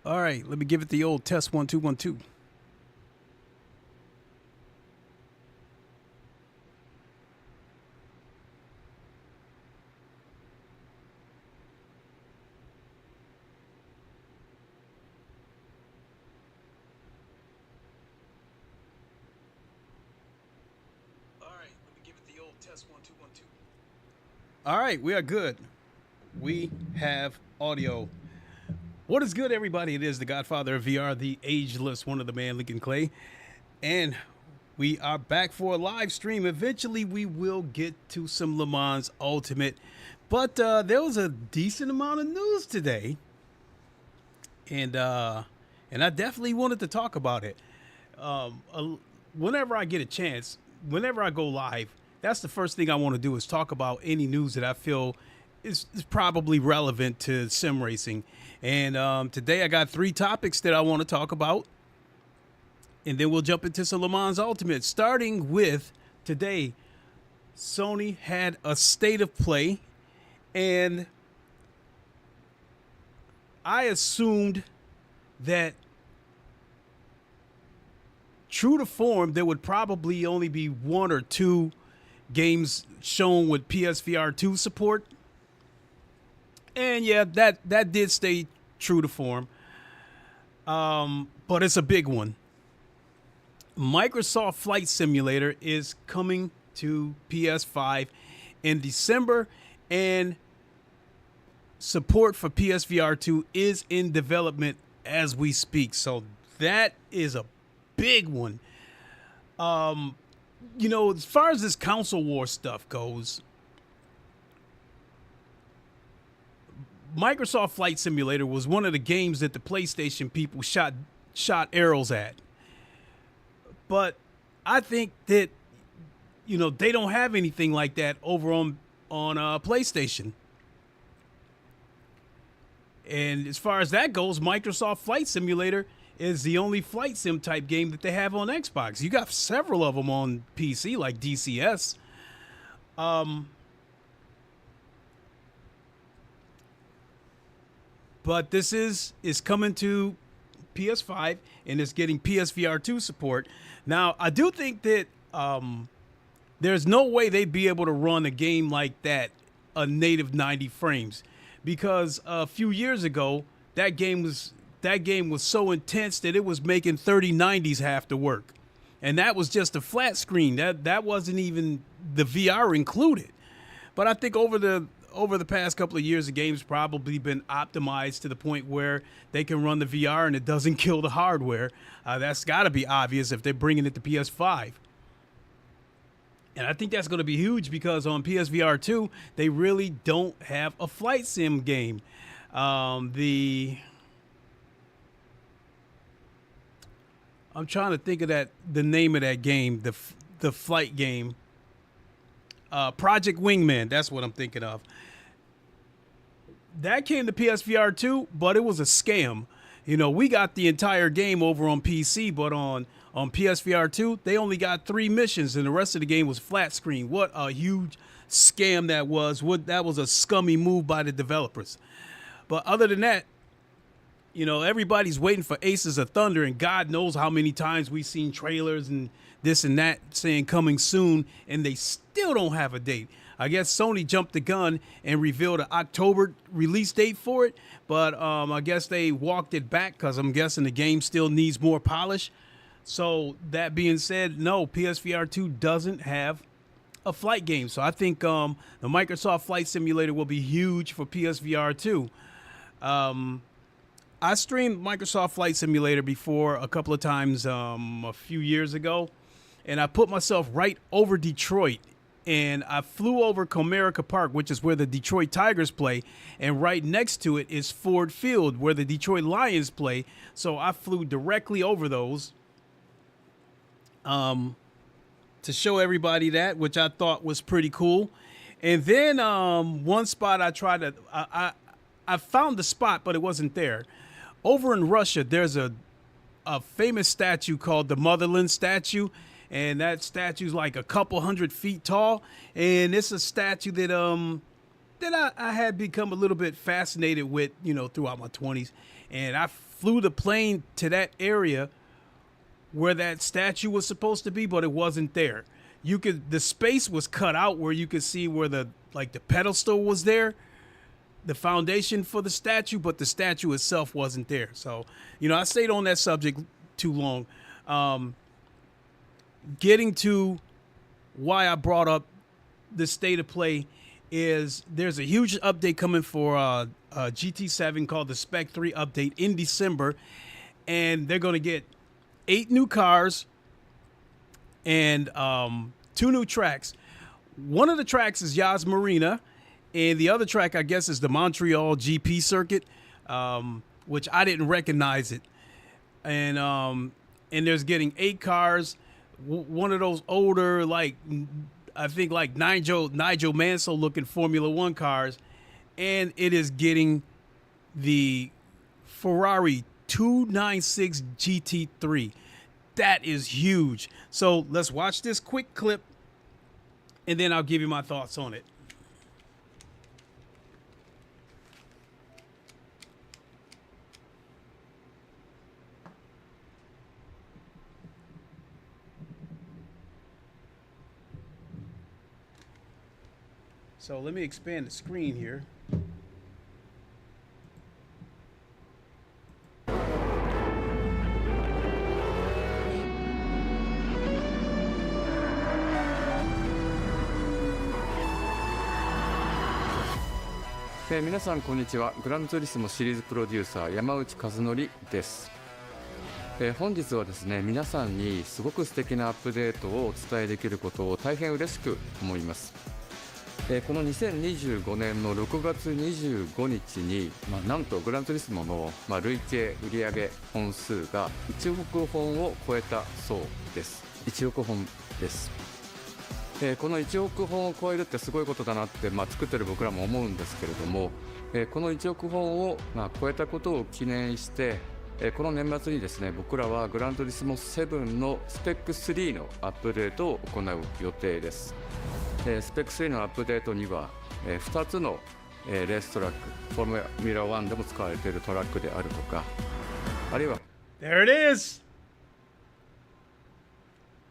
All right, let me give it the old test 1 2 1 2. All right, we are good. We have audio. What is good, everybody? It is the Godfather of VR, the ageless one of the man, Lincoln Clay. And we are back for a live stream. Eventually, we will get to some Le Mans Ultimate. But there was a decent amount of news today. And I definitely wanted to talk about it. Whenever I get a chance, whenever I go live, that's the first thing I want to do is talk about any news that I feel is probably relevant to sim racing. And today I got 3 topics that I want to talk about. And then we'll jump into some Le Mans Ultimate. Starting with today, Sony had a state of play. And I assumed that true to form, there would probably only be 1 or 2 games shown with PSVR 2 support. And yeah, that did stay true to form. But it's a big one. Microsoft Flight Simulator is coming to PS5 in December, and support for PSVR 2 is in development as we speak. So that is a big one. You know, as far as this console war stuff goes, Microsoft Flight Simulator was one of the games that the PlayStation people shot arrows at. But I think that, you know, they don't have anything like that over on PlayStation. And as far as that goes, Microsoft Flight Simulator is the only flight sim type game that they have on Xbox. You got several of them on PC, like DCS. But this is coming to PS5, and it's getting PSVR 2 support. Now, I do think that there's no way they'd be able to run a game like that a native 90 frames, because a few years ago that game was so intense that it was making 3090s have to work, and that was just a flat screen. That wasn't even the VR included. But I think over the past couple of years, the game's probably been optimized to the point where they can run the VR and it doesn't kill the hardware. That's got to be obvious if they're bringing it to PS5. And I think that's going to be huge, because on PSVR 2, they really don't have a flight sim game. I'm trying to think of the name of that game, the flight game. Project Wingman, that's what I'm thinking of. That came to PSVR 2, but it was a scam. You know, we got the entire game over on PC, but on PSVR 2, they only got 3 missions, and the rest of the game was flat screen. What a huge scam that was. That was a scummy move by the developers. But other than that, you know, everybody's waiting for Aces of Thunder, and God knows how many times we've seen trailers and this and that saying coming soon, and they still don't have a date. I guess Sony jumped the gun and revealed an October release date for it, but I guess they walked it back because I'm guessing the game still needs more polish. So that being said, no, PSVR 2 doesn't have a flight game. So I think the Microsoft Flight Simulator will be huge for PSVR 2. I streamed Microsoft Flight Simulator before a couple of times a few years ago, and I put myself right over Detroit, and I flew over Comerica Park, which is where the Detroit Tigers play, and right next to it is Ford Field, where the Detroit Lions play. So I flew directly over those to show everybody that, which I thought was pretty cool. And then one spot I found the spot, but it wasn't there. Over in Russia, there's a famous statue called the Motherland statue, and that statue's like a couple 100 feet tall, and it's a statue that I had become a little bit fascinated with, you know, throughout my 20s. and I flew the plane to that area where that statue was supposed to be, but it wasn't there. The space was cut out where you could see where the pedestal was there, the foundation for the statue, but the statue itself wasn't there. So, I stayed on that subject too long. Getting to why I brought up the state of play is there's a huge update coming for GT7 called the Spec 3 update in December, and they're going to get 8 new cars and 2 new tracks. One of the tracks is Yas Marina, and the other track, I guess, is the Montreal GP circuit, which I didn't recognize it. And there's getting 8 cars. One of those older, I think Nigel Mansell looking Formula One cars, and it is getting the Ferrari 296 GT3. That is huge. So let's watch this quick clip, and then I'll give you my thoughts on it. So let me expand the screen here.「皆さんこんにちは。グランツーリスモシリーズプロデューサー山内和則です。本日はですね、皆さんにすごく素敵なアップデートをお伝えできることを大変嬉しく思います。この2025年の6月25日に、なんとグランツーリスモの、累計売上本数が1億本を超えたそうです。1億本です。この1億本を超えるってすごいことだなって、作ってる僕らも思うんですけれども、この1億本を、超えたことを記念して、この年末にですね、僕らはグランツーリスモ7のスペック3のアップデートを行う予定です。スペック3のアップデートには、2つの、レーストラック、フォーミュラ1でも使われているトラックであるとか、あるいは There it is!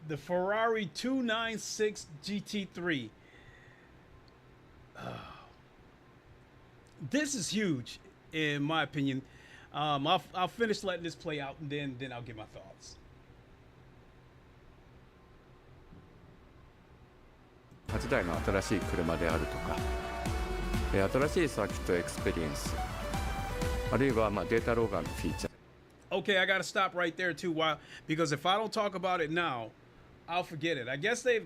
The Ferrari 296 GT3. This is huge, in my opinion. I'll finish letting this play out, and then I'll give my thoughts. 8台の新しい車であるとか、新しいサーキットエクスペリエンス、あるいはデータローガンのフィーチャー。Okay, I got to stop right there too, because if I don't talk about it now, I'll forget it. I guess they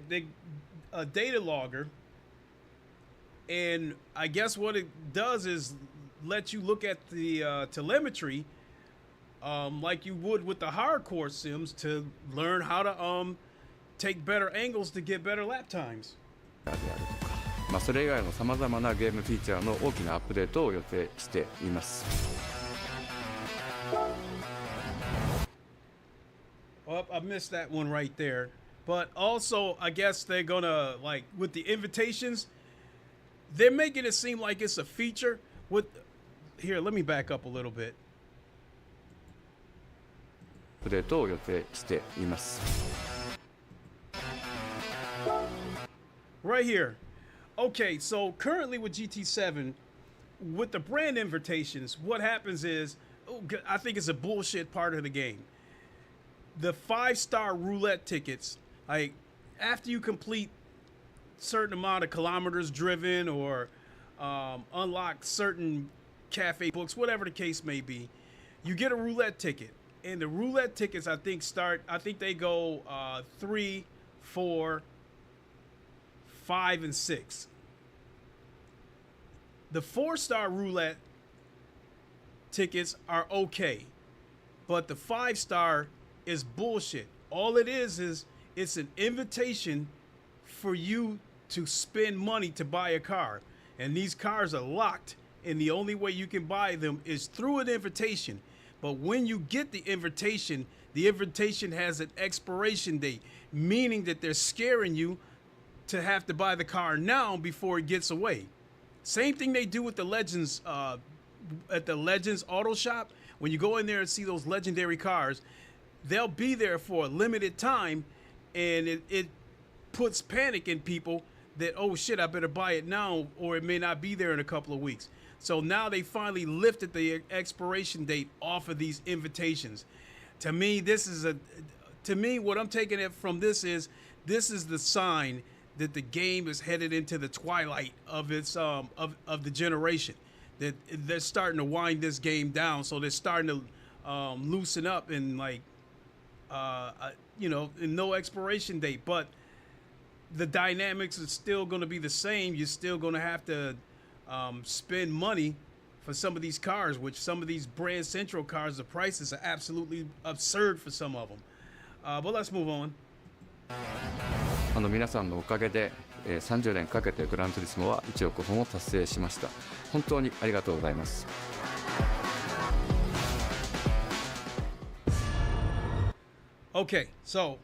a data logger, and I guess what it does is let you look at the telemetry, like you would with the hardcore sims, to learn how to take better angles to get better lap times. であるとか、それ以外のさまざまなゲームフィーチャーの大きなアップデートを予定しています。Well, I missed that one right there. But also, I guess they're gonna, with the invitations, they're making it seem like it's a feature. Here, let me back up a little bit. アップデートを予定しています。Right here. Okay, so currently with GT7, with the brand invitations, what happens is, I think it's a bullshit part of the game. The 5-star roulette tickets, after you complete certain amount of kilometers driven or unlock certain cafe books, whatever the case may be, you get a roulette ticket. And the roulette tickets, I think they go 3, 4, 5, and 6. The 4-star roulette tickets are okay, but the 5-star is bullshit. All it is it's an invitation for you to spend money to buy a car. And these cars are locked, and the only way you can buy them is through an invitation. But when you get the invitation has an expiration date, meaning that they're scaring you to have to buy the car now before it gets away. Same thing they do with the Legends at the Legends Auto Shop. when you go in there and see those legendary cars, they'll be there for a limited time, and it puts panic in people that, oh shit, I better buy it now or it may not be there in a couple of weeks. So now they finally lifted the expiration date off of these invitations. To me, what I'm taking it from this is the sign that the game is headed into the twilight of its of the generation. That they're starting to wind this game down, so they're starting to loosen up and like and no expiration date. But the dynamics is still going to be the same. You're still going to have to spend money for some of these cars, which some of these brand central cars, the prices are absolutely absurd for some of them. But let's move on. 皆さんのおかげで、30年かけてグランツーリスモは1億本を達成しました。本当にありがとうございます。Okay, so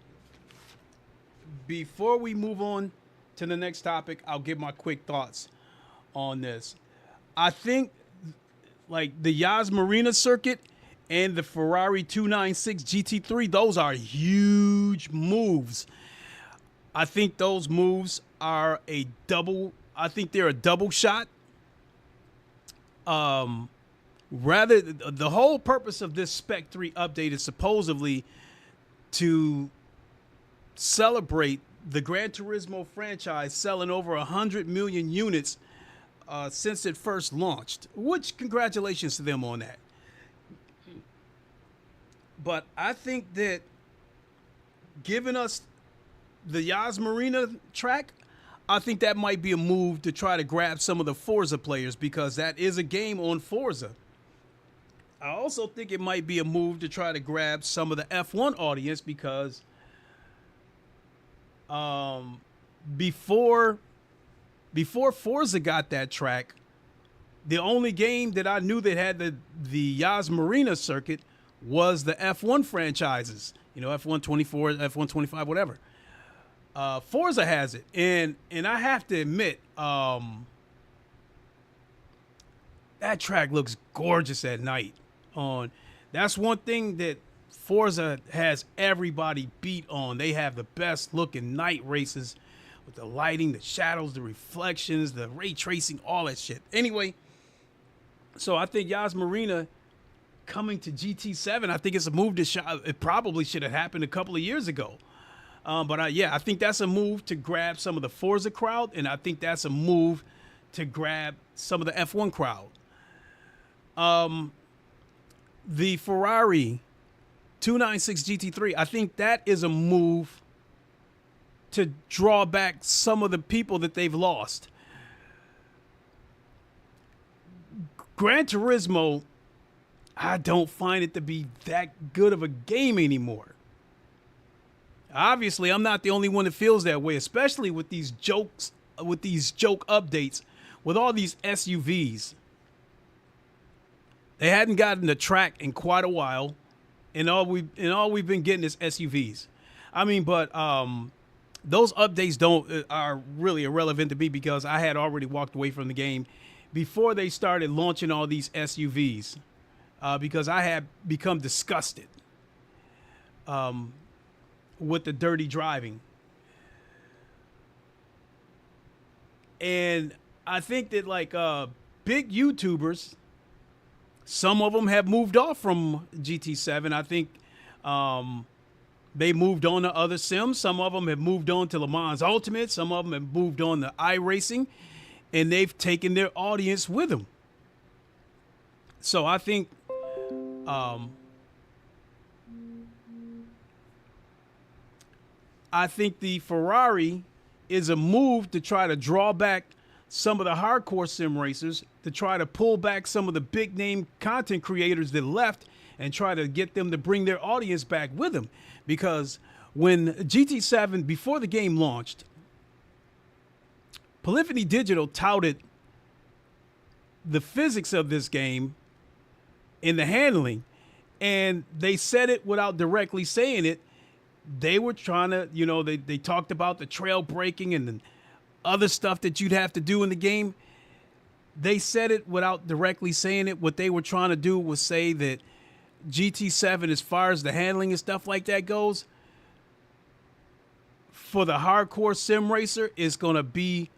before we move on to the next topic, I'll give my quick thoughts on this. I think like the Yas Marina circuit and the Ferrari 296 GT3, those are huge moves. I think those moves are I think they're a double shot. Rather, the whole purpose of this Spec 3 update is supposedly to celebrate the Gran Turismo franchise selling over 100 million units since it first launched, which congratulations to them on that. But I think that giving us the Yas Marina track, I think that might be a move to try to grab some of the Forza players, because that is a game on Forza. I also think it might be a move to try to grab some of the F1 audience, because before Forza got that track, the only game that I knew that had the Yas Marina circuit was the F1 franchises, F1 24, F1 25, whatever. Forza has it, and I have to admit, that track looks gorgeous at night. That's one thing that Forza has everybody beat on. They have the best looking night races with the lighting, the shadows, the reflections, the ray tracing, all that shit. Anyway, so I think Yas Marina coming to GT7, I think it's a move that it probably should have happened a couple of years ago. But I think that's a move to grab some of the Forza crowd, and I think that's a move to grab some of the F1 crowd. The Ferrari 296 GT3, I think that is a move to draw back some of the people that they've lost. Gran Turismo, I don't find it to be that good of a game anymore. Obviously, I'm not the only one that feels that way, especially with these joke updates, with all these SUVs. They hadn't gotten the track in quite a while, and all we've been getting is SUVs. I mean, but those updates are really irrelevant to me, because I had already walked away from the game before they started launching all these SUVs, because I had become disgusted with the dirty driving. And I think that like big YouTubers, some of them have moved off from GT7. I think they moved on to other sims. Some of them have moved on to Le Mans Ultimate. Some of them have moved on to iRacing, and they've taken their audience with them. So I think the Ferrari is a move to try to draw back some of the hardcore sim racers, to try to pull back some of the big name content creators that left, and try to get them to bring their audience back with them. Because when GT7, before the game launched, Polyphony Digital touted the physics of this game in the handling, and they said it without directly saying it. They were trying to, they talked about the trail braking and the other stuff that you'd have to do in the game. They said it without directly saying it. What they were trying to do was say that GT7 as far as the handling and stuff like that goes, for the hardcore sim racer, is going to be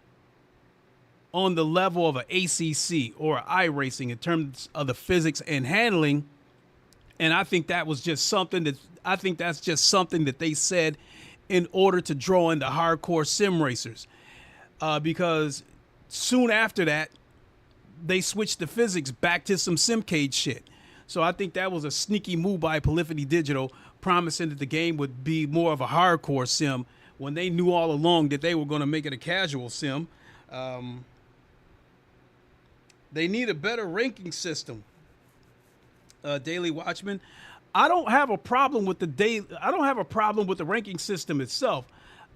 on the level of an ACC or iRacing in terms of the physics and handling. And I think that was just something that they said in order to draw in the hardcore sim racers, because soon after that they switched the physics back to some SimCade shit. So I think that was a sneaky move by Polyphony Digital, promising that the game would be more of a hardcore sim when they knew all along that they were going to make it a casual sim. They need a better ranking system. Daily Watchman, I don't have a problem with the ranking system itself.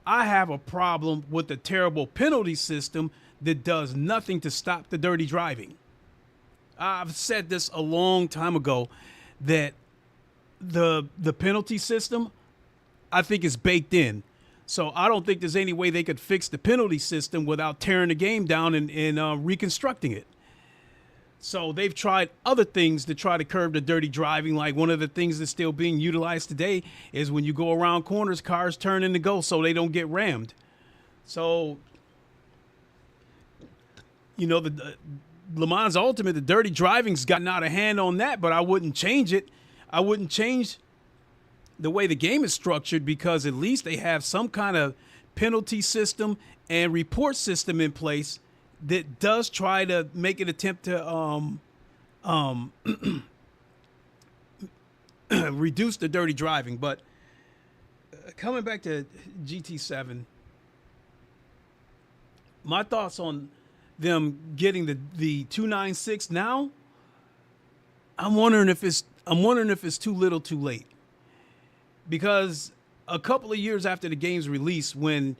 I have a problem with the terrible penalty system that does nothing to stop the dirty driving. I've said this a long time ago that the penalty system, I think, is baked in. So I don't think there's any way they could fix the penalty system without tearing the game down and reconstructing it. So they've tried other things to try to curb the dirty driving. Like one of the things that's still being utilized today is when you go around corners, cars turn in to go so they don't get rammed. So, you know, the Le Mans Ultimate, the dirty driving's gotten out of hand on that, but I wouldn't change it. I wouldn't change the way the game is structured, because at least they have some kind of penalty system and report system in place that does try to make an attempt to reduce the dirty driving. But coming back to GT7, my thoughts on them getting the 296 now, I'm wondering if it's too little too late. Because a couple of years after the game's release, when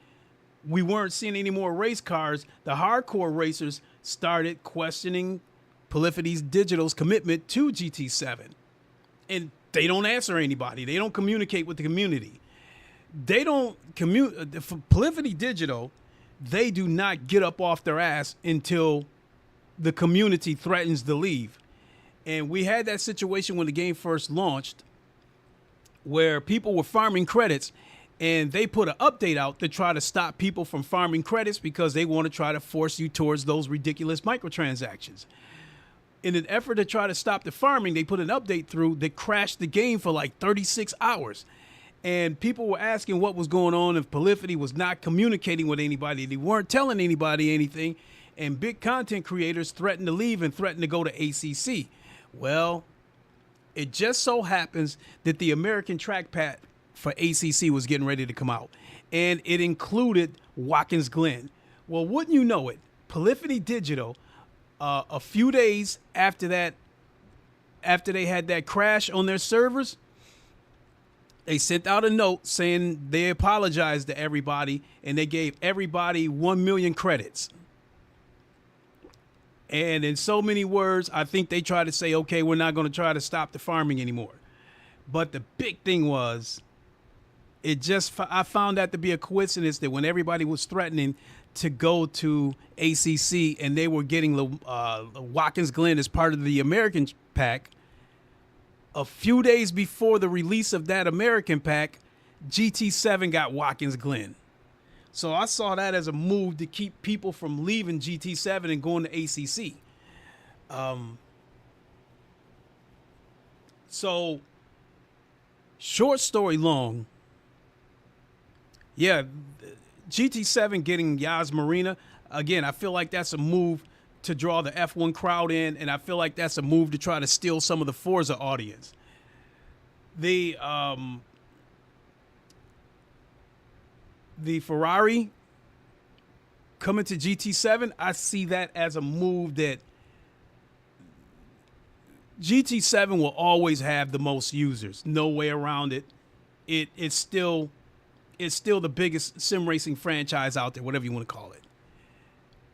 we weren't seeing any more race cars, the hardcore racers started questioning Polyphony Digital's commitment to GT7. And they don't answer anybody. They don't communicate with the community. They don't Polyphony Digital, they do not get up off their ass until the community threatens to leave. And we had that situation when the game first launched, where people were farming credits, and they put an update out to try to stop people from farming credits because they want to try to force you towards those ridiculous microtransactions. In an effort to try to stop the farming, they put an update through that crashed the game for like 36 hours. And people were asking what was going on, if Polyphony was not communicating with anybody. They weren't telling anybody anything. And big content creators threatened to leave and threatened to go to ACC. Well, it just so happens that the American track pad for ACC was getting ready to come out, and it included Watkins Glen. Well, wouldn't you know it, Polyphony Digital, a few days after that, after they had that crash on their servers, they sent out a note saying they apologized to everybody, and they gave everybody 1 million credits. And in so many words, I think they tried to say, okay, we're not going to try to stop the farming anymore. But the big thing was, I found that to be a coincidence that when everybody was threatening to go to ACC and they were getting Watkins Glen as part of the American pack, a few days before the release of that American pack, GT7 got Watkins Glen. So I saw that as a move to keep people from leaving GT7 and going to ACC. So, short story long, yeah, GT7 getting Yas Marina, again, I feel like that's a move to draw the F1 crowd in, and I feel like that's a move to try to steal some of the Forza audience. The Ferrari coming to GT7, I see that as a move that GT7 will always have the most users. No way around it. It's still the biggest sim racing franchise out there, whatever you want to call it.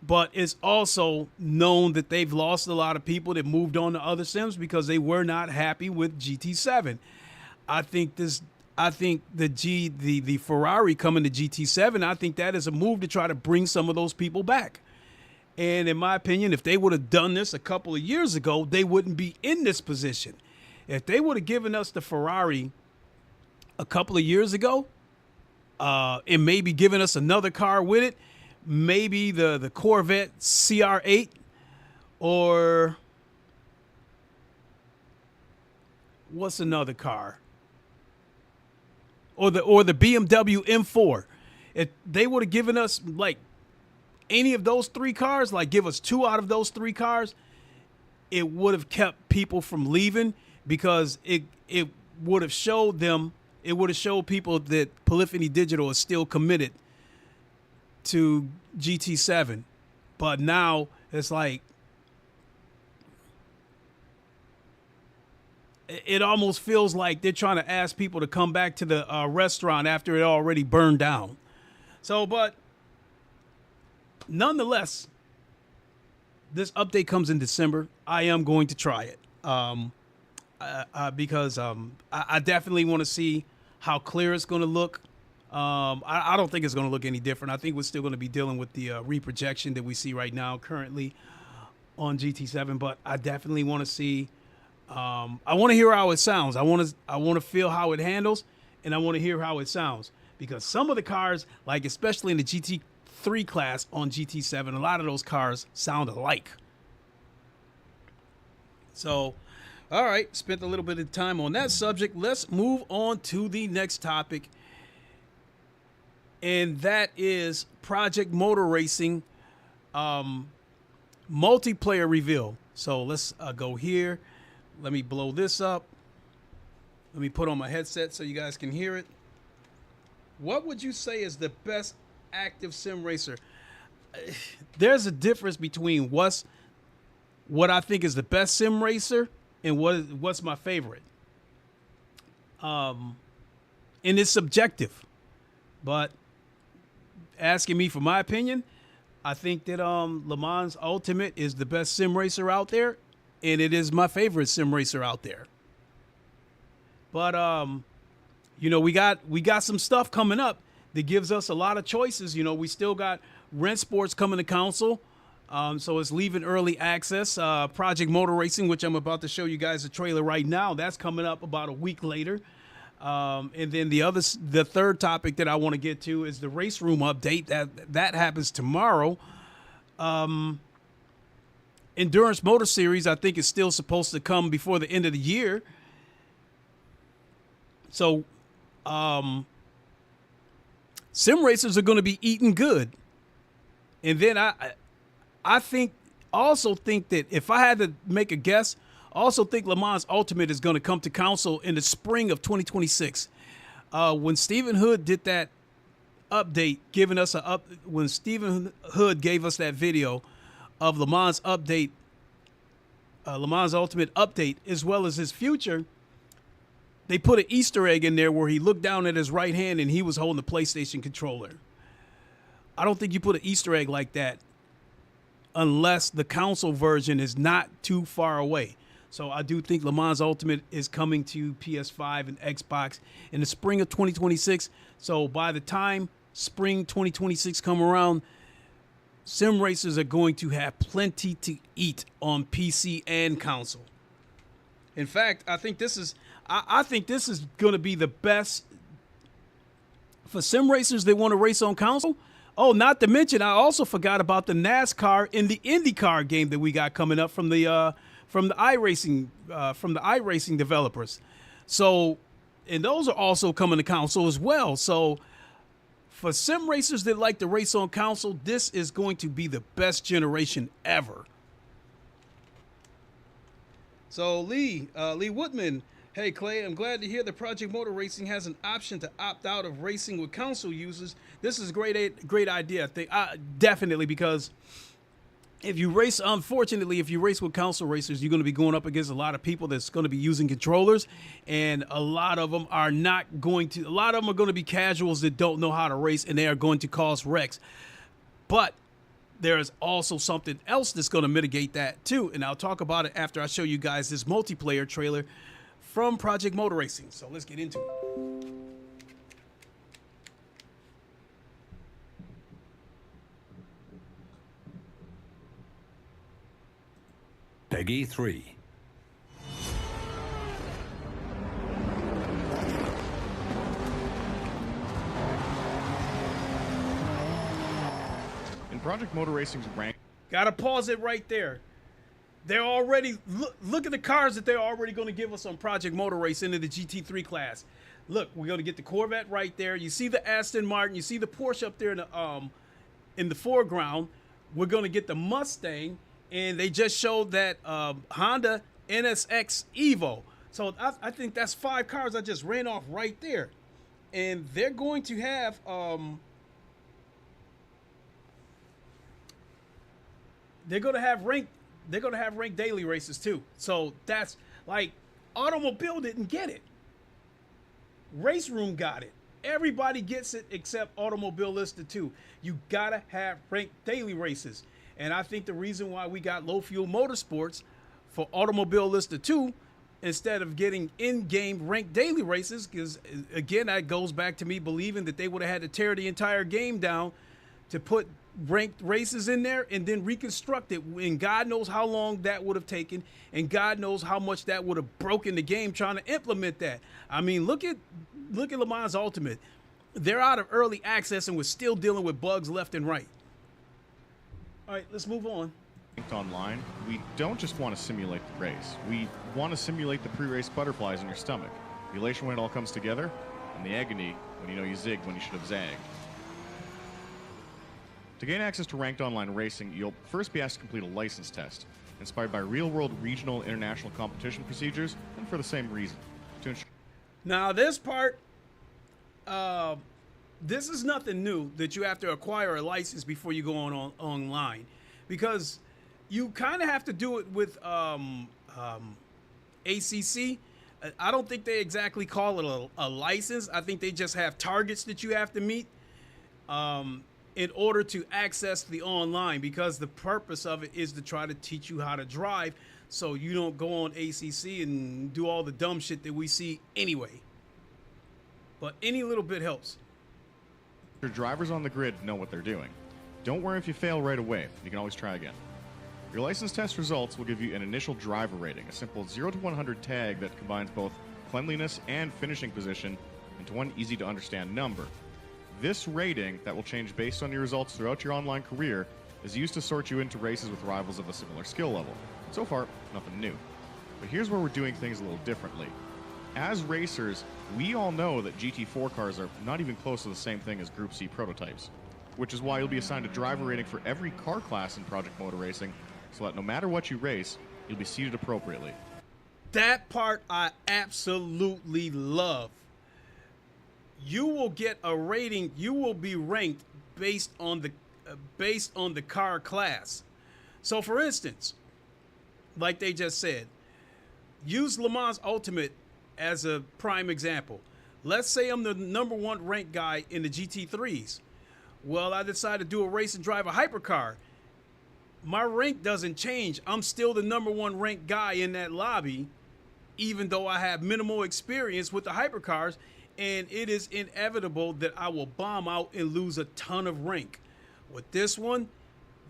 But it's also known that they've lost a lot of people that moved on to other sims because they were not happy with GT7. I think the Ferrari coming to GT7, I think that is a move to try to bring some of those people back. And in my opinion, if they would have done this a couple of years ago, they wouldn't be in this position. If they would have given us the Ferrari a couple of years ago, and maybe given us another car with it, maybe the Corvette CR8, or what's another car? Or the BMW M4. If they would have given us like any of those three cars, like give us 2 out of those 3 cars, it would have kept people from leaving, because it would have showed them, it would have showed people that Polyphony Digital is still committed to GT7. But now it's like, it almost feels like they're trying to ask people to come back to the restaurant after it already burned down. So, but nonetheless, this update comes in December. I am going to try it because I definitely want to see how clear it's going to look. I don't think it's going to look any different. I think we're still going to be dealing with the reprojection that we see right now currently on GT7, but I definitely want to see. I want to hear how it sounds. I want to feel how it handles, and I want to hear how it sounds, because some of the cars, like especially in the GT3 class on GT7, a lot of those cars sound alike. So, all right, spent a little bit of time on that subject. Let's move on to the next topic, and that is Project Motor Racing multiplayer reveal. So let's go here. Let me blow this up. Let me put on my headset so you guys can hear it. What would you say is the best active sim racer? There's a difference between what I think is the best sim racer and what's my favorite. And it's subjective. But asking me for my opinion, I think that Le Mans Ultimate is the best sim racer out there, and it is my favorite sim racer out there. But you know, we got some stuff coming up that gives us a lot of choices. You know, we still got Rent Sports coming to console, so it's leaving early access. Project Motor Racing, which I'm about to show you guys a trailer right now, that's coming up about a week later. And then the third topic that I want to get to is the RaceRoom update that happens tomorrow. Endurance Motor Series, I think, is still supposed to come before the end of the year. So, sim racers are going to be eating good. And then I also think that if I had to make a guess, I also think Le Mans Ultimate is going to come to console in the spring of 2026. When Stephen Hood did that update, when Stephen Hood gave us that video of Le Mans update, Le Mans Ultimate update, as well as his future, they put an Easter egg in there where he looked down at his right hand and he was holding the PlayStation controller. I don't think you put an Easter egg like that unless the console version is not too far away. So I do think Le Mans Ultimate is coming to PS5 and Xbox in the spring of 2026. So by the time spring 2026 come around, sim racers are going to have plenty to eat on PC and console. In fact, I think this is going to be the best for sim racers that want to race on console. Oh, not to mention, I also forgot about the NASCAR and the IndyCar game that we got coming up from the iRacing developers. So, and those are also coming to console as well. So, for sim racers that like to race on console, this is going to be the best generation ever. So, Lee Woodman, hey Clay, I'm glad to hear that Project Motor Racing has an option to opt out of racing with console users. This is a great idea. I think definitely, because if you race with console racers, you're going to be going up against a lot of people that's going to be using controllers, and a lot of them are going to be casuals that don't know how to race, and they are going to cause wrecks. But there is also something else that's going to mitigate that too, and I'll talk about it after I show you guys this multiplayer trailer from Project Motor Racing. So let's get into it. Peggy 3. Project Motor Racing's rank. Gotta pause it right there. They're already, look at the cars that they're already going to give us on Project Motor Race into the GT3 class. Look, we're going to get the Corvette right there. You see the Aston Martin. You see the Porsche up there in the foreground. We're going to get the Mustang, and they just showed that Honda NSX Evo. So I think that's 5 cars I just ran off right there. And they're going to have ranked daily races too. So that's like Automobile didn't get it. RaceRoom got it. Everybody gets it except Automobile Listed 2. You gotta have ranked daily races. And I think the reason why we got low fuel motorsports for Automobile Listed 2 instead of getting in-game ranked daily races, because again, that goes back to me believing that they would have had to tear the entire game down to put ranked races in there and then reconstruct it. And God knows how long that would have taken, and God knows how much that would have broken the game trying to implement that. I mean, look at Le Mans Ultimate. They're out of early access and we're still dealing with bugs left and right. All right, let's move on. Online, we don't just want to simulate the race. We want to simulate the pre-race butterflies in your stomach, the elation when it all comes together, and the agony when you know you zigged when you should have zagged. To gain access to ranked online racing, you'll first be asked to complete a license test, inspired by real-world regional and international competition procedures, and for the same reason. To ensure now, this part, this is nothing new that you have to acquire a license before you go on online, because you kind of have to do it with ACC. I don't think they exactly call it a license. I think they just have targets that you have to meet in order to access the online, because the purpose of it is to try to teach you how to drive so you don't go on ACC and do all the dumb shit that we see anyway. But any little bit helps. your drivers on the grid know what they're doing. Don't worry if you fail right away. You can always try again. Your license test results will give you an initial driver rating, a simple 0 to 100 tag that combines both cleanliness and finishing position into one easy-to-understand number. This rating, that will change based on your results throughout your online career, is used to sort you into races with rivals of a similar skill level. So far, nothing new. But here's where we're doing things a little differently. As racers, we all know that GT4 cars are not even close to the same thing as Group C prototypes, which is why you'll be assigned a driver rating for every car class in Project Motor Racing, so that no matter what you race, you'll be seated appropriately. That part I absolutely love. You will get a rating, you will be ranked based on the car class. So for instance, like they just said, use Le Mans Ultimate as a prime example. Let's say I'm the #1 ranked guy in the GT3s. Well, I decide to do a race and drive a hypercar. My rank doesn't change. I'm still the #1 ranked guy in that lobby, even though I have minimal experience with the hypercars, and it is inevitable that I will bomb out and lose a ton of rank. With this one,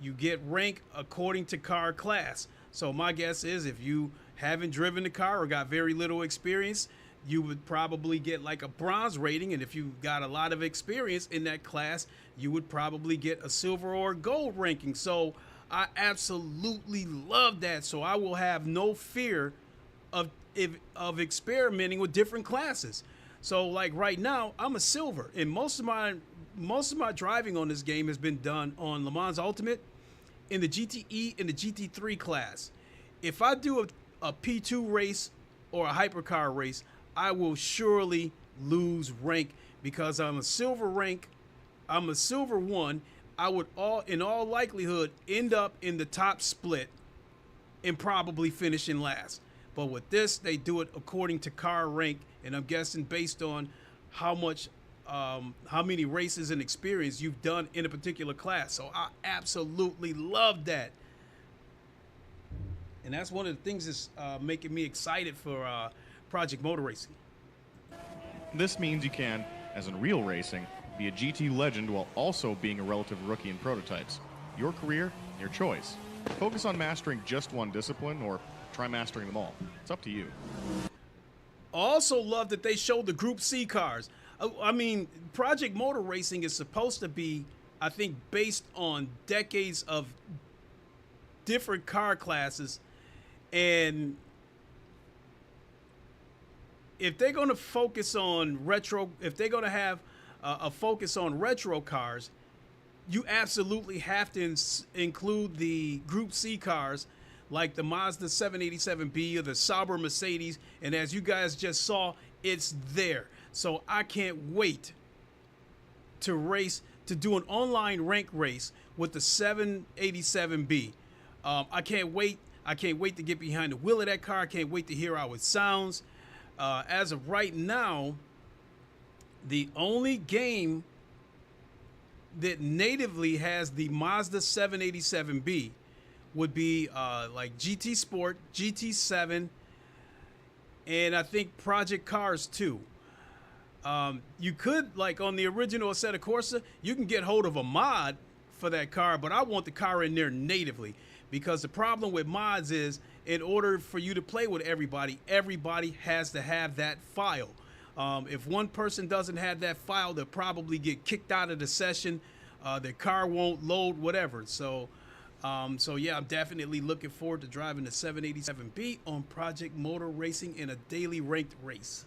you get rank according to car class. So my guess is if you haven't driven the car or got very little experience, you would probably get like a bronze rating, and if you got a lot of experience in that class, you would probably get a silver or gold ranking. So I absolutely love that. So I will have no fear of experimenting with different classes. So like right now, I'm a silver, and most of my driving on this game has been done on Le Mans Ultimate, in the GTE and the GT3 class. If I do a P2 race or a hypercar race, I will surely lose rank because I'm a silver rank. I'm a silver 1. I would in all likelihood end up in the top split and probably finish in last. But with this, they do it according to car rank, and I'm guessing based on how many races and experience you've done in a particular class. So I absolutely love that. And that's one of the things that's making me excited for Project Motor Racing. This means you can, as in real racing, be a GT legend while also being a relative rookie in prototypes. Your career, your choice. Focus on mastering just one discipline, or try mastering them all. It's up to you. Also love that they showed the Group C cars. I mean, Project Motor Racing is supposed to be I think based on decades of different car classes, and if they're going to focus on retro, if they're going to have a focus on retro cars, you absolutely have to include the Group C cars like the Mazda 787B or the Sauber Mercedes. And as you guys just saw, it's there. So I can't wait to race, to do an online rank race with the 787B. I can't wait. I can't wait to get behind the wheel of that car. I can't wait to hear how it sounds. As of right now, the only game that natively has the Mazda 787B would be like GT Sport, GT7, and I think Project Cars 2. You could, like on the original Assetto Corsa, you can get hold of a mod for that car, but I want the car in there natively, because the problem with mods is, in order for you to play with everybody, everybody has to have that file. If one person doesn't have that file, they'll probably get kicked out of the session. Their car won't load, whatever. So yeah, I'm definitely looking forward to driving the 787B on Project Motor Racing in a daily ranked race.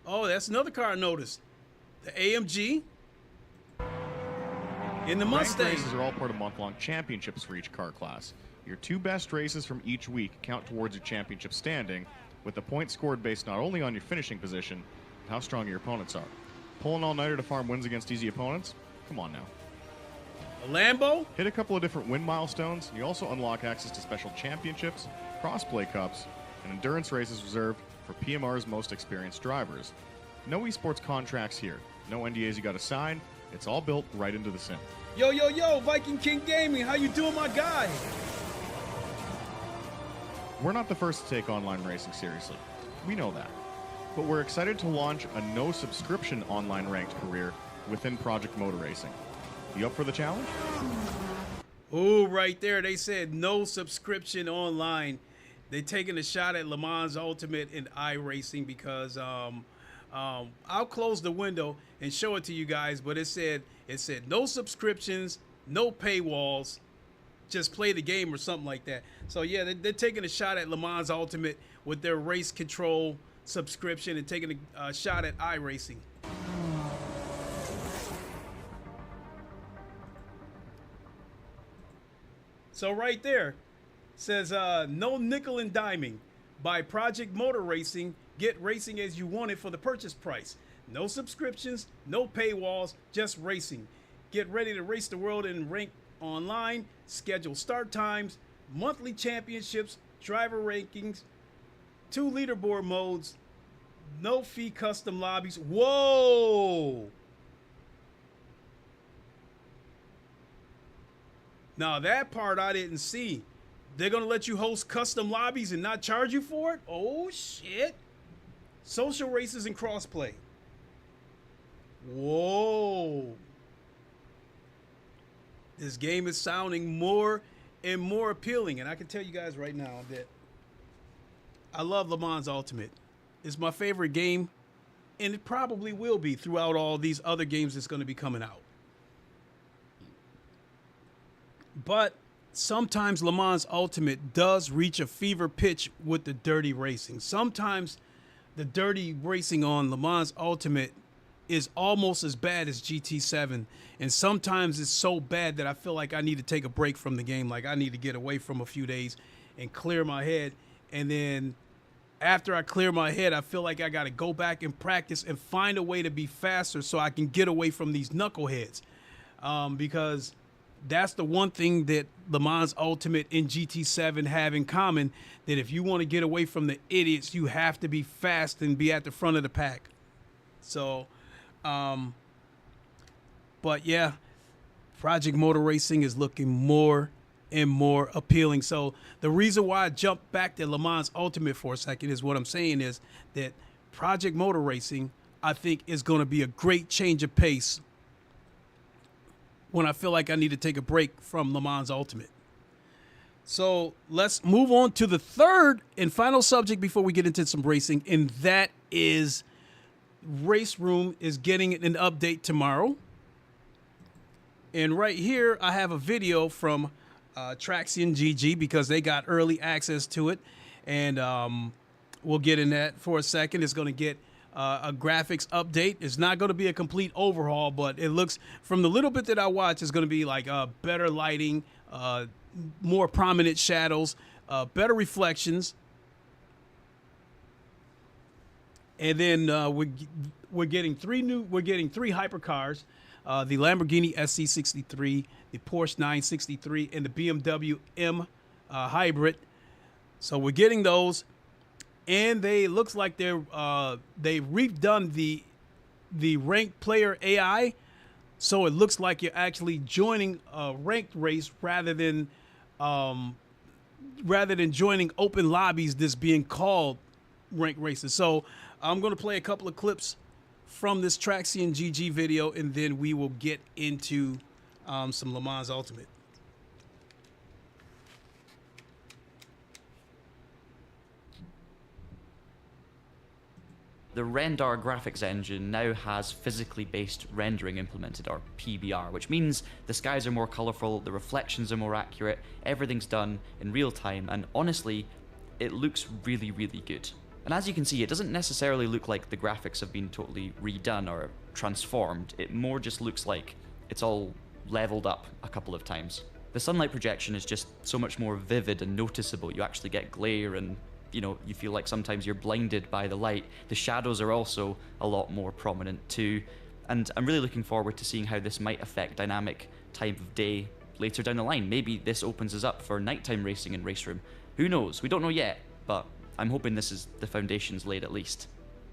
Oh, that's another car I noticed. The AMG and the Mustang. Ranked races are all part of month-long championships for each car class. Your 2 best races from each week count towards your championship standing, with the points scored based not only on your finishing position, but how strong your opponents are. Pull an all-nighter to farm wins against easy opponents? Come on now. A Lambo? Hit a couple of different win milestones, and you also unlock access to special championships, crossplay cups, and endurance races reserved for PMR's most experienced drivers. No esports contracts here. No NDAs you gotta sign. It's all built right into the sim. Yo, yo, yo, Viking King Gaming, how you doing, my guy? We're not the first to take online racing seriously. We know that. But we're excited to launch a no-subscription online ranked career within Project Motor Racing. You up for the challenge? Oh, right there. They said no subscription online. They're taking a shot at Le Mans Ultimate and iRacing because I'll close the window and show it to you guys, but it said no subscriptions, no paywalls, just play the game or something like that. So yeah, they're taking a shot at Le Mans Ultimate with their race control subscription and taking a shot at iRacing. So right there says no nickel and diming. By Project Motor Racing, get racing as you want it for the purchase price. No subscriptions, no paywalls, just racing. Get ready to race the world and rank online, schedule start times, monthly championships, driver rankings, 2 leaderboard modes, no fee custom lobbies. Whoa! Now that part I didn't see. They're gonna let you host custom lobbies and not charge you for it? Oh shit. Social races and crossplay. Whoa. This game is sounding more and more appealing. And I can tell you guys right now that I love Le Mans Ultimate. It's my favorite game, and it probably will be throughout all these other games that's going to be coming out. But sometimes Le Mans Ultimate does reach a fever pitch with the dirty racing. Sometimes the dirty racing on Le Mans Ultimate is almost as bad as GT7, and sometimes it's so bad that I feel like I need to take a break from the game. Like I need to get away from a few days and clear my head, and then after I clear my head, I feel like I got to go back and practice and find a way to be faster so I can get away from these knuckleheads, because that's the one thing that Le Mans Ultimate and GT7 have in common, that if you want to get away from the idiots, you have to be fast and be at the front of the pack. So, but yeah, Project Motor Racing is looking more and more appealing. So the reason why I jumped back to Le Mans Ultimate for a second is what I'm saying is that Project Motor Racing, I think, is going to be a great change of pace when I feel like I need to take a break from Le Mans Ultimate. So let's move on to the third and final subject before we get into some racing, and that is RaceRoom is getting an update tomorrow. And right here, I have a video from Traxion GG because they got early access to it. And we'll get in that for a second. It's going to get a graphics update. It's not going to be a complete overhaul, but it looks, from the little bit that I watch, it's going to be like better lighting, more prominent shadows, better reflections. And then we're getting three hypercars, the Lamborghini SC63, the Porsche 963, and the BMW M hybrid. So we're getting those, and they looks like they've redone the ranked player AI, so it looks like you're actually joining a ranked race rather than joining open lobbies that's being called ranked races. So I'm going to play a couple of clips from this Traxion GG video, and then we will get into some Le Mans Ultimate. The Render graphics engine now has physically based rendering implemented, or PBR, which means the skies are more colorful, the reflections are more accurate, everything's done in real time, and honestly, it looks really, really good. And as you can see, it doesn't necessarily look like the graphics have been totally redone or transformed. It more just looks like it's all leveled up a couple of times. The sunlight projection is just so much more vivid and noticeable. You actually get glare and, you know, you feel like sometimes you're blinded by the light. The shadows are also a lot more prominent too. And I'm really looking forward to seeing how this might affect dynamic time of day later down the line. Maybe this opens us up for nighttime racing in RaceRoom. Who knows? We don't know yet, but I'm hoping this is the foundations laid at least.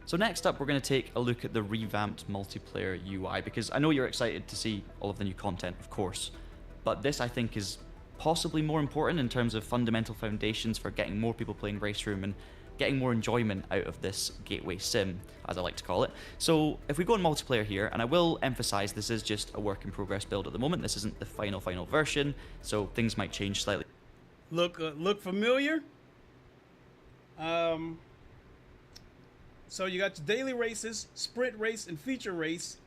So next up, we're going to take a look at the revamped multiplayer UI, because I know you're excited to see all of the new content, of course, but this I think is possibly more important in terms of fundamental foundations for getting more people playing RaceRoom and getting more enjoyment out of this gateway sim, as I like to call it. So if we go in multiplayer here, and I will emphasize this is just a work in progress build at the moment, this isn't the final version, so things might change slightly. Look familiar? So you got your daily races, sprint race, and feature race.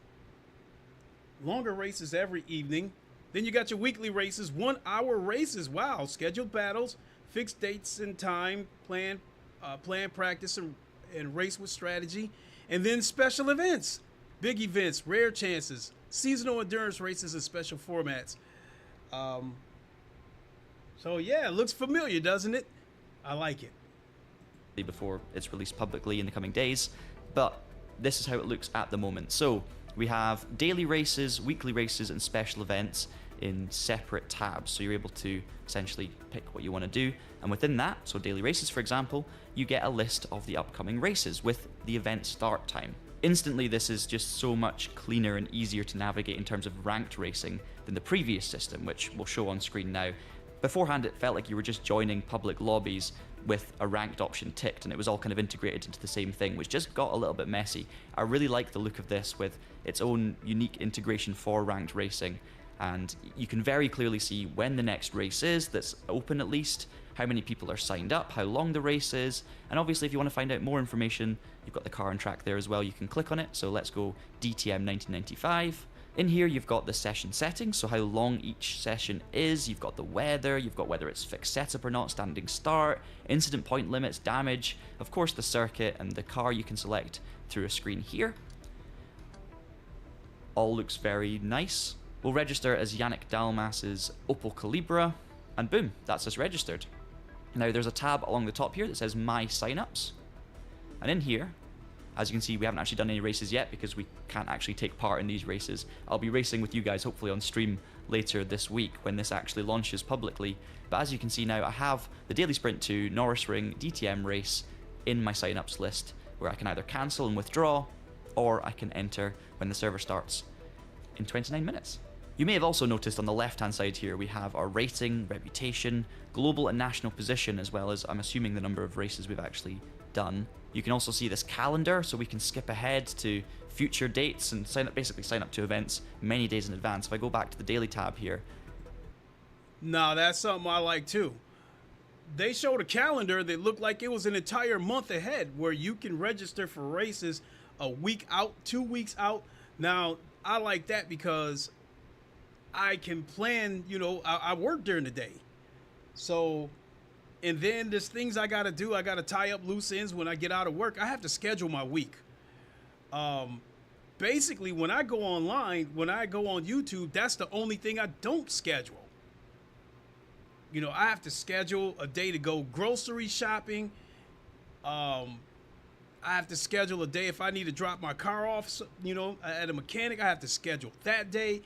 Longer races every evening. Then you got your weekly races, 1 hour races. Wow, scheduled battles, fixed dates and time, plan practice and race with strategy. And then special events, big events, rare chances, seasonal endurance races, and special formats. So yeah, it looks familiar, doesn't it? I like it. Before it's released publicly in the coming days, but this is how it looks at the moment. So we have daily races, weekly races, and special events in separate tabs, so you're able to essentially pick what you want to do, and within that, so daily races for example, you get a list of the upcoming races with the event start time. Instantly, this is just so much cleaner and easier to navigate in terms of ranked racing than the previous system, which we'll show on screen now. Beforehand, it felt like you were just joining public lobbies with a ranked option ticked, and it was all kind of integrated into the same thing, which just got a little bit messy. I really like the look of this with its own unique integration for ranked racing, and you can very clearly see when the next race is, that's open at least, how many people are signed up, how long the race is, and obviously if you want to find out more information, you've got the car and track there as well, you can click on it. So let's go DTM 1995. In here you've got the session settings, so how long each session is, you've got the weather, you've got whether it's fixed setup or not, standing start, incident point limits, damage, of course the circuit, and the car you can select through a screen here. All looks very nice. We'll register as Yannick Dalmas's Opel Calibra, and boom, that's us registered. Now there's a tab along the top here that says My Signups, and in here, as you can see, we haven't actually done any races yet because we can't actually take part in these races. I'll be racing with you guys hopefully on stream later this week when this actually launches publicly. But as you can see now, I have the Daily Sprint 2 Norris Ring DTM race in my signups list, where I can either cancel and withdraw, or I can enter when the server starts in 29 minutes. You may have also noticed on the left hand side here we have our rating, reputation, global and national position, as well as, I'm assuming, the number of races we've actually done. You can also see this calendar, so we can skip ahead to future dates and basically sign up to events many days in advance. If I go back to the daily tab here. No, that's something I like too. They showed a calendar that looked like it was an entire month ahead, where you can register for races a week out, 2 weeks out. Now, I like that because I can plan, you know, I work during the day. So, and then there's things I got to do. I got to tie up loose ends when I get out of work. I have to schedule my week. Basically, when I go online, when I go on YouTube, that's the only thing I don't schedule. You know, I have to schedule a day to go grocery shopping. I have to schedule a day if I need to drop my car off, you know, at a mechanic. I have to schedule that day.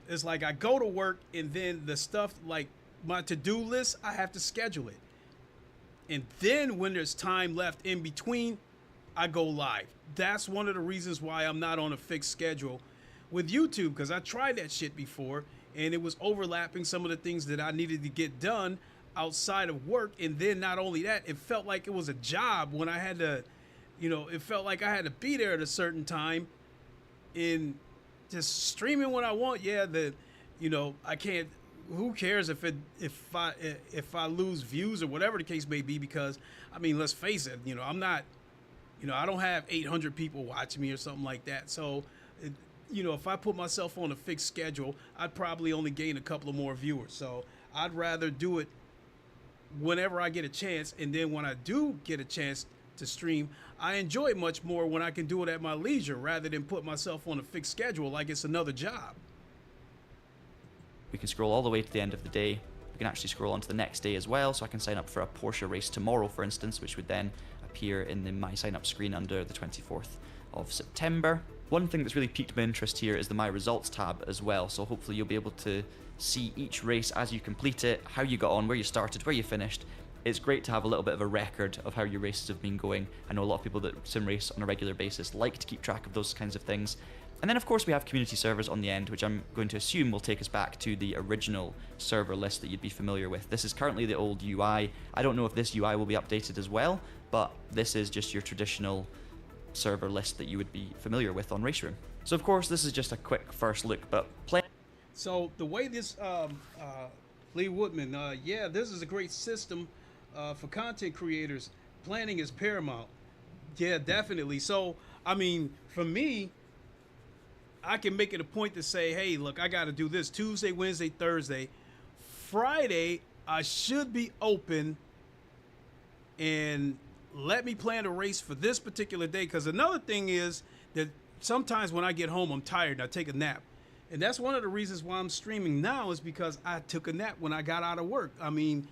It's like I go to work, and then the stuff like my to-do list, I have to schedule it. And then when there's time left in between, I go live. That's one of the reasons why I'm not on a fixed schedule with YouTube, because I tried that shit before, and it was overlapping some of the things that I needed to get done outside of work. And then not only that, it felt like it was a job when I had to, you know, it felt like I had to be there at a certain time in just streaming when I want. Yeah, you know, I can't, who cares if I lose views or whatever the case may be, because I mean, let's face it, you know, I'm not, you know, I don't have 800 people watching me or something like that. So, you know, if I put myself on a fixed schedule, I'd probably only gain a couple of more viewers. So I'd rather do it whenever I get a chance. And then when I do get a chance to stream, I enjoy it much more when I can do it at my leisure rather than put myself on a fixed schedule like it's another job. We can scroll all the way to the end of the day. We can actually scroll on to the next day as well. So I can sign up for a Porsche race tomorrow, for instance, which would then appear in my sign up screen under the 24th of September. One thing that's really piqued my interest here is the My Results tab as well. So hopefully you'll be able to see each race as you complete it, how you got on, where you started, where you finished. It's great to have a little bit of a record of how your races have been going. I know a lot of people that sim race on a regular basis like to keep track of those kinds of things. And then of course we have community servers on the end, which I'm going to assume will take us back to the original server list that you'd be familiar with. This is currently the old UI. I don't know if this UI will be updated as well, but this is just your traditional server list that you would be familiar with on RaceRoom. So of course this is just a quick first look, but So the way this, Lee Woodman, yeah, this is a great system for content creators. Planning is paramount. Yeah, definitely. So, I mean, for me, I can make it a point to say, hey, look, I got to do this Tuesday, Wednesday, Thursday. Friday, I should be open and let me plan a race for this particular day. Because another thing is that sometimes when I get home, I'm tired and I take a nap. And that's one of the reasons why I'm streaming now, is because I took a nap when I got out of work. I mean,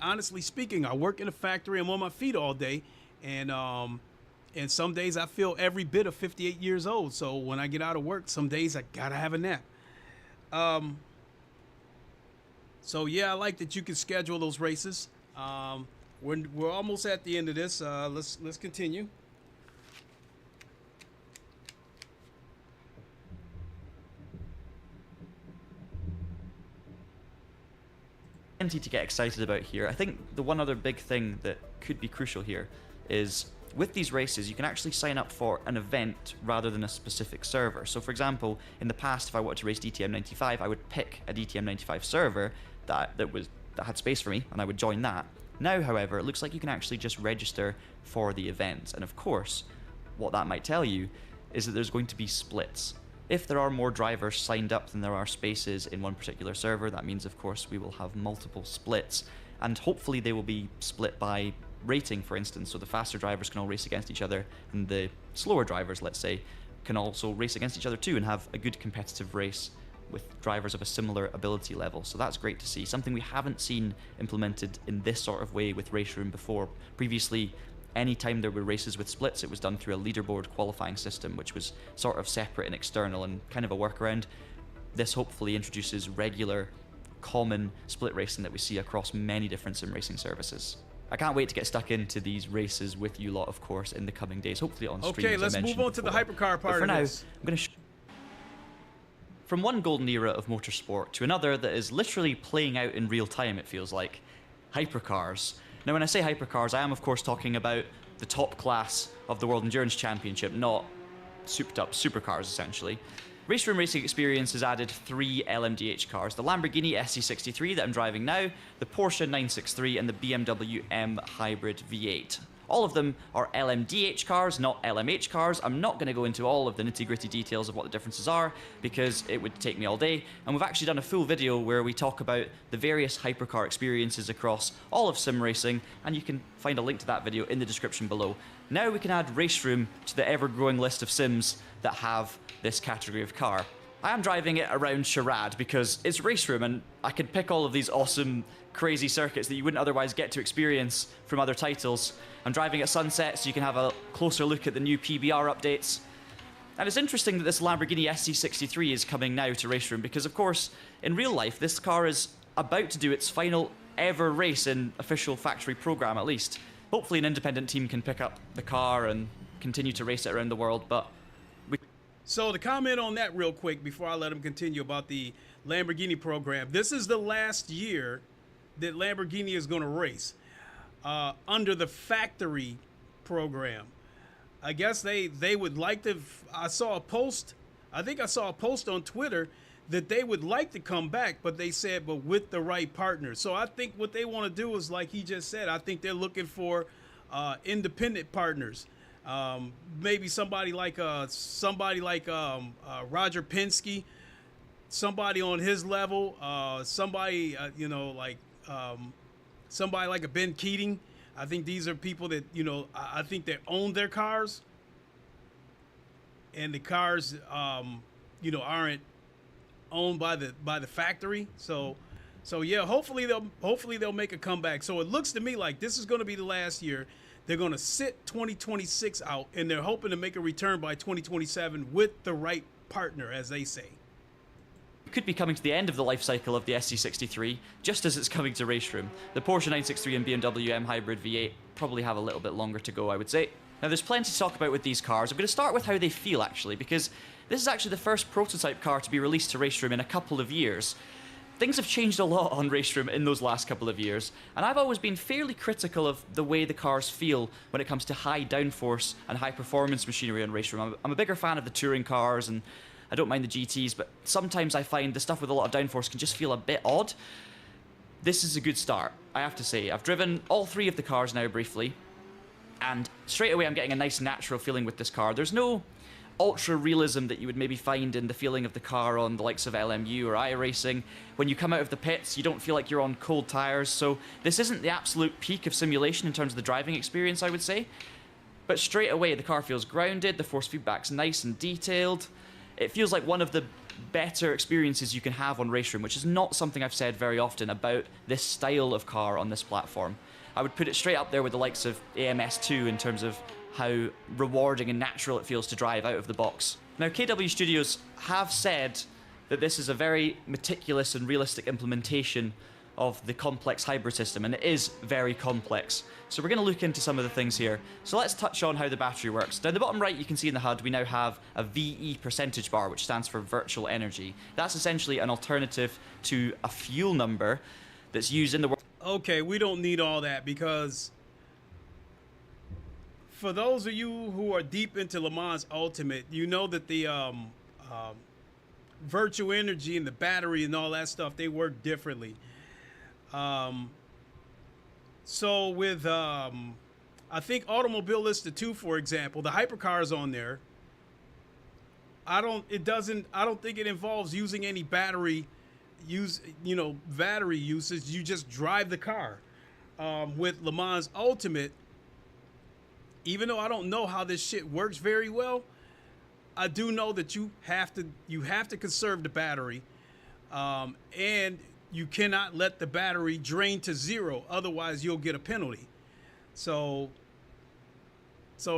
honestly speaking, I work in a factory. I'm on my feet all day. And some days I feel every bit of 58 years old. So when I get out of work, some days I got to have a nap. So, yeah, I like that you can schedule those races. We're almost at the end of this. Let's continue. plenty to get excited about here. I think the one other big thing that could be crucial here is with these races, you can actually sign up for an event rather than a specific server. So for example, in the past, if I wanted to race DTM95, I would pick a DTM95 server that had space for me, and I would join that. Now, however, it looks like you can actually just register for the event. And of course, what that might tell you is that there's going to be splits. If there are more drivers signed up than there are spaces in one particular server, that means, of course, we will have multiple splits. And hopefully they will be split by rating, for instance, so the faster drivers can all race against each other, and the slower drivers, let's say, can also race against each other too and have a good competitive race with drivers of a similar ability level. So that's great to see. Something we haven't seen implemented in this sort of way with RaceRoom before. Previously, anytime there were races with splits, it was done through a leaderboard qualifying system, which was sort of separate and external and kind of a workaround. This hopefully introduces regular, common split racing that we see across many different sim racing services. I can't wait to get stuck into these races with you lot, of course, in the coming days, hopefully on stream. Okay, let's move on to the hypercar part of this. I'm going to from one golden era of motorsport to another that is literally playing out in real time, it feels like. Hypercars. Now, when I say hypercars, I am, of course, talking about the top class of the World Endurance Championship, not souped-up supercars, essentially. RaceRoom Racing Experience has added 3 LMDH cars, the Lamborghini SC63 that I'm driving now, the Porsche 963, and the BMW M Hybrid V8. All of them are LMDH cars, not LMH cars. I'm not going to go into all of the nitty-gritty details of what the differences are because it would take me all day. And we've actually done a full video where we talk about the various hypercar experiences across all of sim racing, and you can find a link to that video in the description below. Now we can add RaceRoom to the ever-growing list of sims that have this category of car. I am driving it around Charade because it's RaceRoom and I can pick all of these awesome, crazy circuits that you wouldn't otherwise get to experience from other titles. I'm driving at sunset so you can have a closer look at the new PBR updates. And it's interesting that this Lamborghini SC63 is coming now to RaceRoom because, of course, in real life, this car is about to do its final ever race in official factory program, at least. Hopefully an independent team can pick up the car and continue to race it around the world, but So to comment on that real quick before I let him continue about the Lamborghini program, this is the last year that Lamborghini is going to race under the factory program. I guess they would like to, I saw a post, I think I saw a post on Twitter that they would like to come back, but they said, but with the right partners. So I think what they want to do is, like he just said, I think they're looking for independent partners. Maybe somebody like Roger Penske, somebody on his level, somebody somebody like a Ben Keating. I think these are people that I think they own their cars, and the cars aren't owned by the factory. So yeah, hopefully they'll make a comeback. So it looks to me like this is going to be the last year. They're going to sit 2026 out, and they're hoping to make a return by 2027 with the right partner, as they say. It could be coming to the end of the life cycle of the SC63, just as it's coming to RaceRoom. The Porsche 963 and BMW M Hybrid V8 probably have a little bit longer to go, I would say. Now, there's plenty to talk about with these cars. I'm going to start with how they feel, actually, because this is actually the first prototype car to be released to RaceRoom in a couple of years. Things have changed a lot on RaceRoom in those last couple of years, and I've always been fairly critical of the way the cars feel when it comes to high downforce and high performance machinery on RaceRoom. I'm a bigger fan of the touring cars, and I don't mind the GTs, but sometimes I find the stuff with a lot of downforce can just feel a bit odd. This is a good start, I have to say. I've driven all three of the cars now briefly, and straight away I'm getting a nice natural feeling with this car. There's no ultra realism that you would maybe find in the feeling of the car on the likes of LMU or iRacing. When you come out of the pits, you don't feel like you're on cold tires, so this isn't the absolute peak of simulation in terms of the driving experience, I would say. But straight away, the car feels grounded, the force feedback's nice and detailed. It feels like one of the better experiences you can have on RaceRoom, which is not something I've said very often about this style of car on this platform. I would put it straight up there with the likes of AMS2 in terms of how rewarding and natural it feels to drive out of the box. Now, KW Studios have said that this is a very meticulous and realistic implementation of the complex hybrid system, and it is very complex. So we're going to look into some of the things here. So let's touch on how the battery works. Down the bottom right, you can see in the HUD, we now have a VE percentage bar, which stands for virtual energy. That's essentially an alternative to a fuel number that's used in the world. Okay, we don't need all that, because for those of you who are deep into Le Mans Ultimate, you know that the virtual energy and the battery and all that stuff, they work differently. So with I think Automobilista 2, for example, the hypercars on there, I don't think it involves using any battery usage. You just drive the car. With Le Mans Ultimate, even though I don't know how this shit works very well, I do know that you have to conserve the battery, and you cannot let the battery drain to zero, otherwise you'll get a penalty. So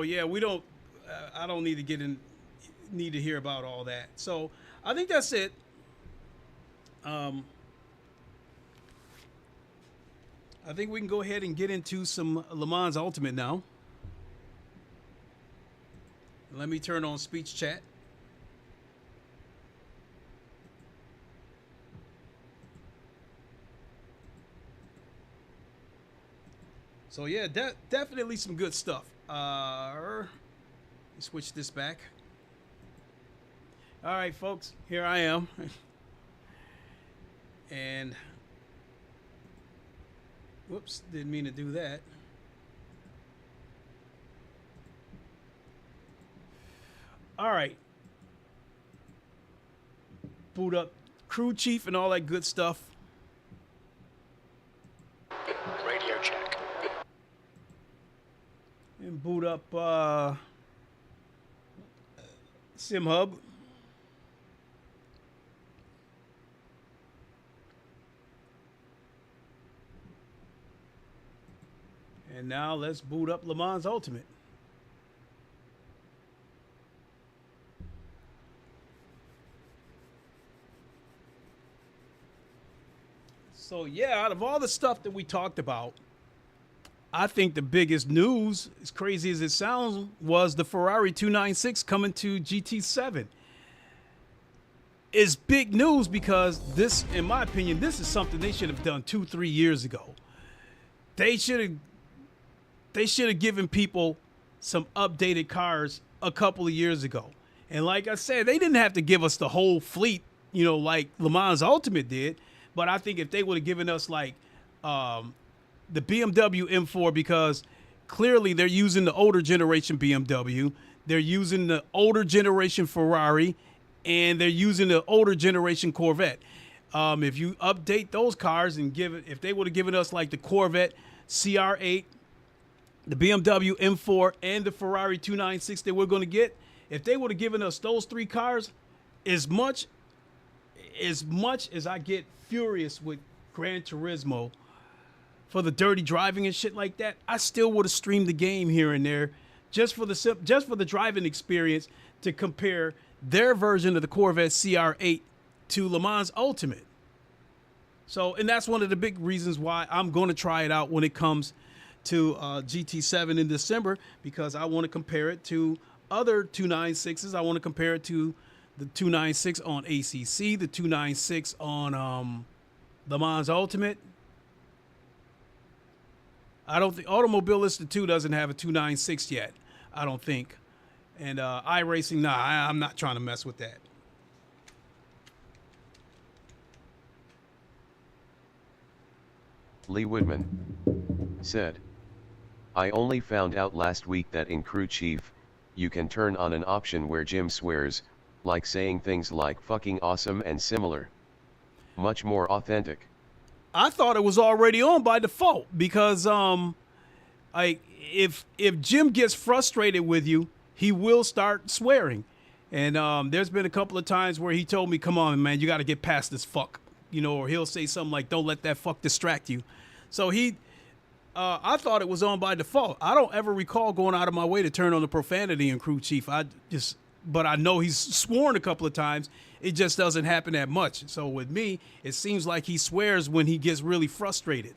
yeah, I don't need to hear about all that. So I think that's it. I think we can go ahead and get into some Le Mans Ultimate now. Let me turn on speech chat. So yeah, definitely some good stuff. Switch this back. All right, folks, here I am. And whoops, didn't mean to do that. All right. Boot up crew chief and all that good stuff. Radio check. And boot up Sim Hub. And now let's boot up Le Mans Ultimate. So yeah, out of all the stuff that we talked about, I think the biggest news, as crazy as it sounds, was the Ferrari 296 coming to GT7. It's big news because this, in my opinion, this is something they should have done 2-3 years ago. They should have given people some updated cars a couple of years ago. And like I said, they didn't have to give us the whole fleet, you know, like Le Mans Ultimate did. But I think if they would have given us like the BMW M4, because clearly they're using the older generation BMW, they're using the older generation Ferrari, and they're using the older generation Corvette. If you update those cars and if they would have given us like the Corvette CR8, the BMW M4, and the Ferrari 296 that we're going to get, if they would have given us those three cars, as much as I get furious with Gran Turismo for the dirty driving and shit like that, I still would have streamed the game here and there just for the driving experience, to compare their version of the Corvette CR8 to Le Mans Ultimate. So, and that's one of the big reasons why I'm going to try it out when it comes to GT7 in December, because I want to compare it to other 296s. I want to compare it to the 296 on ACC, the 296 on Le Mans Ultimate. I don't think Automobilist 2 doesn't have a 296 yet, I don't think. And iRacing, nah, I'm not trying to mess with that. Lee Woodman said, I only found out last week that in Crew Chief, you can turn on an option where Jim swears, like saying things like fucking awesome and similar. Much more authentic. I thought it was already on by default, because if Jim gets frustrated with you, he will start swearing. And there's been a couple of times where he told me, come on, man, you got to get past this fuck. You know, or he'll say something like, don't let that fuck distract you. So I thought it was on by default. I don't ever recall going out of my way to turn on the profanity in Crew Chief. But I know he's sworn a couple of times. It just doesn't happen that much. So with me, it seems like he swears when he gets really frustrated.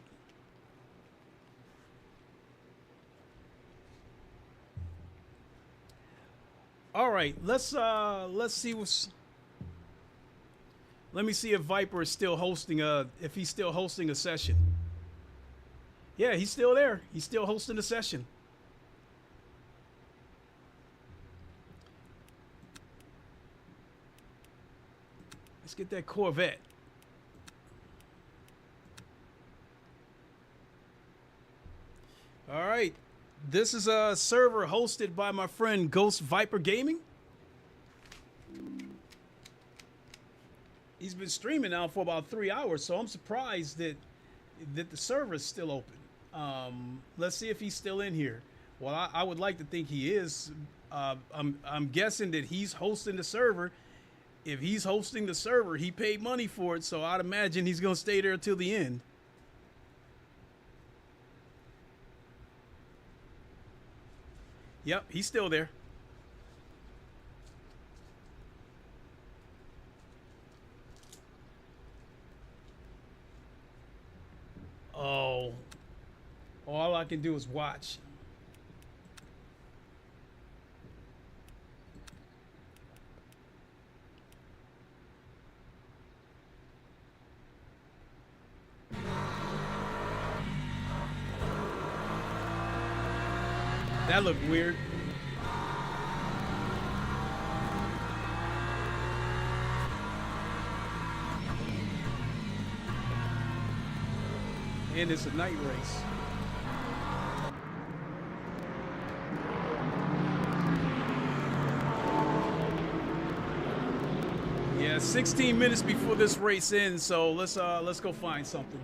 All right, let's see let me see if Viper is still hosting if he's still hosting a session. Yeah, he's still there. He's still hosting a session. Let's get that Corvette. All right. This is a server hosted by my friend Ghost Viper Gaming. He's been streaming now for about 3 hours, so I'm surprised that the server is still open. Let's see if he's still in here. Well, I would like to think he is. I'm guessing that he's hosting the server. If he's hosting the server, he paid money for it, so I'd imagine he's going to stay there till the end. Yep, he's still there. Oh, all I can do is watch. That looked weird. And it's a night race. got 16 minutes before this race ends, so let's go find something.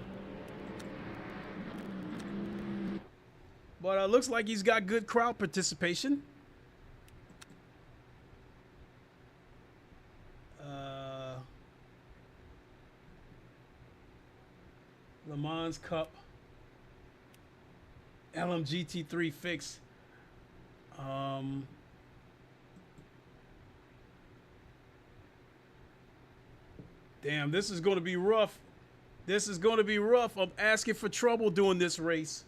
But looks like he's got good crowd participation. Le Mans Cup, LM GT3 fix. Damn, this is going to be rough. This is going to be rough. I'm asking for trouble doing this race.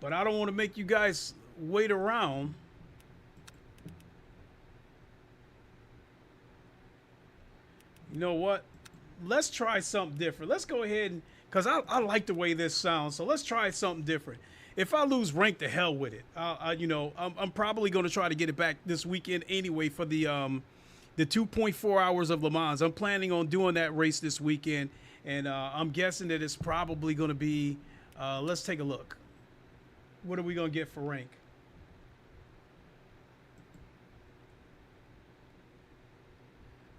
But I don't want to make you guys wait around. You know what? Let's try something different. Let's go ahead and, because I like the way this sounds, so let's try something different. If I lose rank, to hell with it. You know, I'm probably going to try to get it back this weekend anyway for the 2.4 hours of Le Mans. I'm planning on doing that race this weekend, and I'm guessing that it's probably going to be, let's take a look. What are we going to get for rank?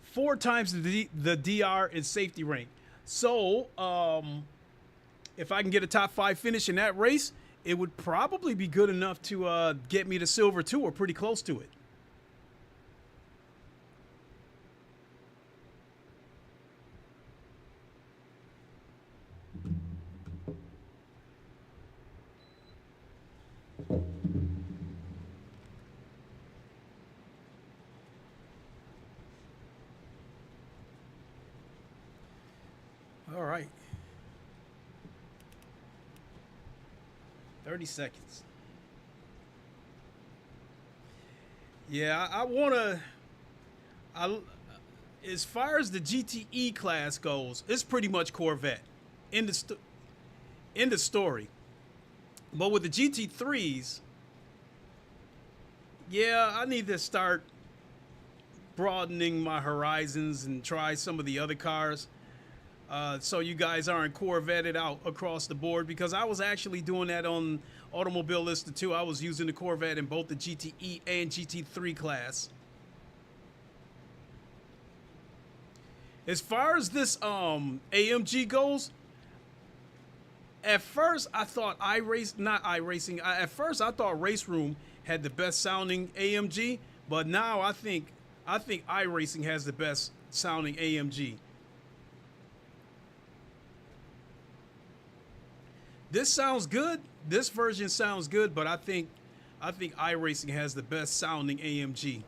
Four times the DR in safety rank. So, if I can get a top 5 finish in that race, it would probably be good enough to get me to silver 2 or pretty close to it. All right. 30 seconds. Yeah, I want to... As far as the GTE class goes, it's pretty much Corvette. In the story. But with the GT3s, yeah, I need to start broadening my horizons and try some of the other cars. So you guys aren't Corvetted out across the board, because I was actually doing that on Automobile Lister too. I was using the Corvette in both the GTE and GT3 class. As far as this AMG goes, at first I thought at first I thought RaceRoom had the best sounding AMG, but now I think iRacing has the best sounding AMG. This sounds good. This version sounds good, but I think iRacing has the best sounding AMG.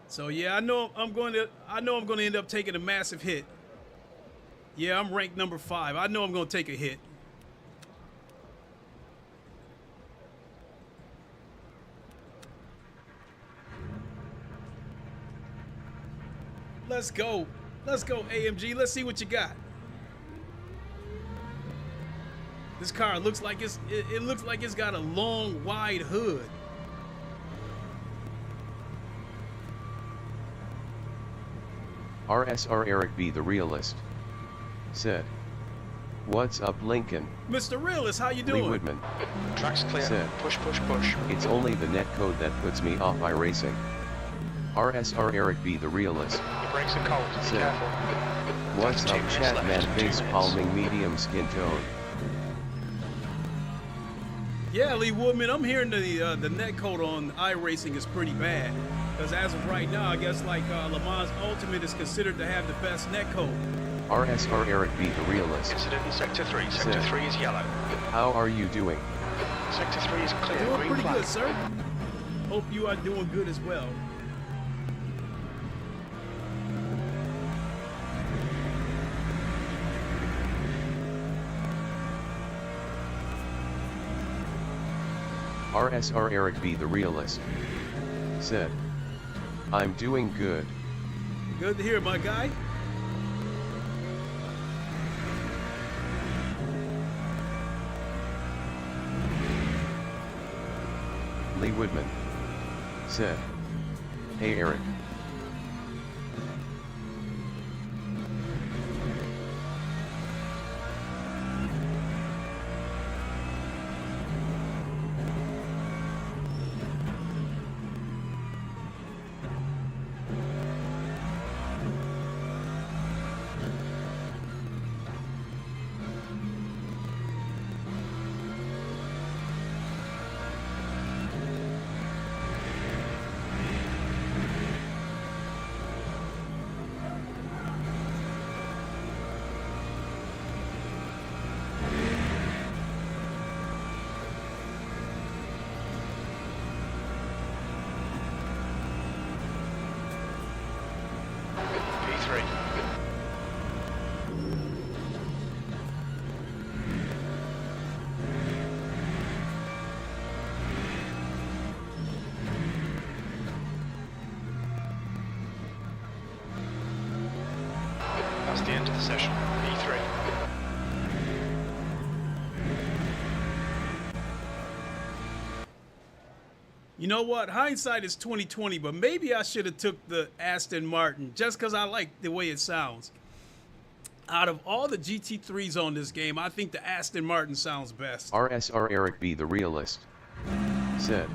So yeah, I know I'm going to end up taking a massive hit. Yeah, I'm ranked number 5. I know I'm going to take a hit. Let's go. Let's go, AMG. Let's see what you got. This car looks like it looks like it's got a long, wide hood. RSR Eric B. the Realist said, "What's up, Lincoln?" Mr. Realist, how you doing? Lee Woodman Track's clear. said, Push, push, push. "It's only the net code that puts me off iRacing." RSR Eric B. the Realist Your brakes are cold. Be said, careful. "What's 32 up, minutes chat left, man? 2 Face minutes. palming, medium skin tone." Yeah, Lee Woodman, I'm hearing the net code on iRacing is pretty bad. Because as of right now, I guess like Le Mans Ultimate is considered to have the best net code. RSR Eric B. the Realist Incident in Sector 3. Sector said, 3 is yellow. "How are you doing?" Sector 3 is clear. Doing Green pretty flag. good, sir. Hope you are doing good as well. RSR Eric B. the Realist said, "I'm doing good." Good to hear, my guy. Lee Woodman said, "Hey Eric, the end of the session. P3. You know what? Hindsight is 20/20, but maybe I should have took the Aston Martin just because I like the way it sounds. Out of all the GT3s on this game, I think the Aston Martin sounds best. RSR Eric B. the Realist said,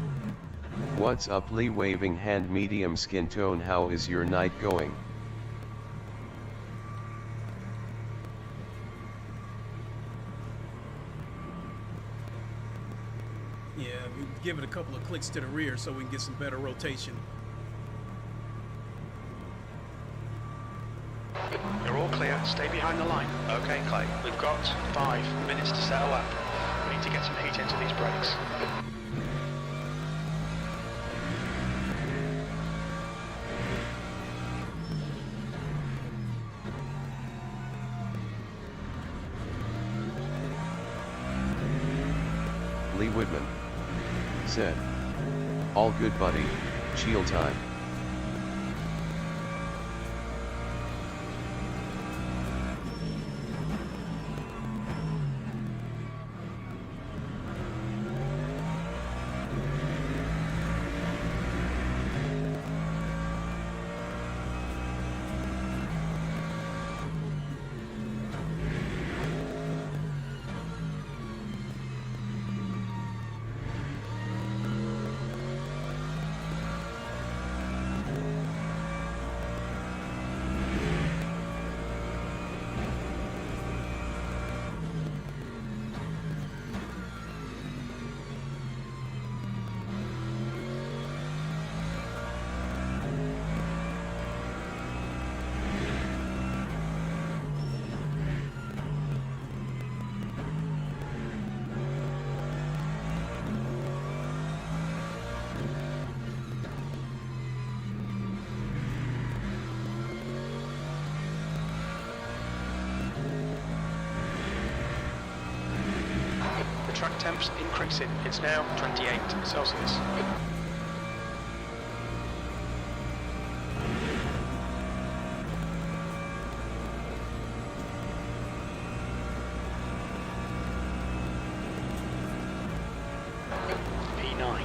"What's up Lee, waving hand, medium skin tone, how is your night going?" Yeah, we give it a couple of clicks to the rear so we can get some better rotation. You're all clear. Stay behind the line. Okay, Clay. We've got 5 minutes to set a lap. We need to get some heat into these brakes. Lee Woodman said, "All good buddy, chill time." Track temps increasing. It's now 28 Celsius. P9.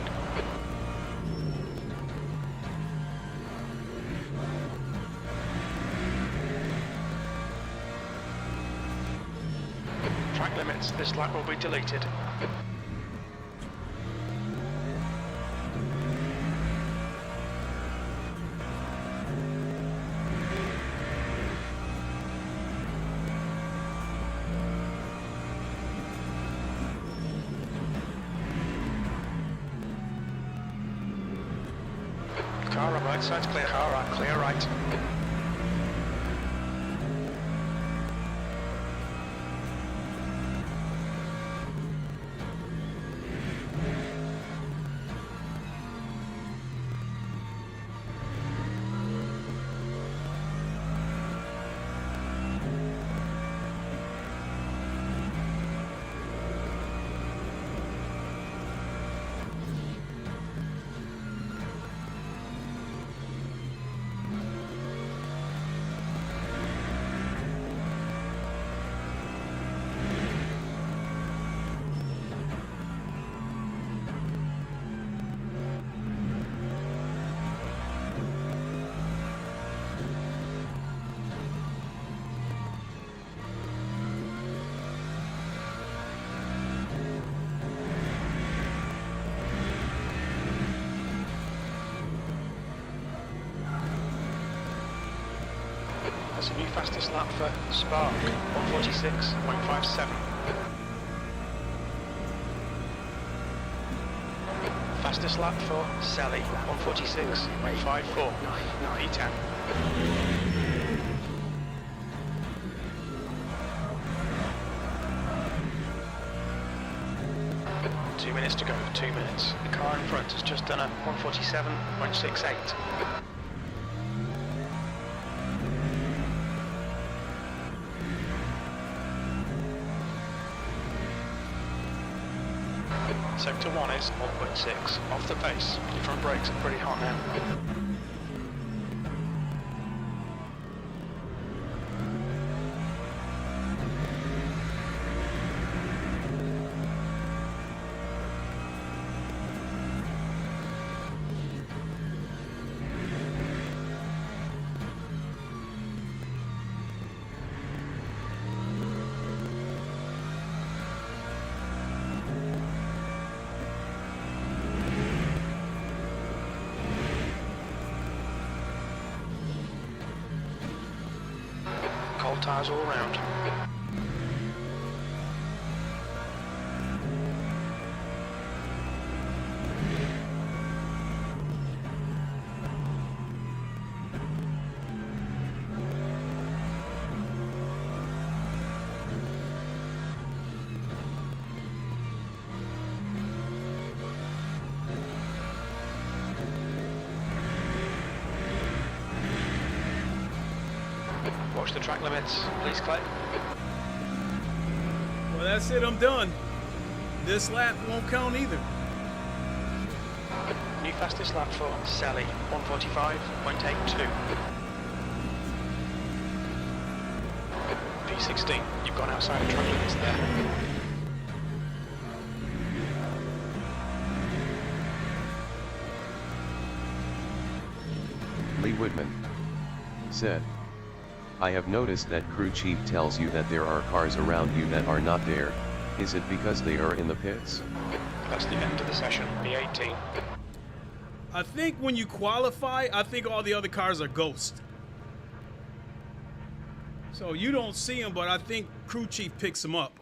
Track limits. This lap will be deleted. Car on right side's clear. Car right, clear right. That's a new fastest lap for Spark, 146.57. Fastest lap for Sally, 146.54. P10. Two minutes to go, 2 minutes. The car in front has just done a 147.68. Sector 1 is 1.6, off the pace. Your front brakes are pretty hot now. tyres all round. Watch the track limits, please, Clay. Well, that's it. I'm done. This lap won't count either. New fastest lap for Sally, 1:45.82. P16, you've gone outside the track limits there. Lee Woodman said, I have noticed that crew chief tells you that there are cars around you that are not there. Is it because they are in the pits? That's the end of the session, P18. I think when you qualify, I think all the other cars are ghost. So you don't see them, but I think crew chief picks them up.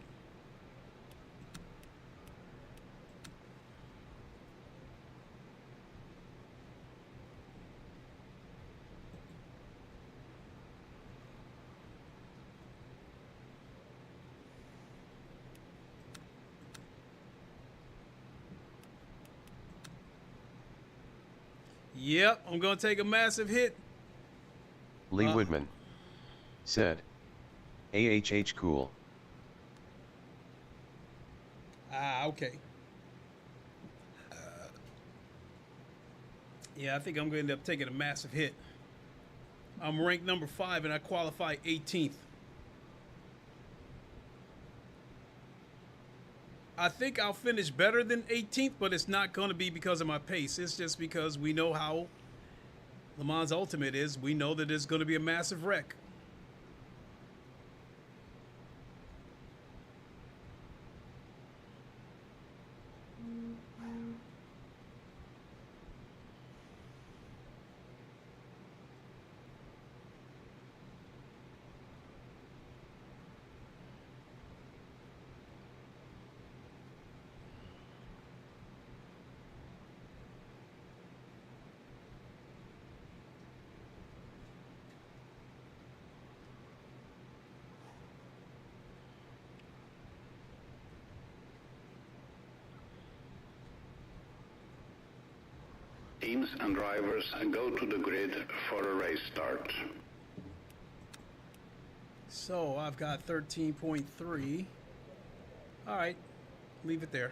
Yep, I'm gonna take a massive hit. Lee Woodman said, AHH cool. Okay. Yeah, I think I'm gonna end up taking a massive hit. I'm ranked number 5 and I qualify 18th. I think I'll finish better than 18th, but it's not going to be because of my pace. It's just because we know how Le Mans Ultimate is. We know that it's going to be a massive wreck. Teams and drivers go to the grid for a race start. So I've got 13.3. All right, leave it there.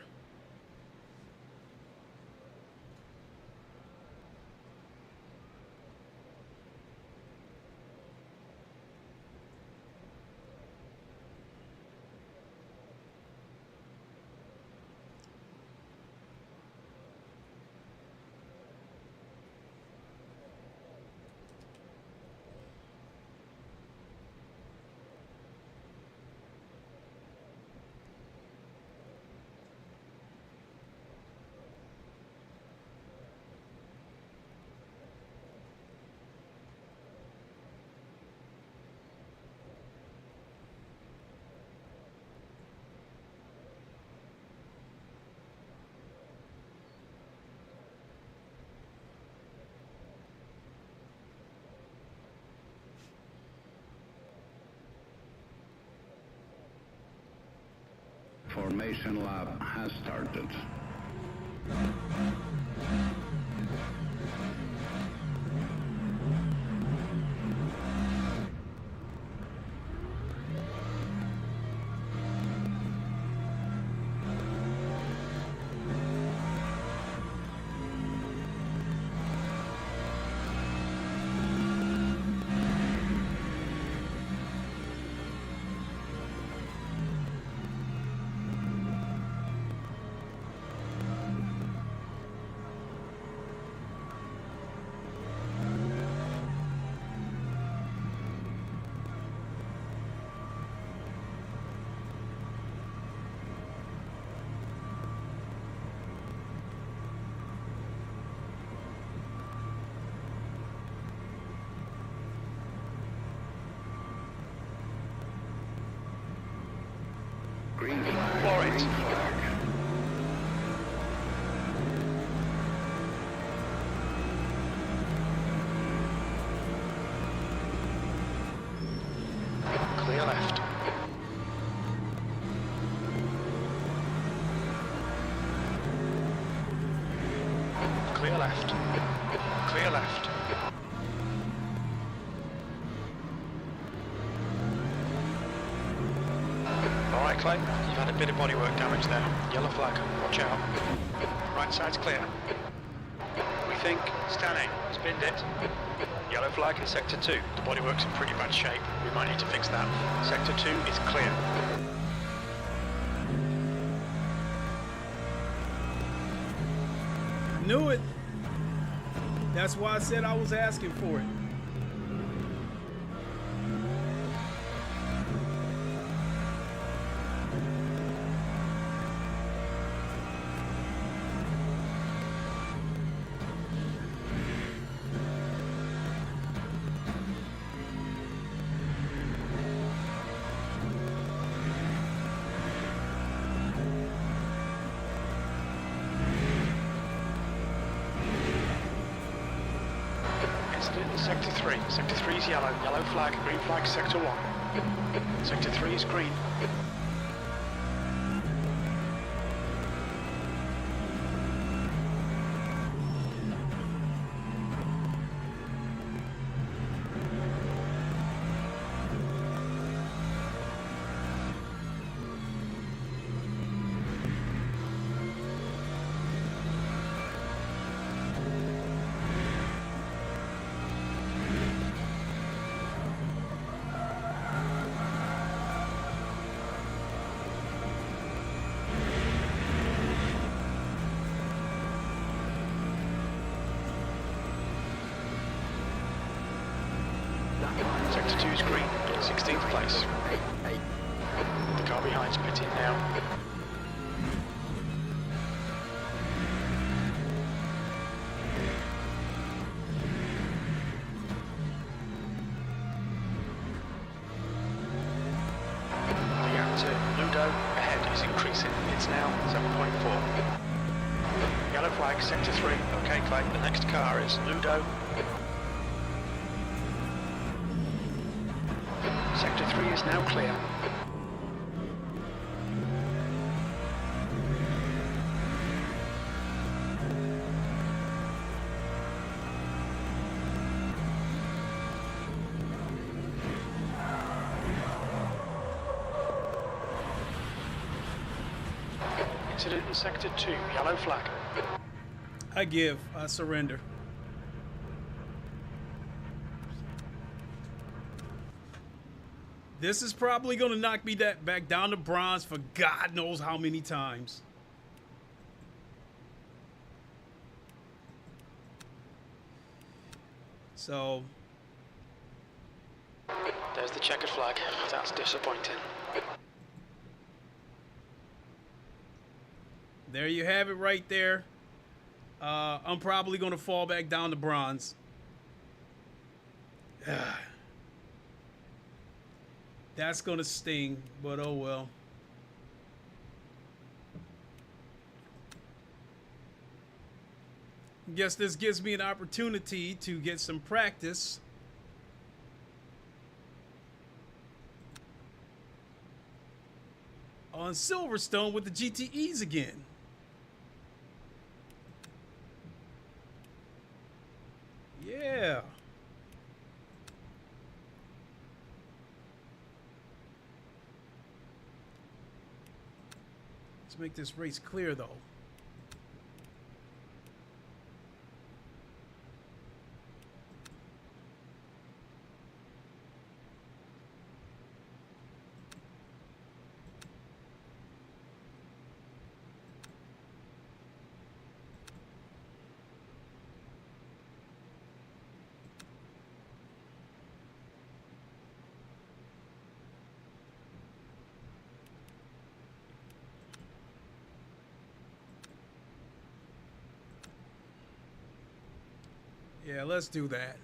Formation lap has started. Clear left. Clear left. Alright Clay, you've had a bit of bodywork damage there. Yellow flag, watch out. Right side's clear. We think, standing, spinned it. Yellow flag in sector 2. The bodywork's in pretty bad shape. We might need to fix that. Sector 2 is clear. Knew it. That's why I said I was asking for it. Sector 3. Sector 3 is yellow. Yellow flag. Green flag, sector 1. Sector 3 is green. Sector 2 is green, 16th place. The car behind's pitting now. The gap to Ludo ahead is increasing. It's now 7.4. Yellow flag, sector 3. Okay, Clay, the next car is Ludo. Sector 3 is now clear. Incident in Sector 2, yellow flag. I surrender. This is probably going to knock me back down to bronze for God knows how many times. So There's the checkered flag. That's disappointing. there you have it right there. I'm probably going to fall back down to bronze. That's going to sting, but oh well. Guess this gives me an opportunity to get some practice. On Silverstone with the GTEs again. Yeah. Let's make this race clear though. Yeah, let's do that.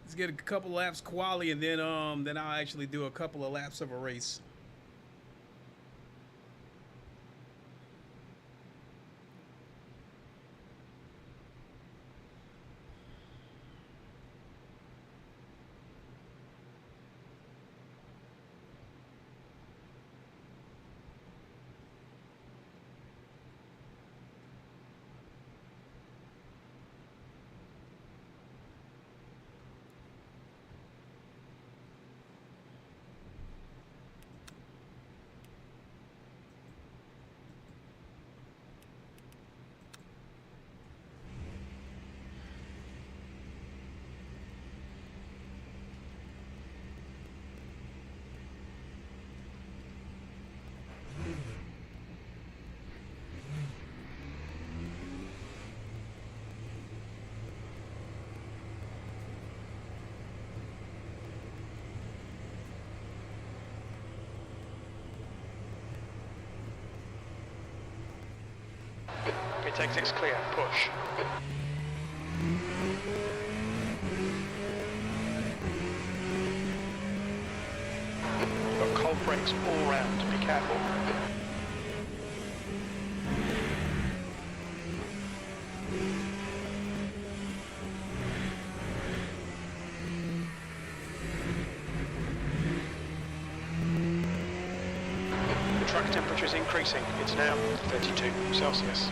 Let's get a couple laps quali, and then I'll actually do a couple of laps of a race. Front exit's clear, push. You've got cold brakes all round, be careful. The track temperature is increasing, it's now 32 Celsius.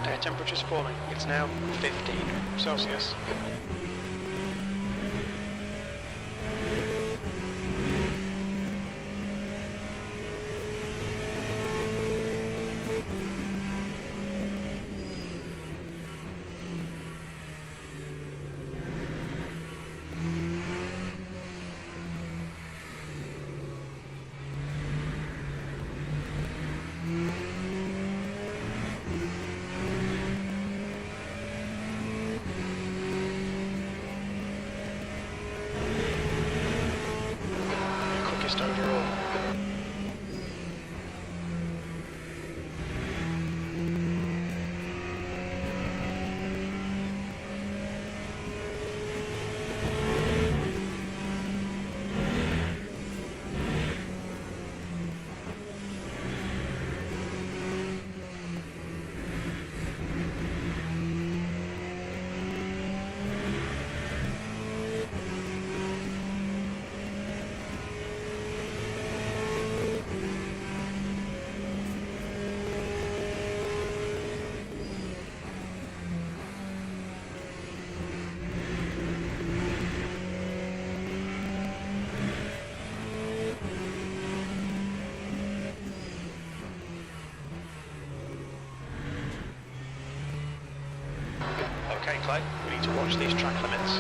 Air temperature's falling. It's now 15 Celsius. Quickest overall. Okay, Clay, we need to watch these track limits.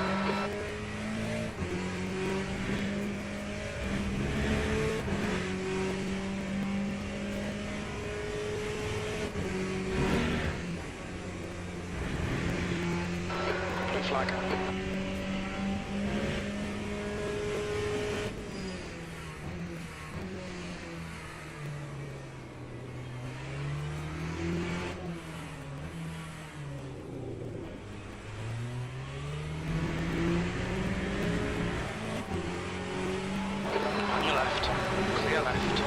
Blue flag. On your left, clear left.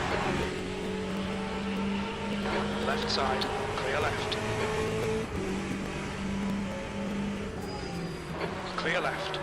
Left side, clear left. Clear left.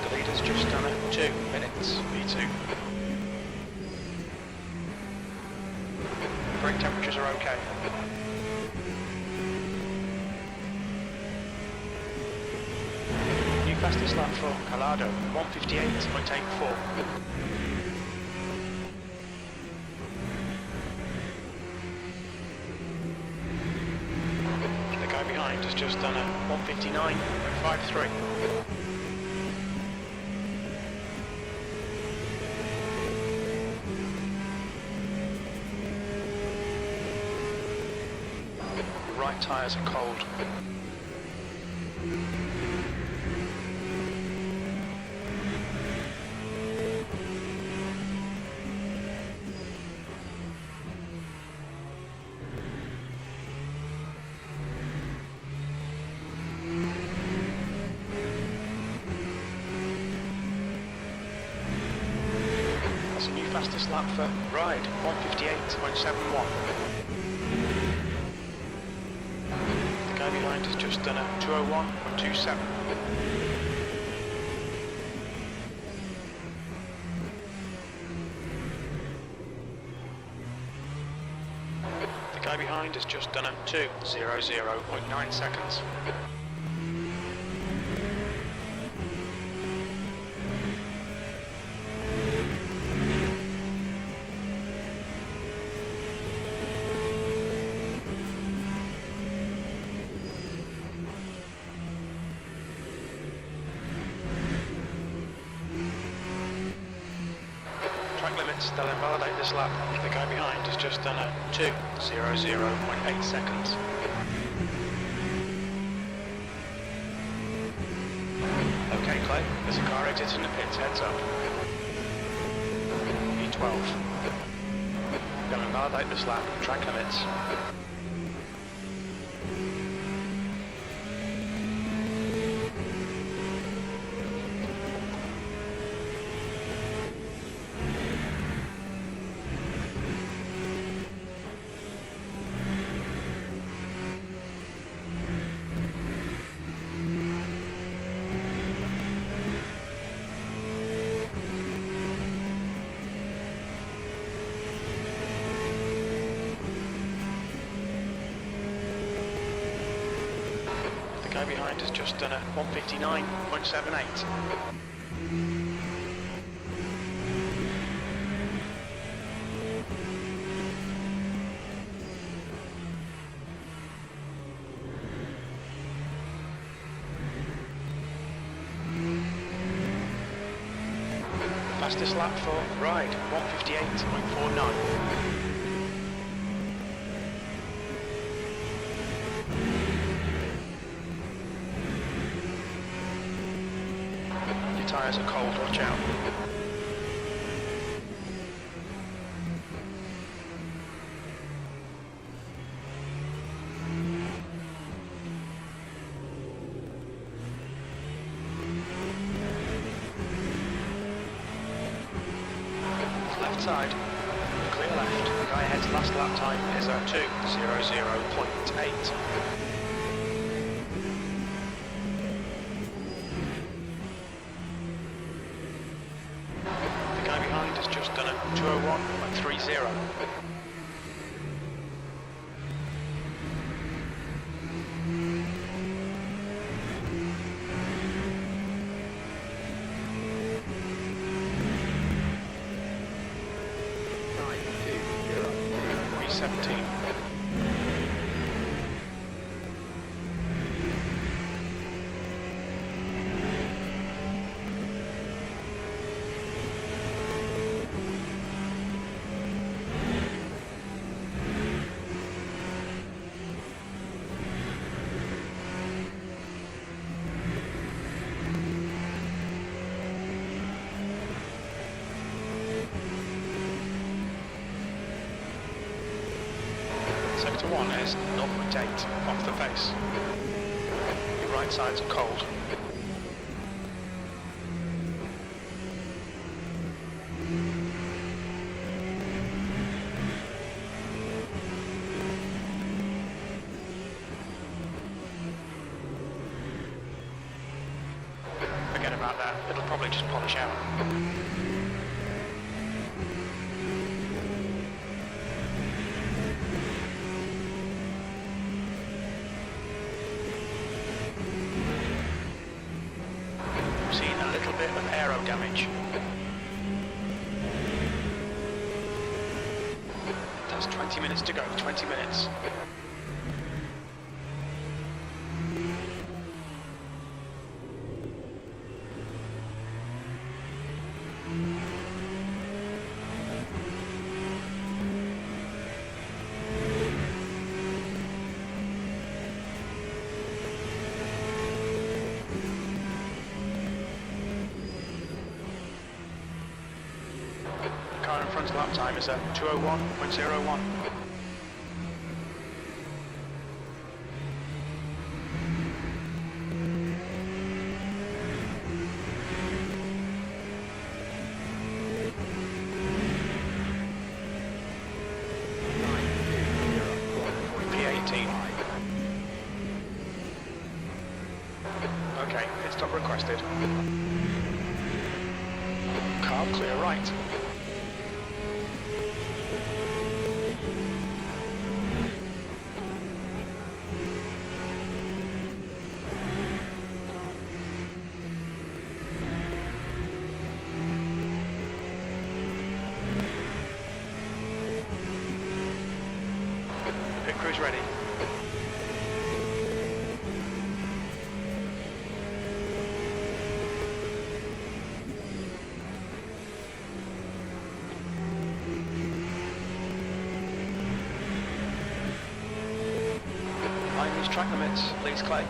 The leader's just done it. 2 minutes, V2. Brake temperatures are okay. New fastest lap for Calado, 1:58.84. The guy behind has just done a 1:59.53. Right tyres are cold. Fastest lap for Ride, 158.71. The guy behind has just done a 201.27. The guy behind has just done a 2:00.9 seconds. Track limits, they'll invalidate this lap. The guy behind has just done a 2:00.8 seconds. Okay, Clay, there's a car exiting the pits, heads up. P12. They'll invalidate this lap, track limits. The guy behind has just done a 159.78. Fastest lap for Ride, 158.49. Your tyres are cold, watch out. Left side, clear left. The guy ahead's last lap time is a 2:00.8. The guy behind has just done a 2:01.30. P17. Sector 1 is 0.8 off the pace. Your right sides are cold. Forget about that, it'll probably just polish out. Seen a little bit of aero damage. That's 20 minutes to go, 20 minutes. Car in front's lap time is a 2:01.01. Okay, pit stop requested. Carb clear right. Pit crew's ready. Mind these track limits, please, Clay.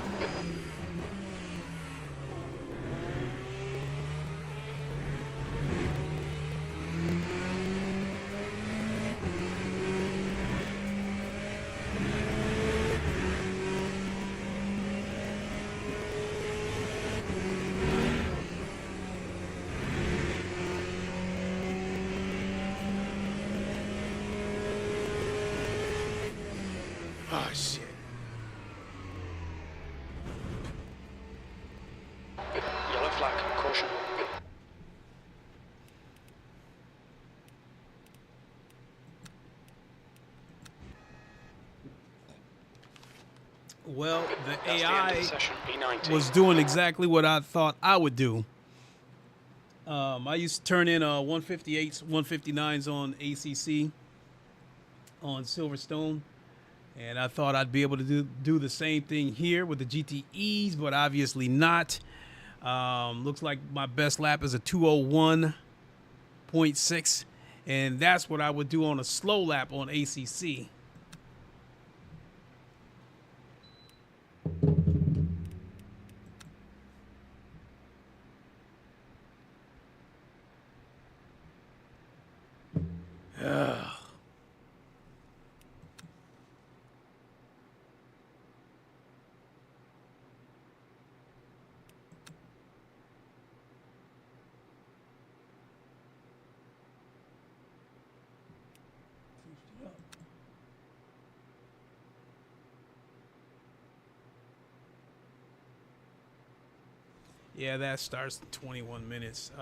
Oh, shit. Yellow flag, caution. Well, the That's the end of AI the session, E90. was doing exactly what I thought I would do. I used to turn in 158s, 159s on ACC on Silverstone, and I thought I'd be able to do the same thing here with the GTEs, but obviously not. Looks like my best lap is a 201.6, and that's what I would do on a slow lap on ACC. Yeah, that starts in 21 minutes.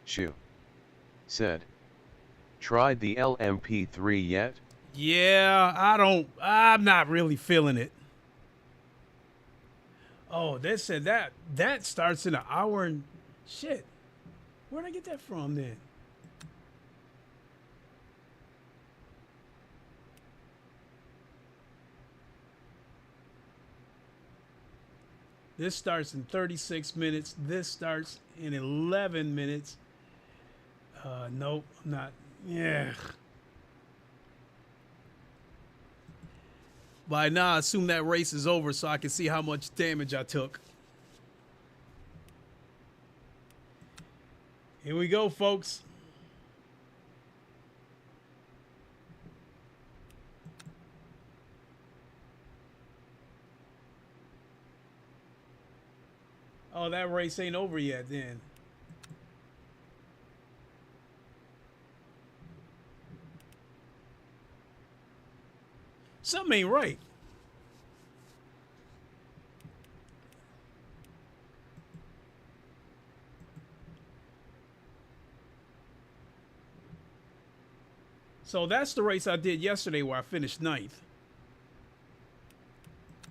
Shu said, tried the LMP3 yet? Yeah, I'm not really feeling it. Oh, they said that starts in an hour and shit. Where'd I get that from then? This starts in 36 minutes. This starts in 11 minutes. Nope, I'm not. Yeah. By now, I assume that race is over so I can see how much damage I took. Here we go, folks. Oh, that race ain't over yet then. Something ain't right. So that's the race I did yesterday where I finished 9th.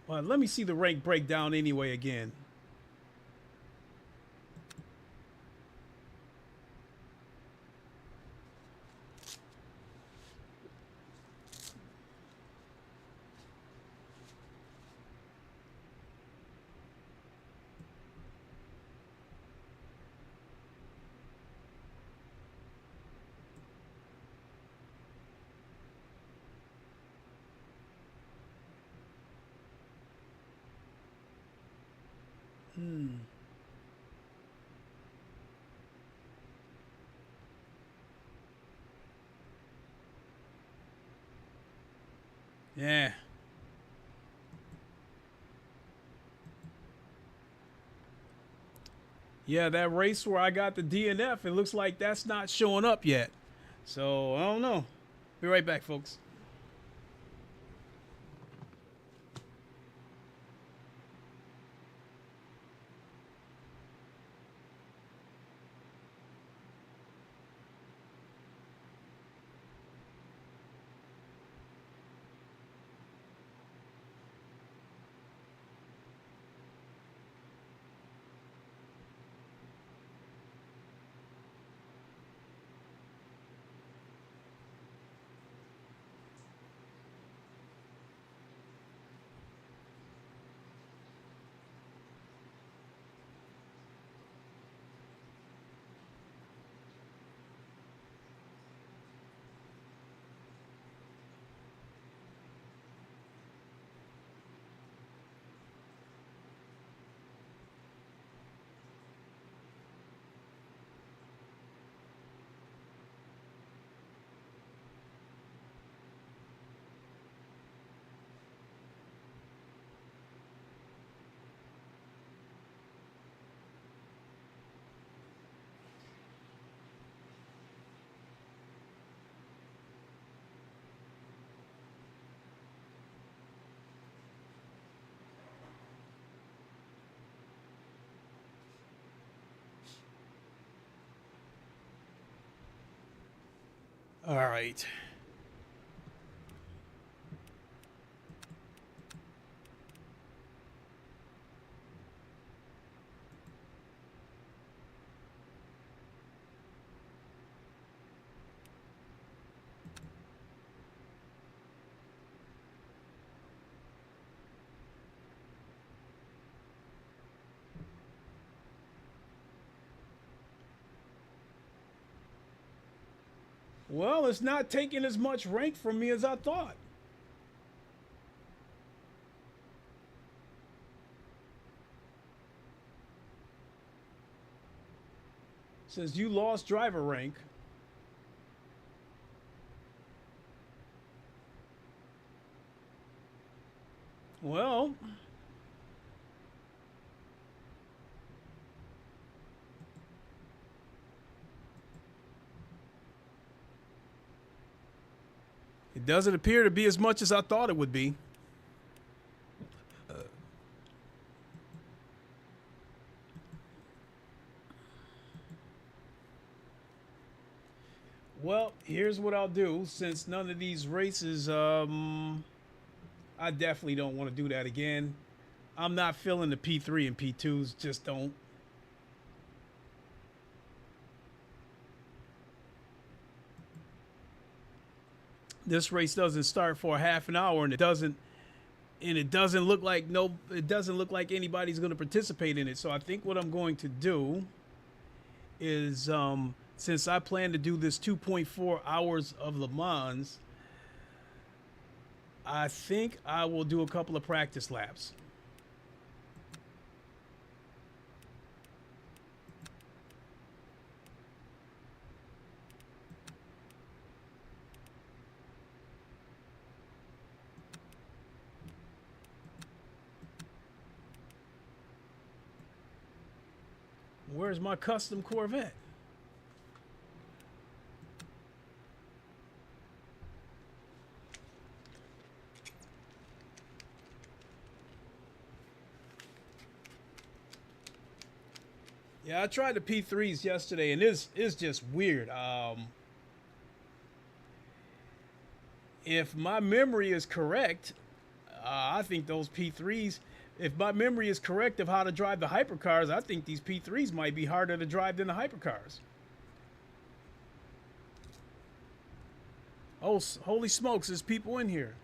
Well, let me see the rank breakdown anyway again. Yeah. Yeah, that race where I got the DNF, it looks like that's not showing up yet. So, I don't know. Be right back, folks. All right. Well, it's not taking as much rank from me as I thought. Says you lost driver rank. Well, it doesn't appear to be as much as I thought it would be. Well, here's what I'll do. Since none of these races, I definitely don't want to do that again. I'm not feeling the P3 and P2s. Just don't. This race doesn't start for a half an hour, and it doesn't look like anybody's going to participate in it. So I think what I'm going to do is, since I plan to do this 2.4 hours of Le Mans, I think I will do a couple of practice laps. Where's my custom Corvette? Yeah, I tried the P3s yesterday, and it's just weird. If my memory is correct, I think those P3s, if my memory is correct of how to drive the hypercars, I think these P3s might be harder to drive than the hypercars. Oh, holy smokes, there's people in here.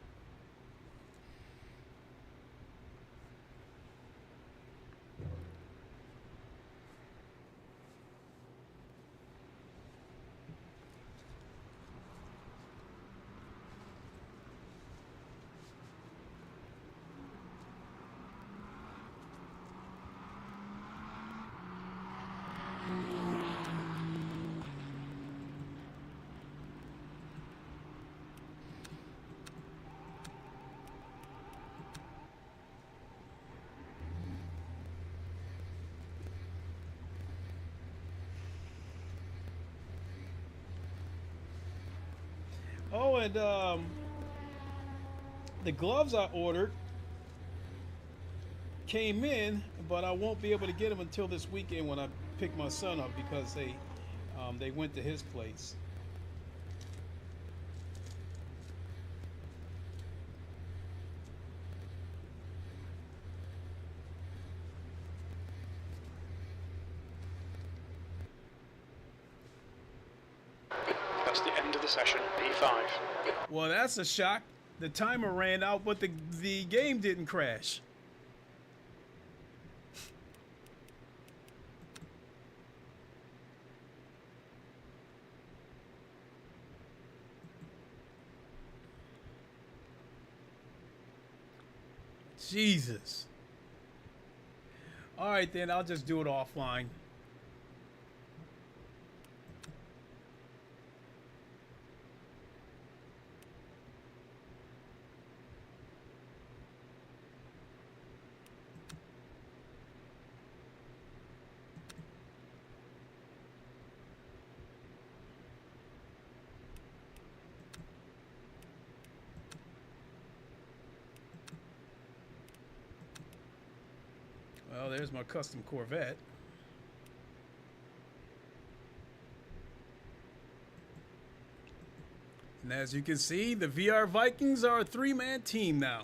Oh, and the gloves I ordered came in, but I won't be able to get them until this weekend when I pick my son up, because they went to his place. That's the end of the session, P5. Well, that's a shock. The timer ran out, but the game didn't crash. Jesus. All right, then I'll just do it offline. Well, there's my custom Corvette. And as you can see, the VR Vikings are a 3-man team now.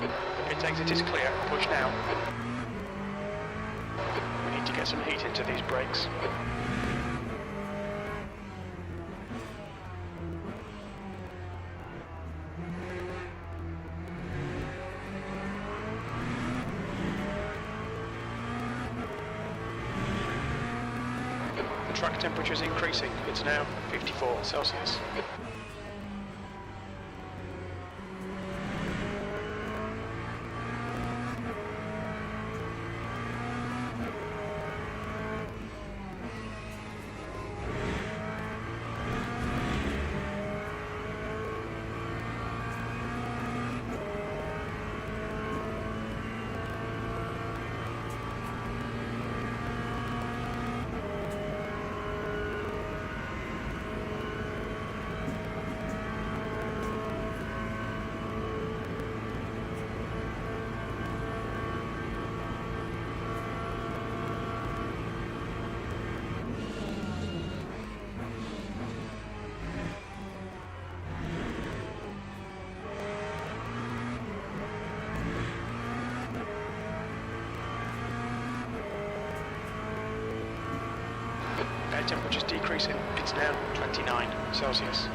The pit exit is clear. Push now. We need to get some heat into these brakes. The track temperature is increasing. It's now 54 Celsius. Air temperature's decreasing. It's now 29 Celsius.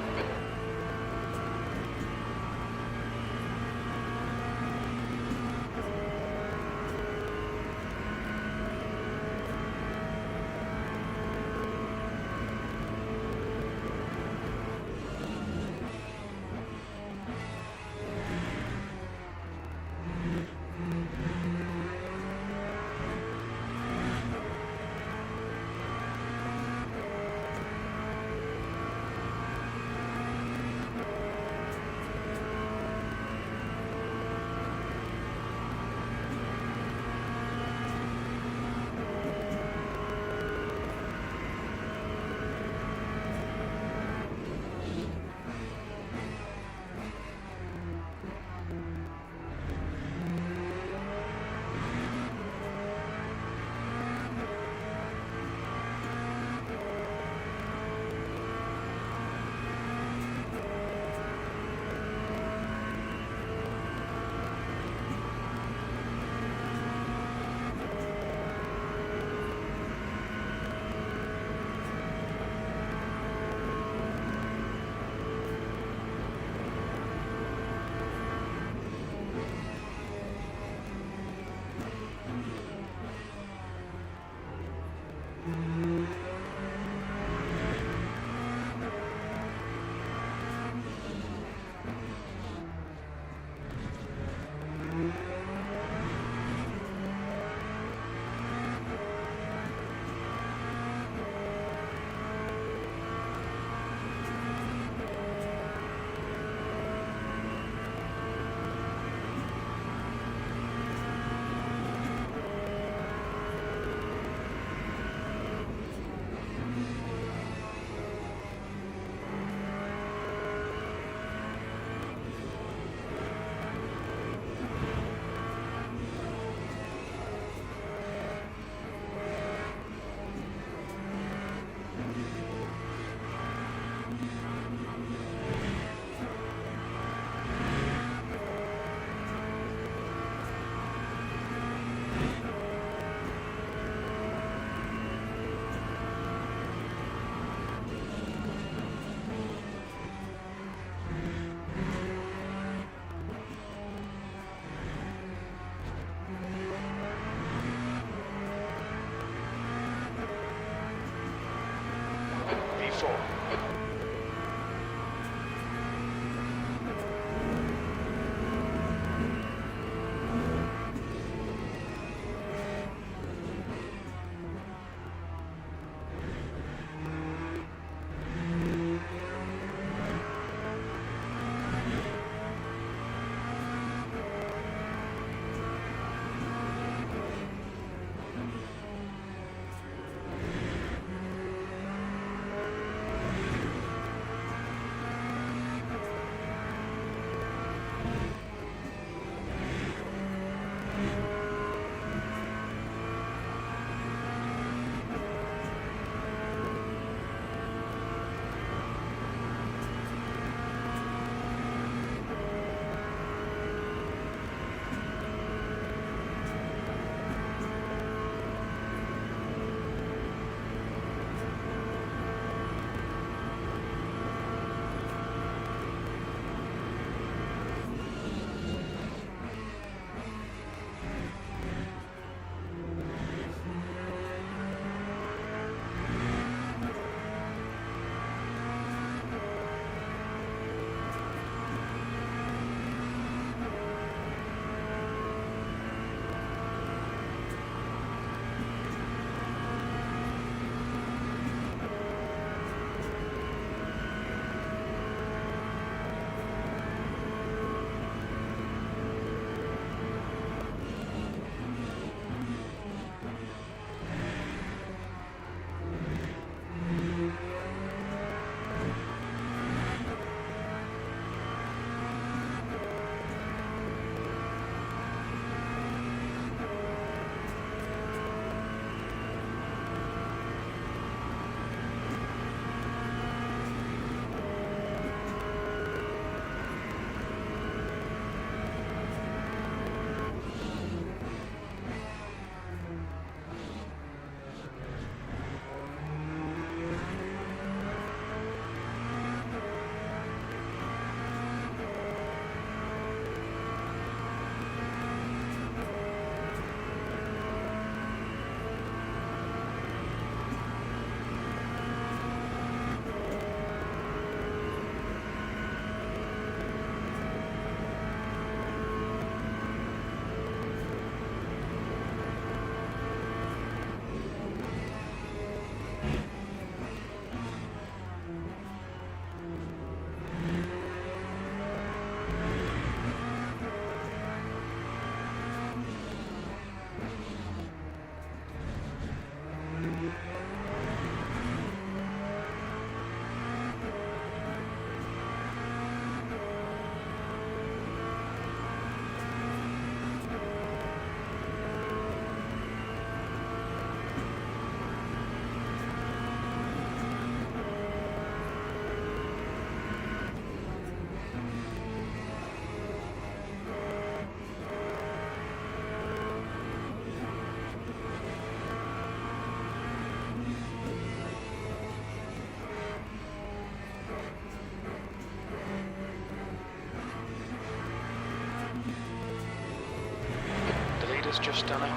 has just done a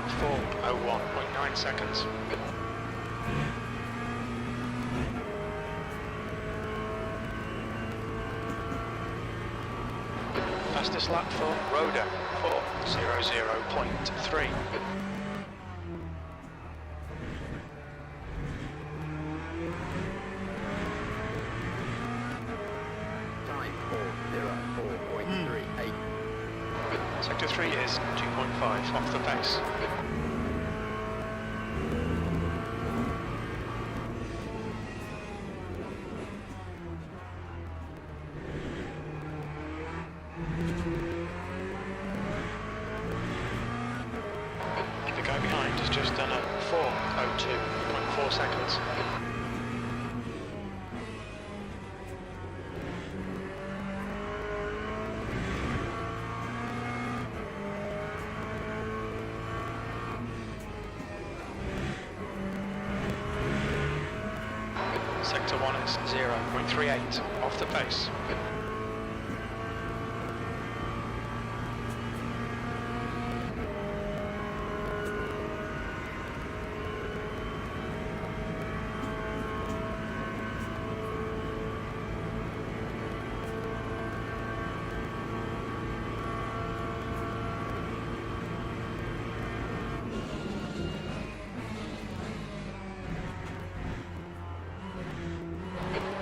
4:01.9 seconds. Fastest lap for Roda, 4:00.3. Time 4:04.38. Sector 3 is 2.5 off the pace. The guy behind has just done a 4:02.4 seconds. Sector 1 is 0.38 off the pace.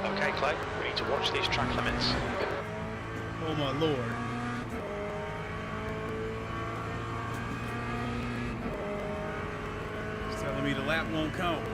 Okay, Clay, we need to watch these track limits. Oh my lord. It's telling me the lap won't count.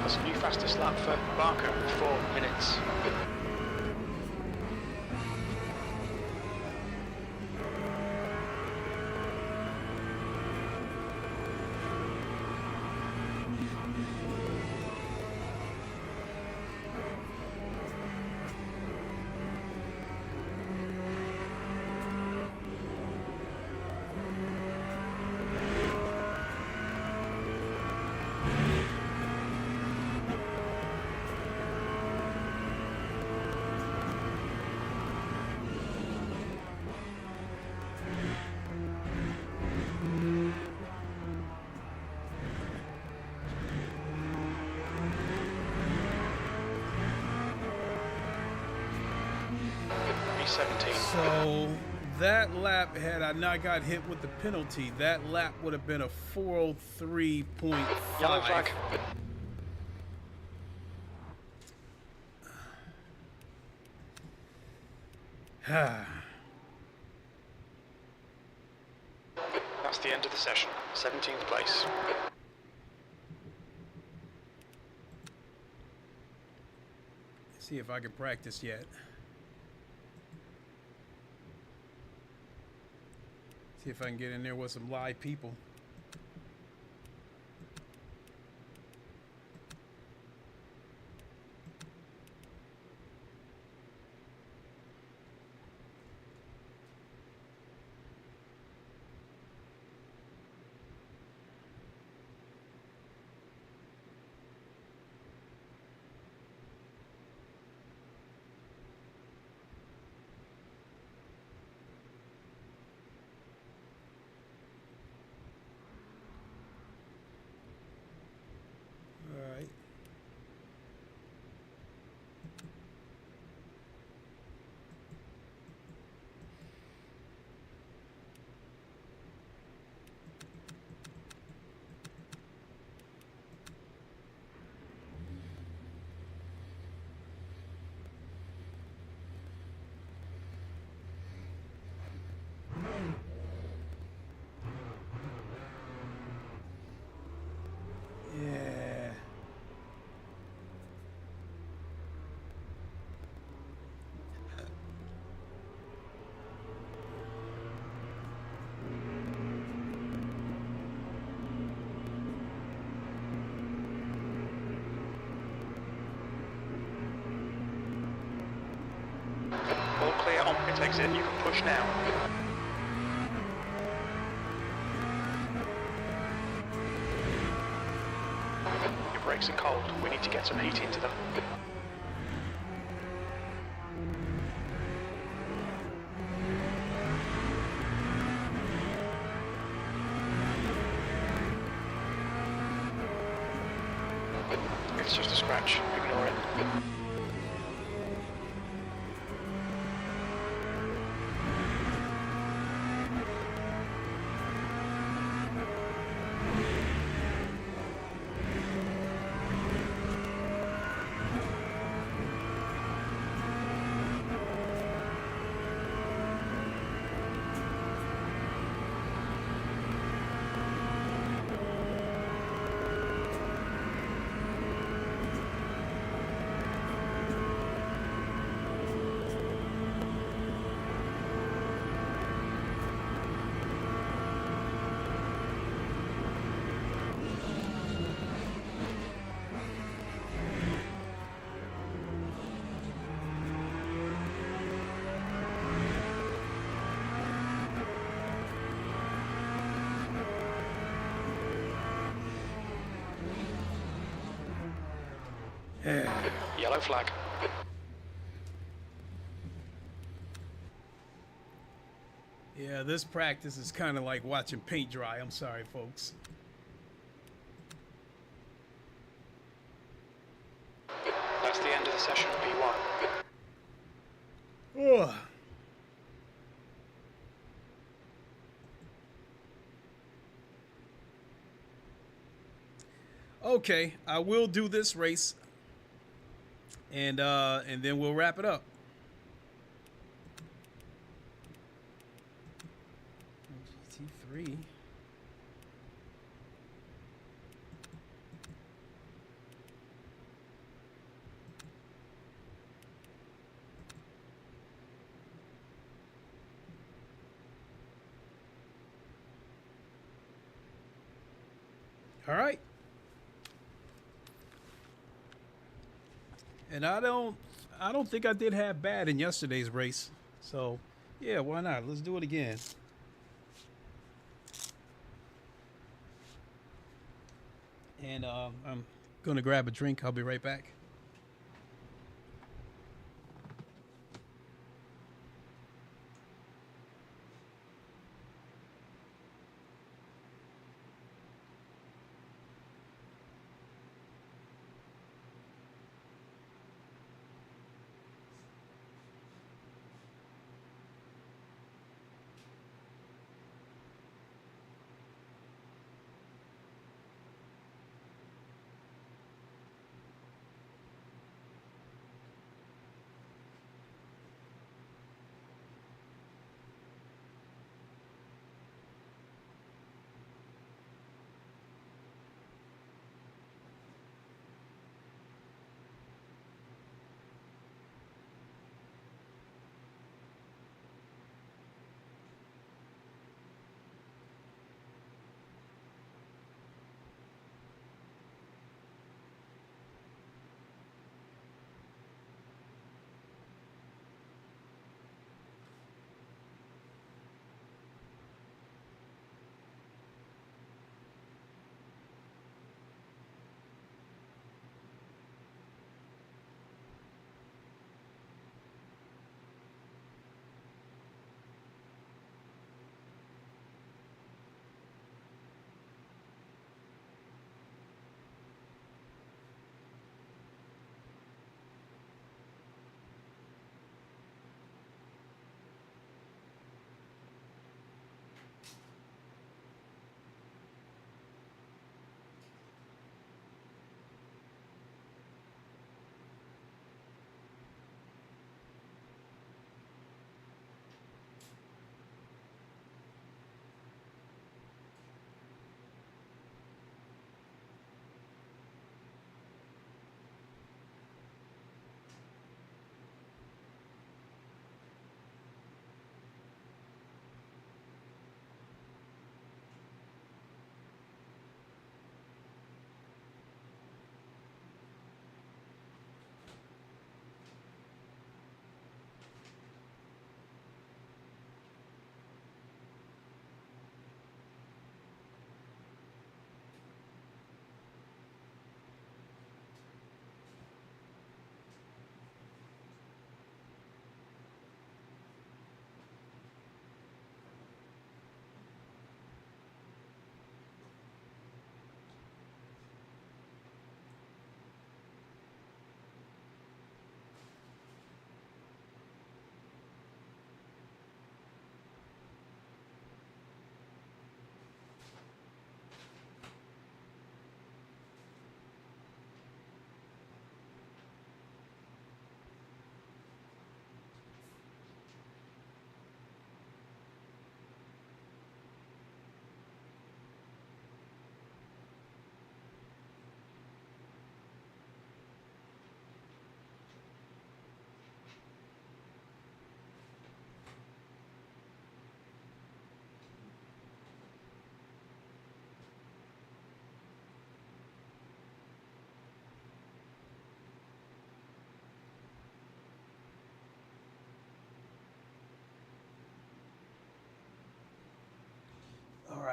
That's a new fastest lap for Barker, 4 minutes. So that lap, had I not got hit with the penalty, that lap would have been a 4:03.5. Yellow flag. That's the end of the session. 17th place. See if I can practice yet. See if I can get in there with some live people. All clear on pit exit, you can push now. Your brakes are cold, we need to get some heat into them. It's just a scratch, ignore it. Yellow flag. Yeah, this practice is kind of like watching paint dry. I'm sorry, folks. That's the end of the session, P1. Ugh. Okay, I will do this race, and then we'll wrap it up. GT3. All right. And I don't think I did have bad in yesterday's race. So, yeah, why not? Let's do it again. And I'm going to grab a drink. I'll be right back.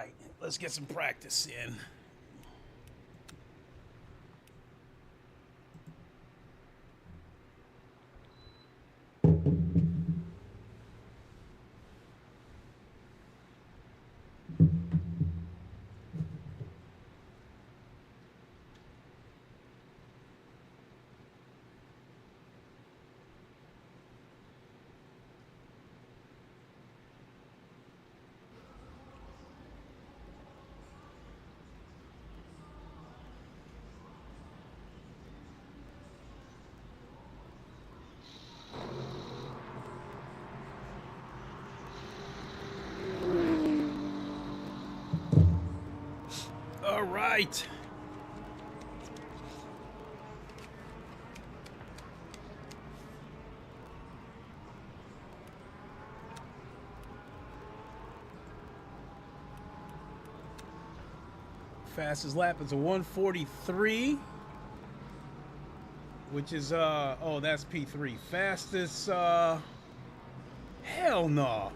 right, let's get some practice in. All right. Fastest lap is a 143, which is oh, that's P3. Fastest hell no.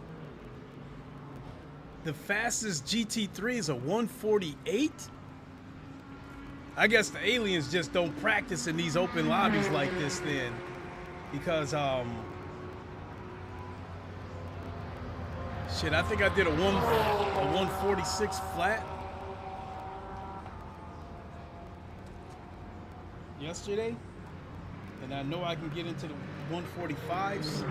The fastest GT3 is a 148. I guess the aliens just don't practice in these open lobbies like this then, because shit, I think I did a 146 flat yesterday, and I know I can get into the 145s.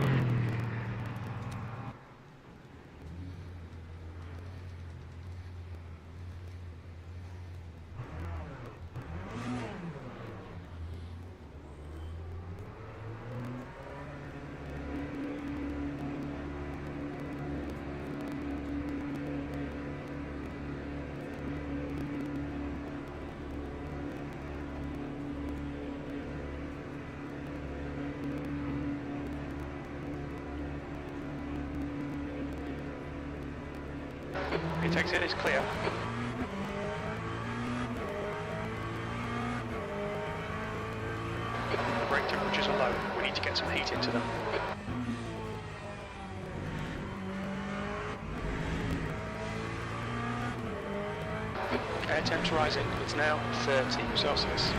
Exit is clear. The brake temperatures are low. We need to get some heat into them. Air temps rising. It's now 30 Celsius.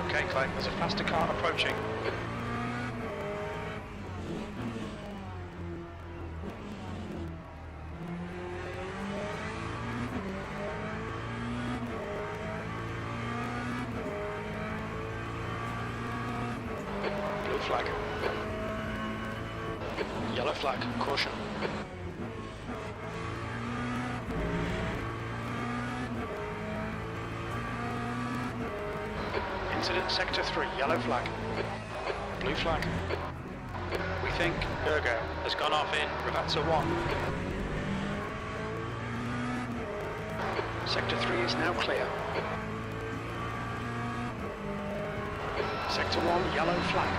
Okay, Clay, there's a faster car approaching. Blue flag. Yellow flag, caution. Incident sector 3, yellow flag. Blue flag. We think Ergo has gone off in Ravazza 1. Sector 3 is now clear. Sector 1, yellow flag.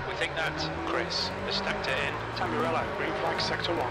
We think that Chris has stacked it in. Tamburello, green flag, sector 1.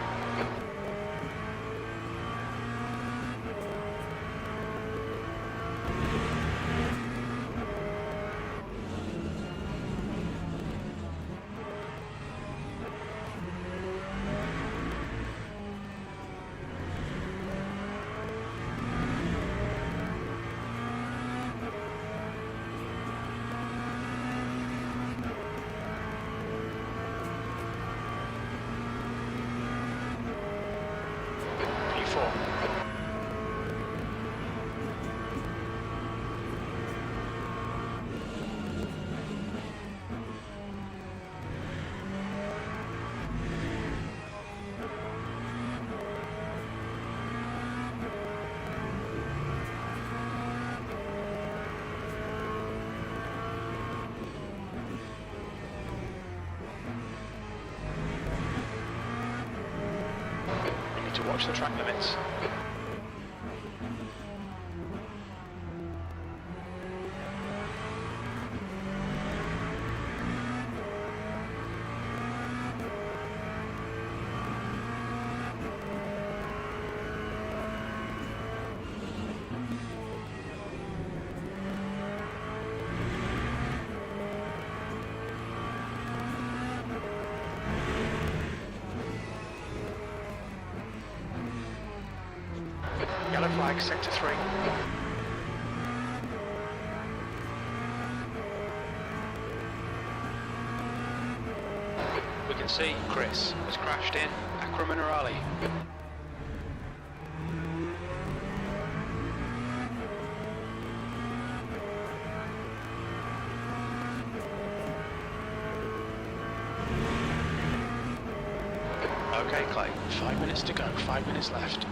Watch the track limits. Yellow flag, sector 3. We can see Chris has crashed in Acqua Minerale. Okay, Clay, 5 minutes to go, 5 minutes left.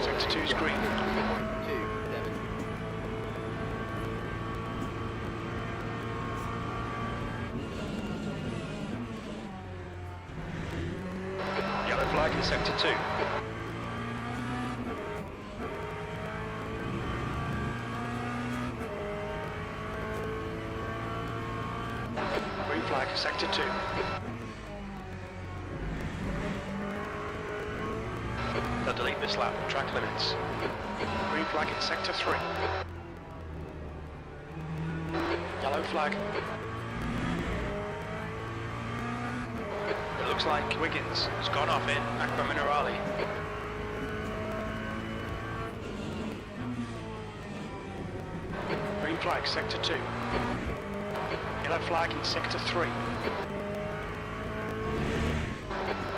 Sector 2's green. Yellow flag in sector 2. Green flag, sector 2. They'll delete this lap, track limits. Green flag in sector 3. Yellow flag. It looks like Wiggins has gone off in Acqua Minerale. Green flag, sector 2. Yellow flag in sector 3.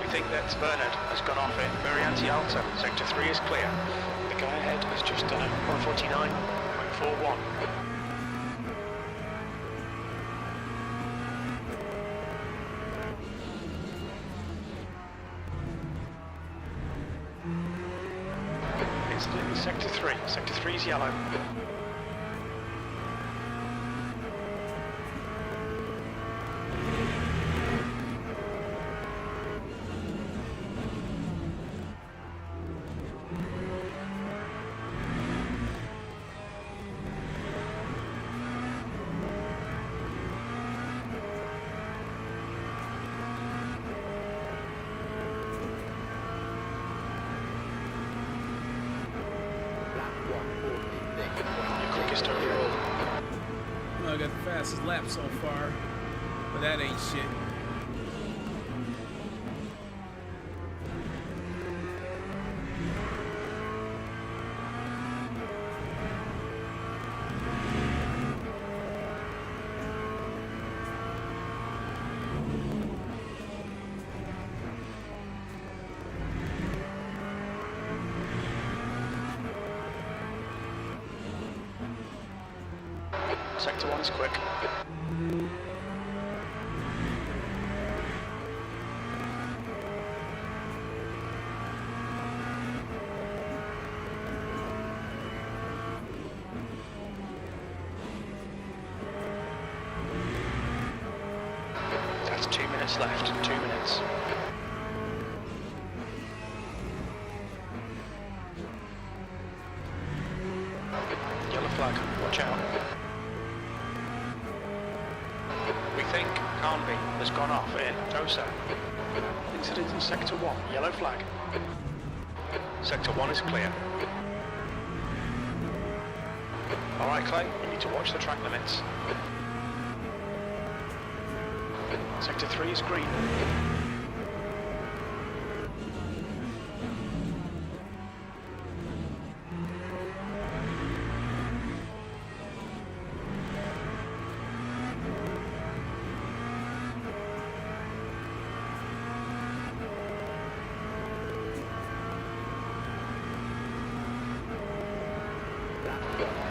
We think that Bernard has gone off in Variante Alta. Sector 3 is clear. The guy ahead has just done a 149.41. Incident in sector 3. Sector 3 is yellow. Quickest overall. I got the fastest lap so far, but that ain't shit. Sector 1 is quick. That's 2 minutes left, 2 minutes. Yellow flag, watch out. We think Carnby has gone off in Tosa. Incident in sector 1, yellow flag. Sector 1 is clear. Alright Clay, we need to watch the track limits. Sector 3 is green.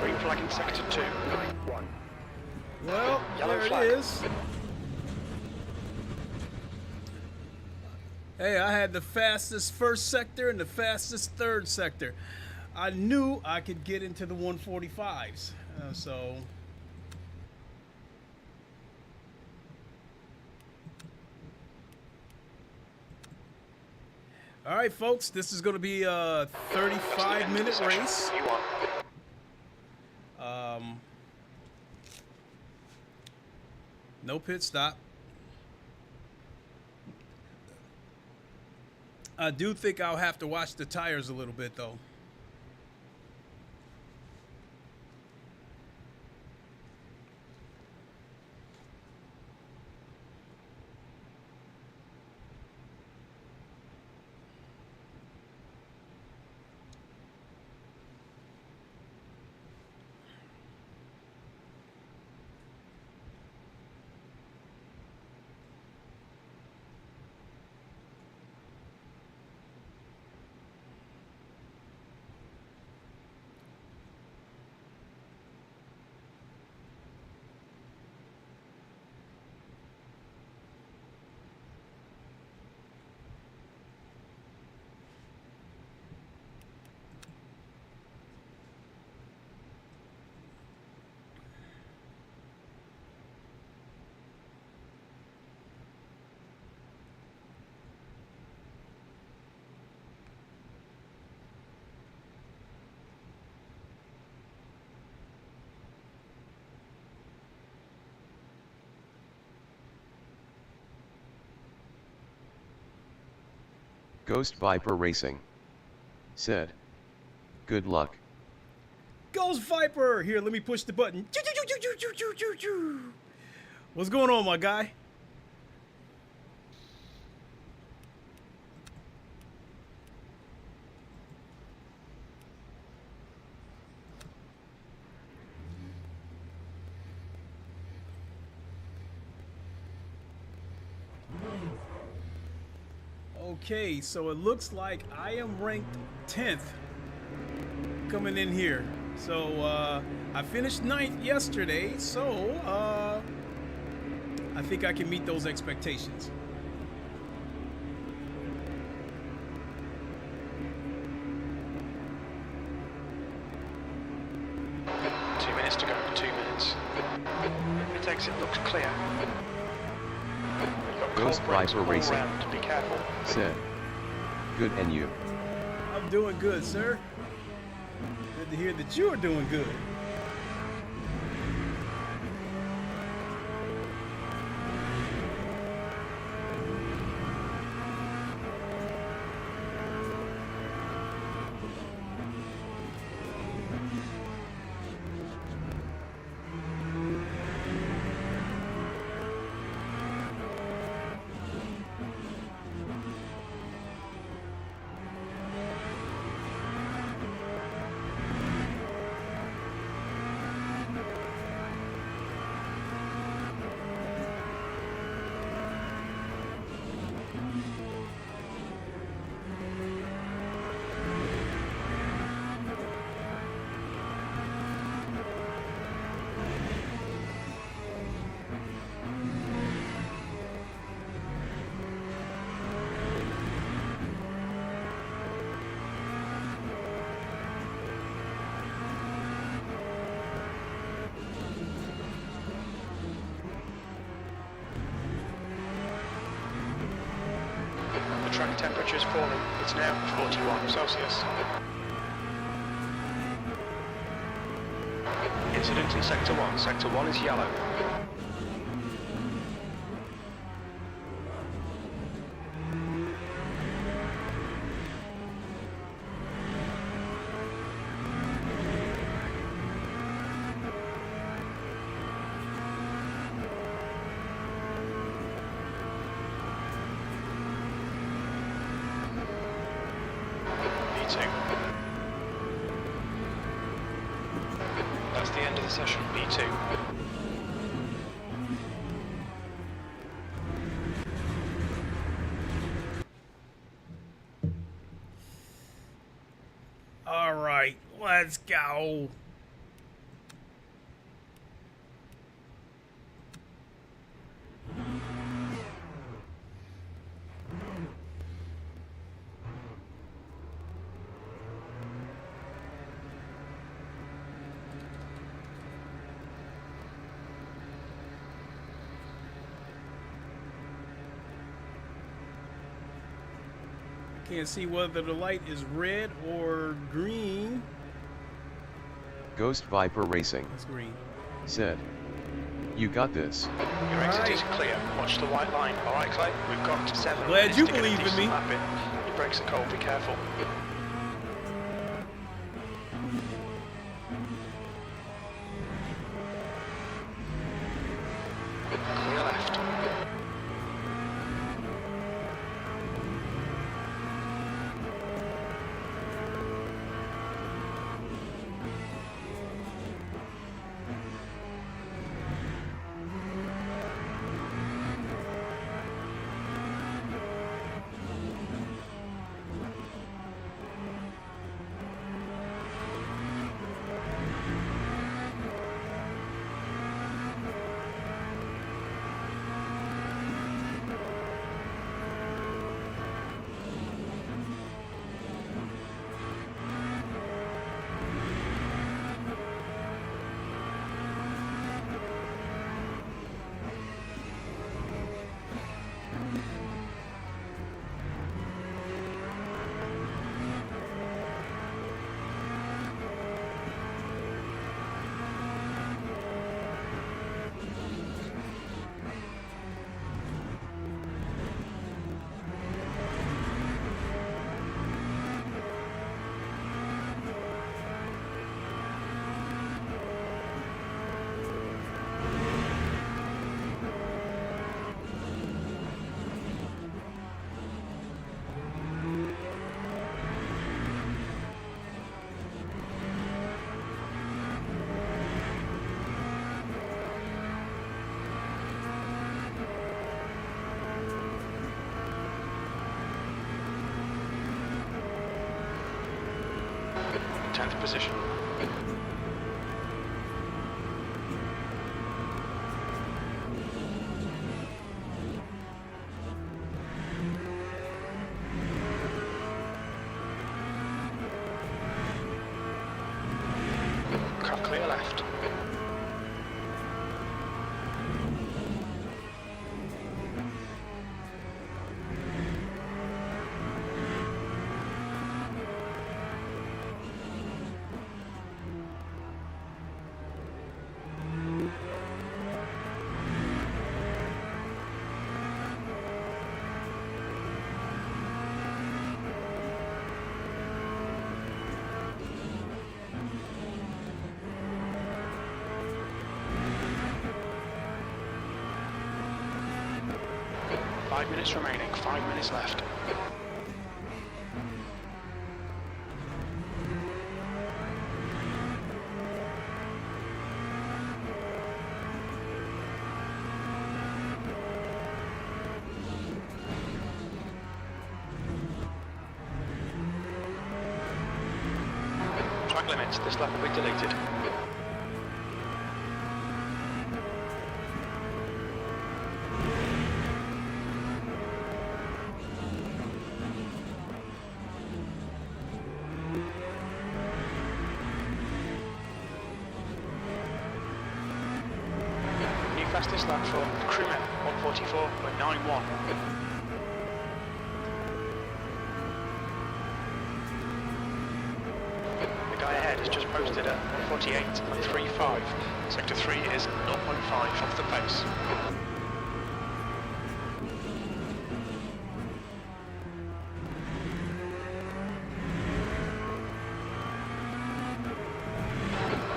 Green flag in sector 2. Well, Yellow there flag. it is. Hey, I had the fastest first sector and the fastest third sector. I knew I could get into the 145s. So all right, folks, this is going to be a 35-minute race. No pit stop. I do think I'll have to watch the tires a little bit, though. Ghost Viper Racing said, "Good luck." Ghost Viper! Here, let me push the button. What's going on, my guy? Okay, so it looks like I am ranked 10th coming in here. So I finished 9th yesterday, so I think I can meet those expectations. To go, 2 minutes. It exit looks clear. Ghost Viper Racing Be careful. said, "Good and you." I'm doing good, sir. Good to hear that you're doing good. Track temperature is falling. It's now 41 Celsius. Incident in Sector 1. Sector 1 is yellow. That's the end of the session, B2. All right, let's go. Can't see whether the light is red or green. Ghost Viper Racing It's green. said, "You got this." Your exit is clear. Watch the white line. All right, Clay. We've got 7 Glad minutes you to get a believe in decent me. lap in. Your brakes are cold, be careful. Clear left. Tenth position. Cut clear left. Five minutes remaining, 5 minutes left. Track limits, this lap will be deleted. Fastest lap for crewmen, 144.91. The guy ahead has just posted a 148.35. Sector 3 is 0.5 off the pace.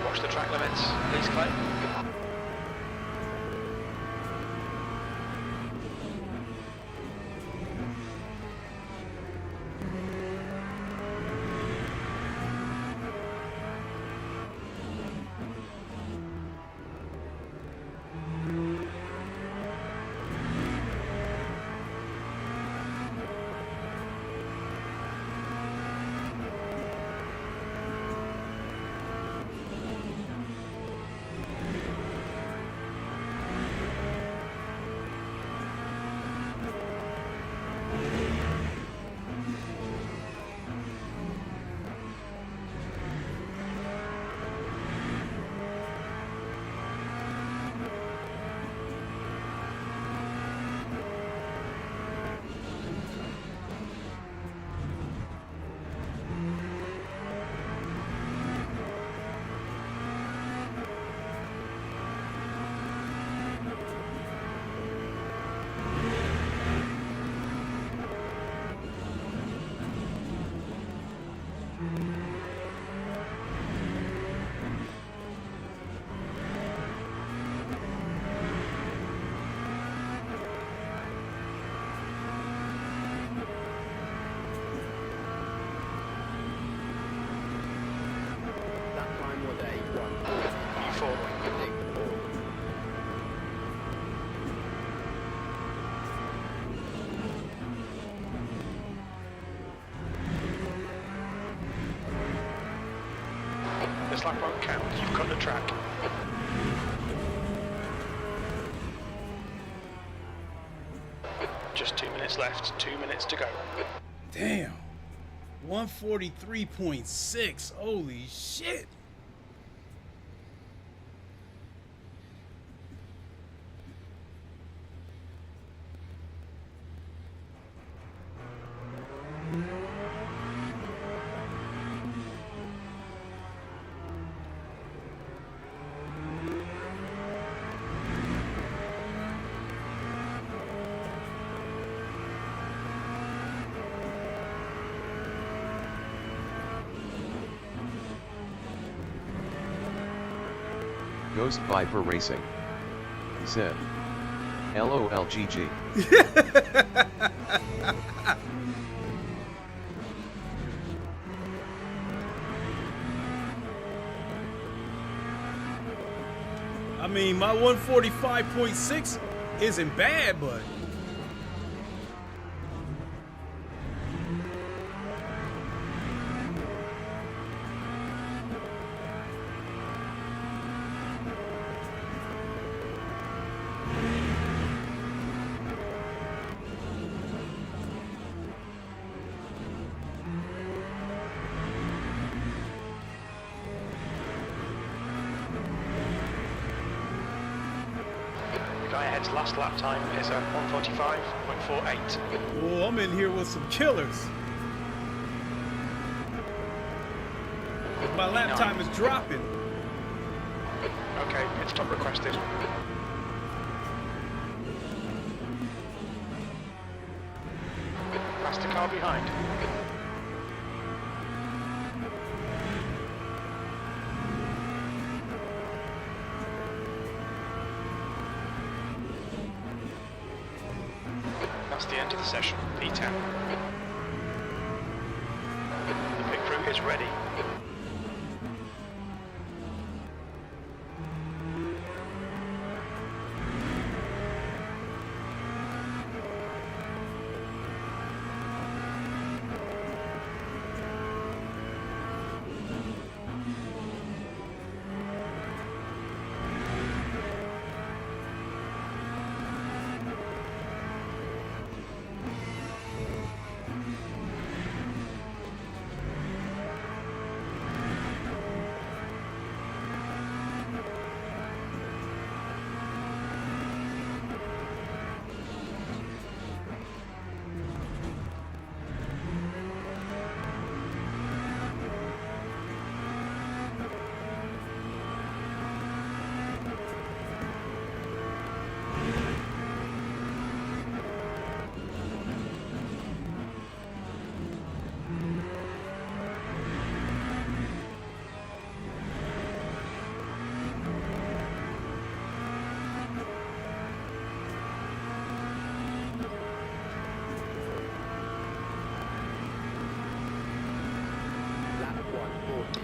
Watch the track limits, please Clay. This lap won't count. You've cut the track. Just 2 minutes left. 2 minutes to go. Damn. 143.6. Holy shit. Ghost Viper Racing said, LOLGG. I mean, my 145.6 isn't bad, but The guy ahead's last lap time is at 145.48. oh, I'm in here with some killers. My lap time is dropping. Okay, pit stop requested. Past the car behind. That's the end of the session, P10. The pit crew is ready.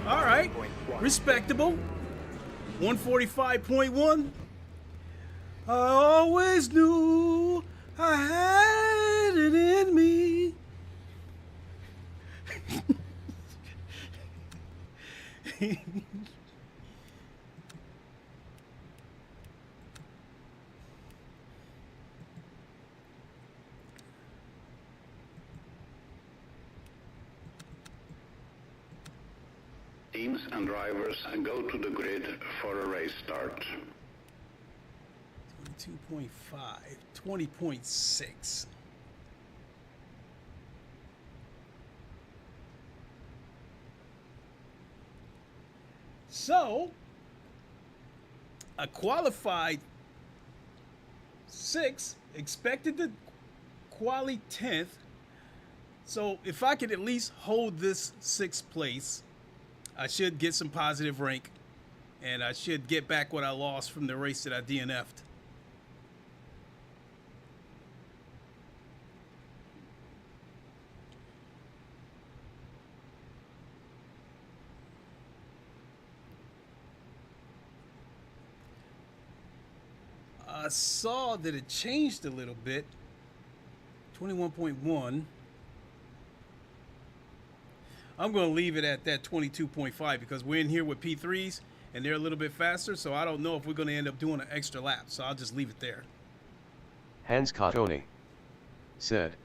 All right, respectable. 145.1. I always knew I had it in me. Teams and drivers go to the grid for a race start. 22.5, 20.6. So, I qualified 6th, expected to quali 10th. So, if I could at least hold this 6th place, I should get some positive rank, and I should get back what I lost from the race that I DNF'd. I saw that it changed a little bit. 21.1. I'm going to leave it at that 22.5 because we're in here with P3s and they're a little bit faster. So I don't know if we're going to end up doing an extra lap. So I'll just leave it there. Hans Cottoni said,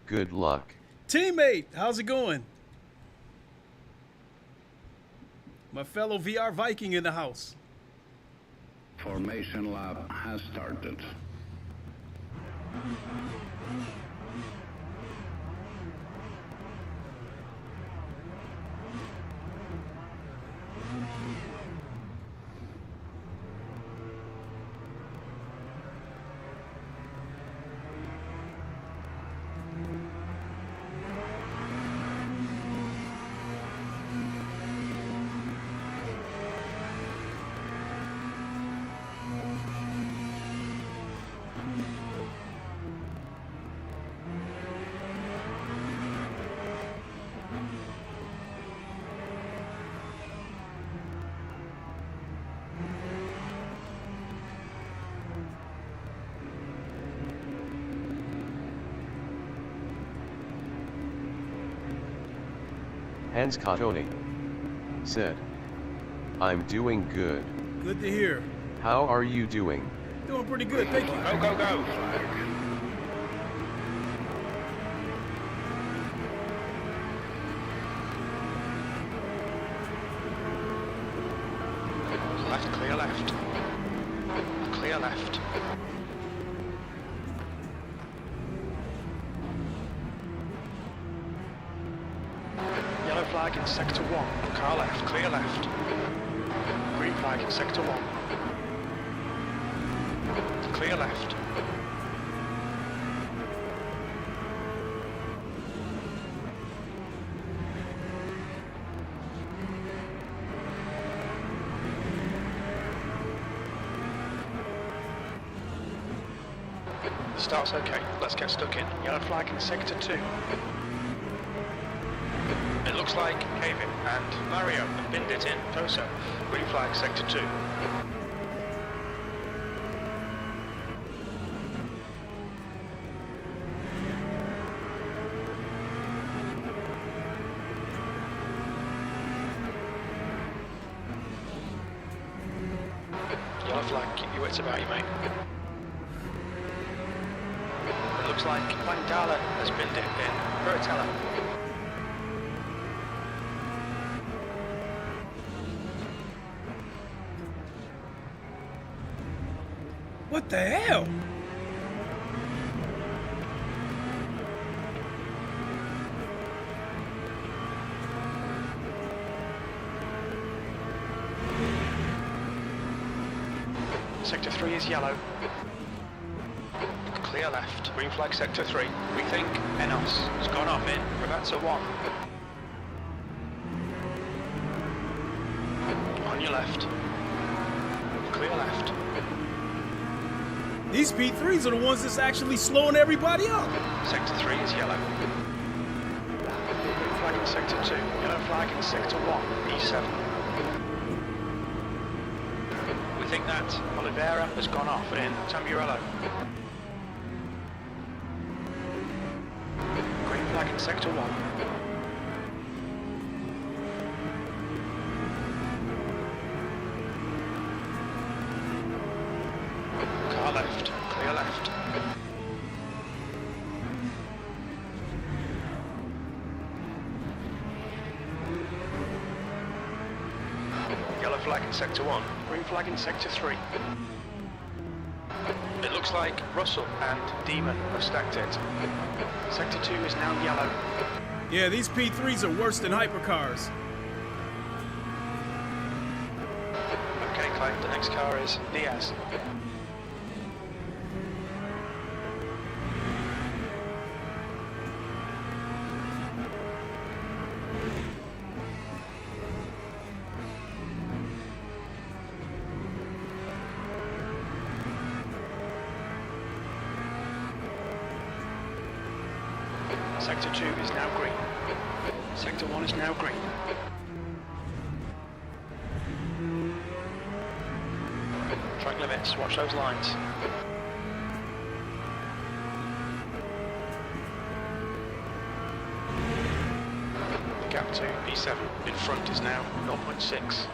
good luck. Teammate, how's it going? My fellow VR Viking in the house. Formation lap has started. Hans Cottoni said, I'm doing good. Good to hear. How are you doing? Doing pretty good, thank you. Go, go, go. Left, clear left. Clear left. Yellow flag in sector 1. Car left, clear left. Green flag in sector 1. Clear left. Start's okay, let's get stuck in. Yellow flag in sector 2. It looks like Kevin and Mario have binned it in. Toso. Green flag sector 2. Yellow flag, keep your wits about you, mate. It looks like Vandala has binned it in. Veritella. What the hell? Sector 3 is yellow. Clear left. Green flag sector 3. We think Enos has gone off in Regatta 1. On your left. Clear left. These P3s are the ones that's actually slowing everybody up. Sector 3 is yellow. Green flag in sector 2. Yellow flag in sector 1. E7. We think that Oliveira has gone off in Tamburello. Green flag in sector 1. Car left, clear left. Yellow flag in sector 1, green flag in sector 3. It looks like Russell and Demon have stacked it. Sector 2 is now yellow. Yeah, these P3s are worse than hypercars. Okay, Clay, the next car is Diaz. Sector 2 is now green. Sector 1 is now green. Track limits, watch those lines. gap to E7. In front is now 0.6.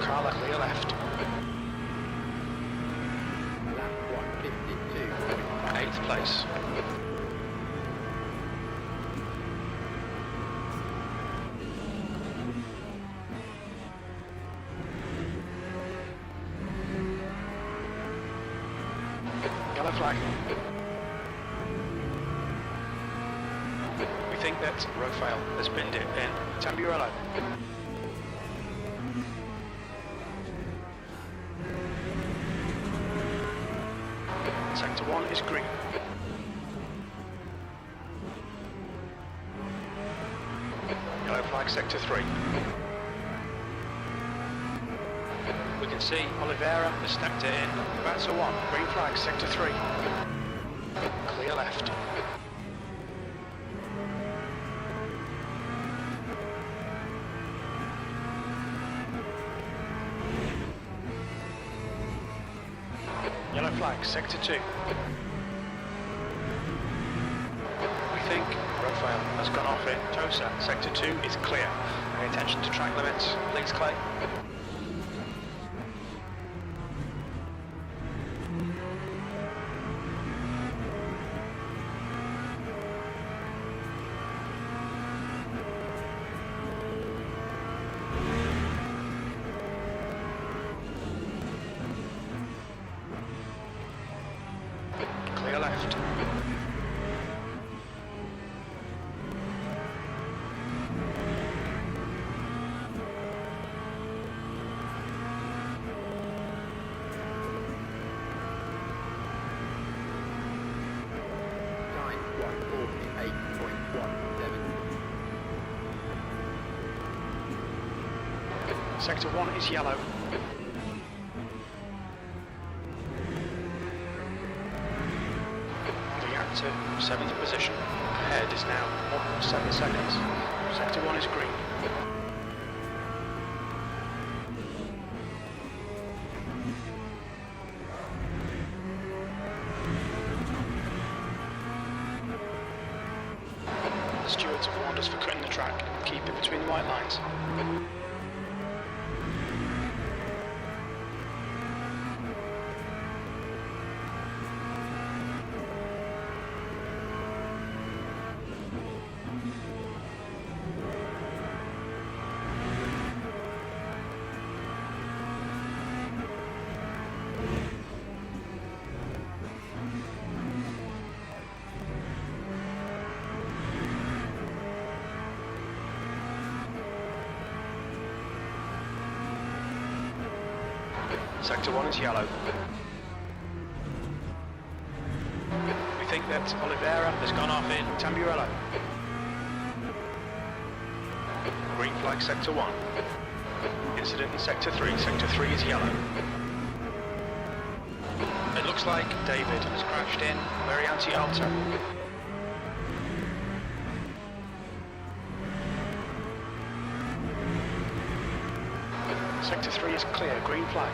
Car clear left. Lap 152.5. 8th place. Yellow flag. We think that road fail has binned it in Tamburello. Sector 1 is green. Yellow flag sector 3. We can see Oliveira has stepped it in. That's a 1. Green flag sector 3. Clear left. Yellow flag, sector 2. We think road fail has gone off in Tosa. Sector 2 is clear. Pay attention to track limits. Please, Clay. Clear left. Time 148.17. Sector 1 is yellow. The gap to 7th position. Ahead is now 1.7 seconds. Sector 1 is green. The stewards have warned us for cutting the track. Keep it between the white lines. Sector 1 is yellow. We think that Oliveira has gone off in Tamburello. Green flag sector 1. Incident in sector 3. Sector 3 is yellow. It looks like David has crashed in Variante Alta. Sector 3 is clear, green flag.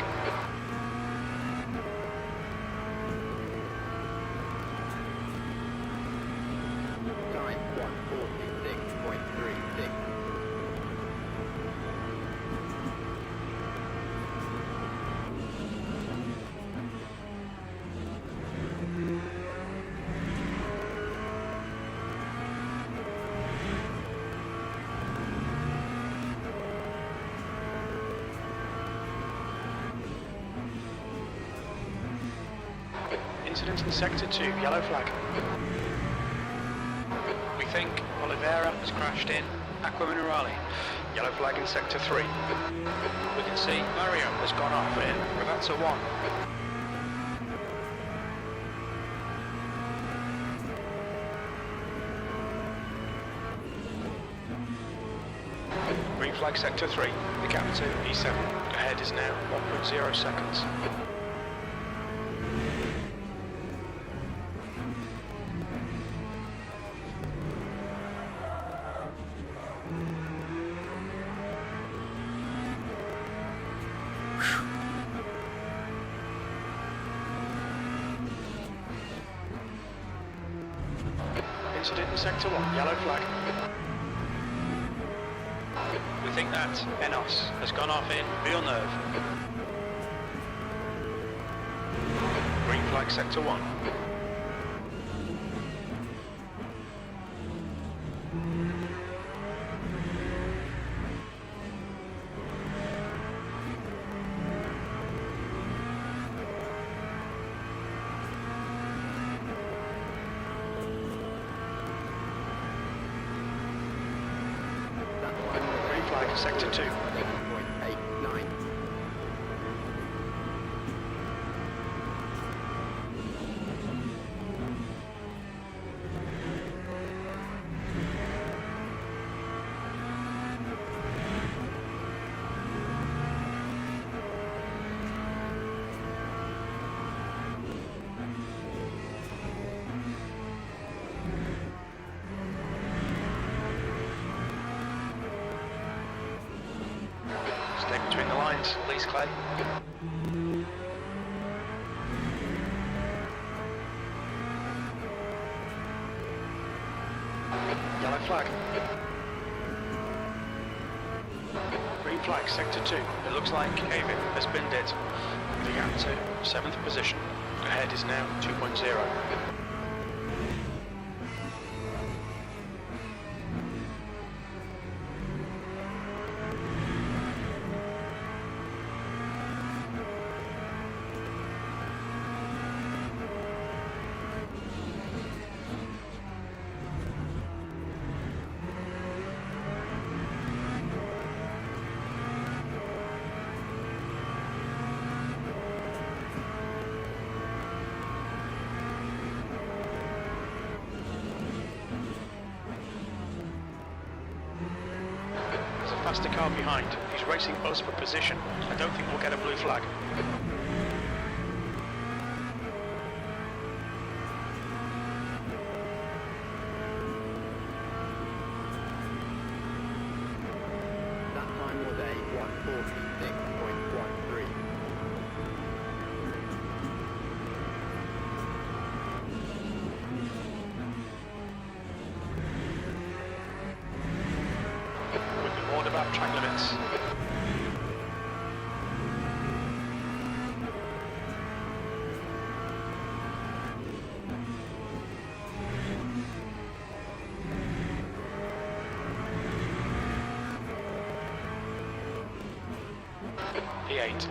Time 146.36. Incident in sector 2, yellow flag. We think Oliveira has crashed in Aqua Minerale. Yellow flag in sector 3. We can see Mario has gone off in Ragazza 1. Green flag sector 3, the gap to E7. Ahead is now 1.0 seconds. spotted it in sector 1, yellow flag. We think that Enos has gone off in Villeneuve. Green flag sector 1. Sector 2. 0.89. Stay between the lines, please, Clay. Yellow flag. Green flag, sector 2. It looks like Kevin has binned it. The gap to 7th position. Ahead is now 2.0. Faster car behind. He's racing us for position. I don't think we'll get a blue flag. That time was a 146.13. About track limits. P8.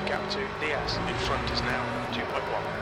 Gap to DS in front is now 2.1.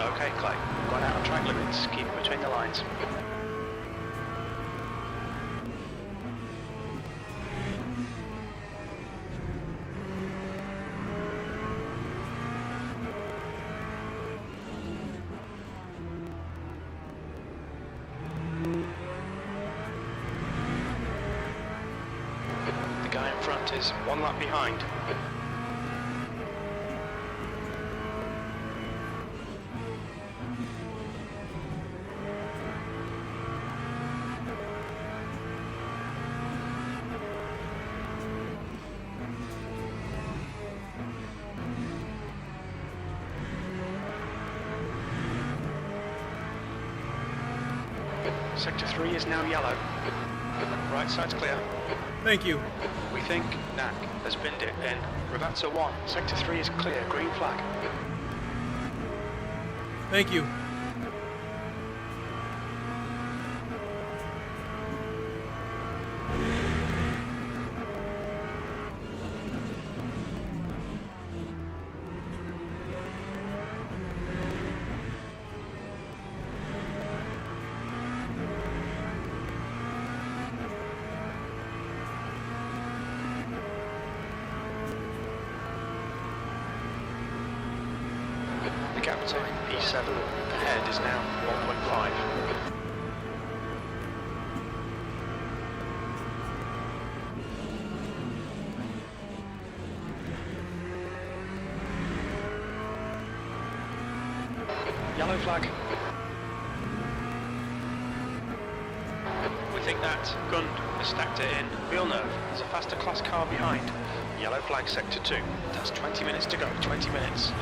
Okay, Clay. Gone out of track limits. Keep it between the lines. The guy in front is one lap behind. Sector 3 is now yellow. Right side's clear. Thank you. We think NAC has binned it in. Ravazza 1, Sector 3 is clear, green flag. Thank you. The gap to E7 ahead is now 1.5. Yellow flag. We think that Gund has stacked it in. Villeneuve, there's a faster class car behind. Yellow flag sector 2. That's 20 minutes to go, 20 minutes.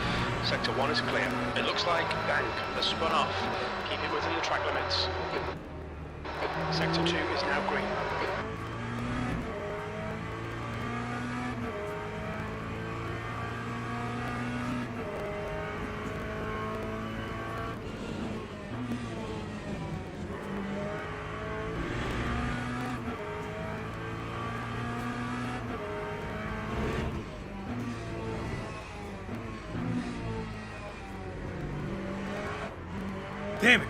Sector 1 is clear. It looks like Bank has spun off. Keep it within the track limits. Sector 2 is now green. Damn it.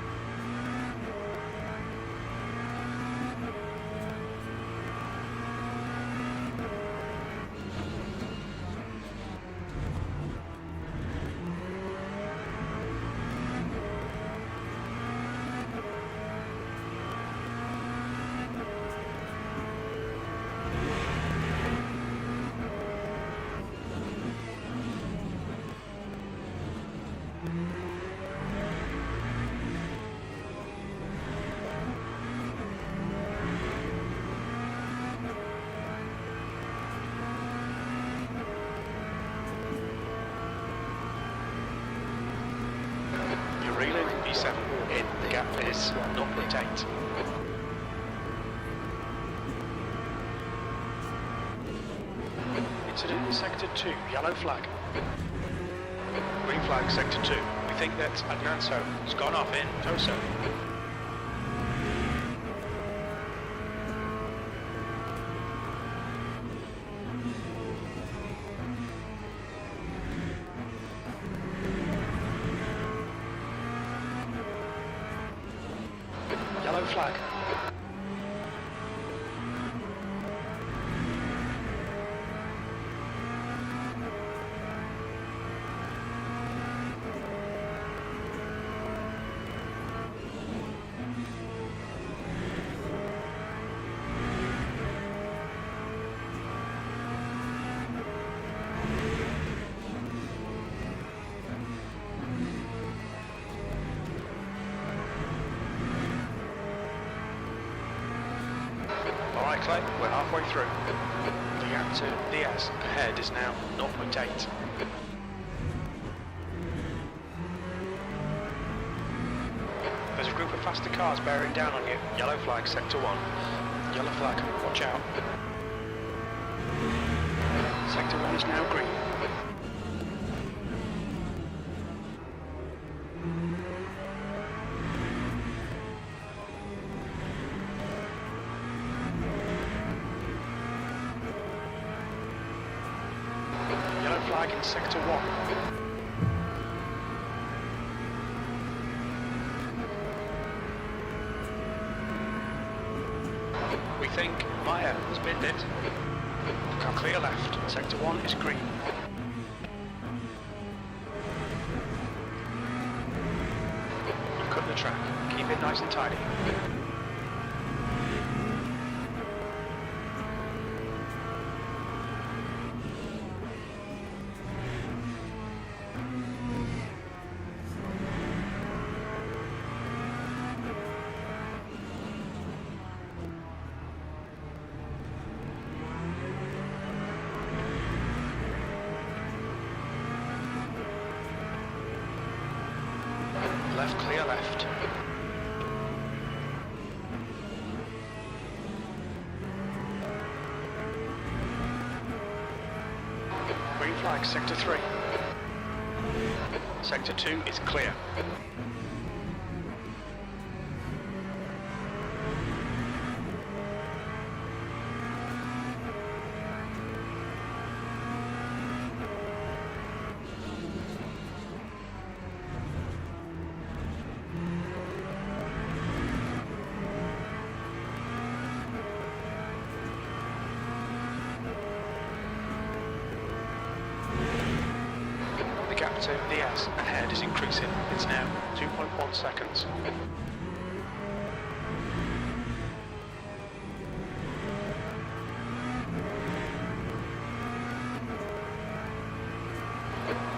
E7 in, the gap is 0.8. Incident in Sector 2, yellow flag. Green flag, Sector 2. We think that Agnanso has gone off in Toso. Yellow flag. Alright Clay, we're halfway through. The gap to Diaz ahead is now 0.8. There's a group of faster cars bearing down on you. Yellow flag, Sector 1. Yellow flag, watch out. Sector 1 is now green. Yellow flag in Sector 1. We think Maya has binned it. Car clear left. Sector 1 is green. You cut the track. Keep it nice and tidy. Left, clear left. Green flag, sector 3. Sector 2 is clear. To the S ahead is increasing. It's now 2.1 seconds.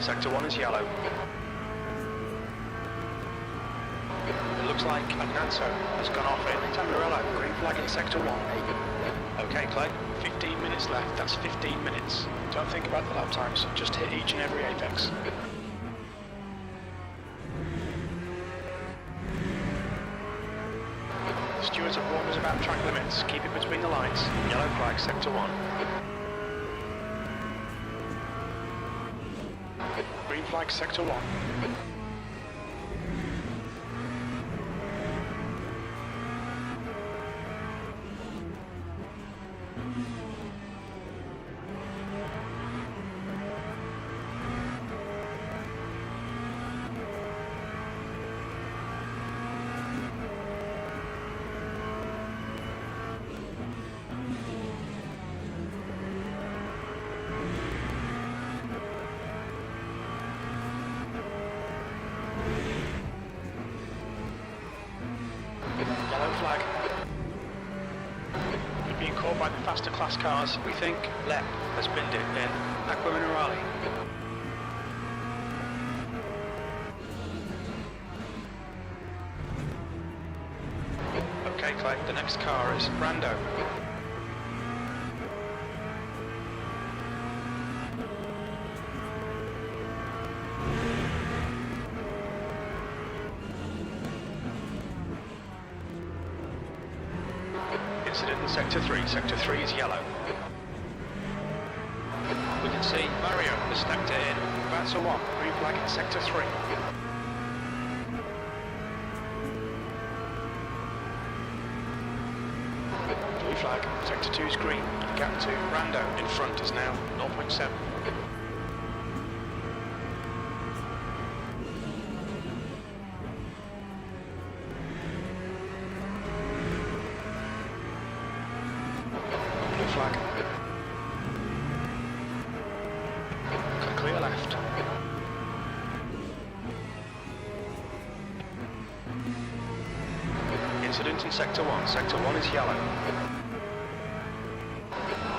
Sector 1 is yellow. It looks like Agnanto has gone off in Tamarello. Green flag in sector 1. Okay, Clay, 15 minutes left. That's 15 minutes. Don't think about the lap times. Just hit each and every apex. Stewards have warned us about track limits. Keep it between the lines. Yellow flag, sector 1. Green flag, sector 1. Yellow flag. You're being caught by the faster class cars. We think Lep has binned it in Aqua Minerale. Okay, Clay, the next car is Brando. Incident in sector 3. Sector 3 is yellow. We can see Mario has stacked it in. That's a 1. Green flag in sector 3. Blue flag. Sector 2 is green. The gap to Brando in front is now 0.7. Flag. Clear left. Incident in sector 1. Sector 1 is yellow.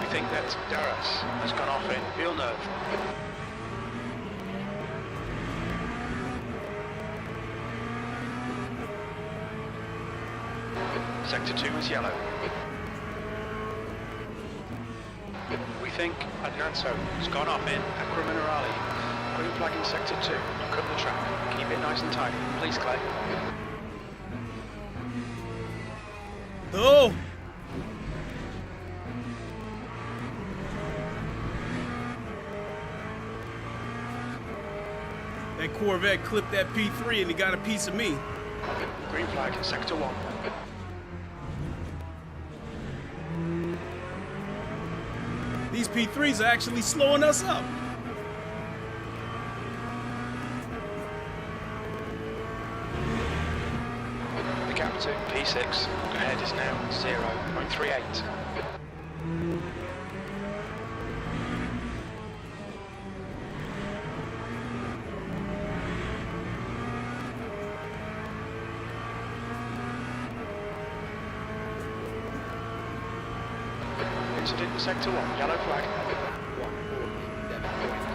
We think that Darras has gone off in Villeneuve. Sector 2 is yellow. We think Agnanto has gone off in Aqua Minerale. Green flag in sector 2. Cut the track. Keep it nice and tight. Please, Clay. Oh! That Corvette clipped that P3 and he got a piece of me. Green flag in sector 1. These P3s are actually slowing us up. The gap to P6 ahead is now 0.38. Incident in sector 1, yellow flag.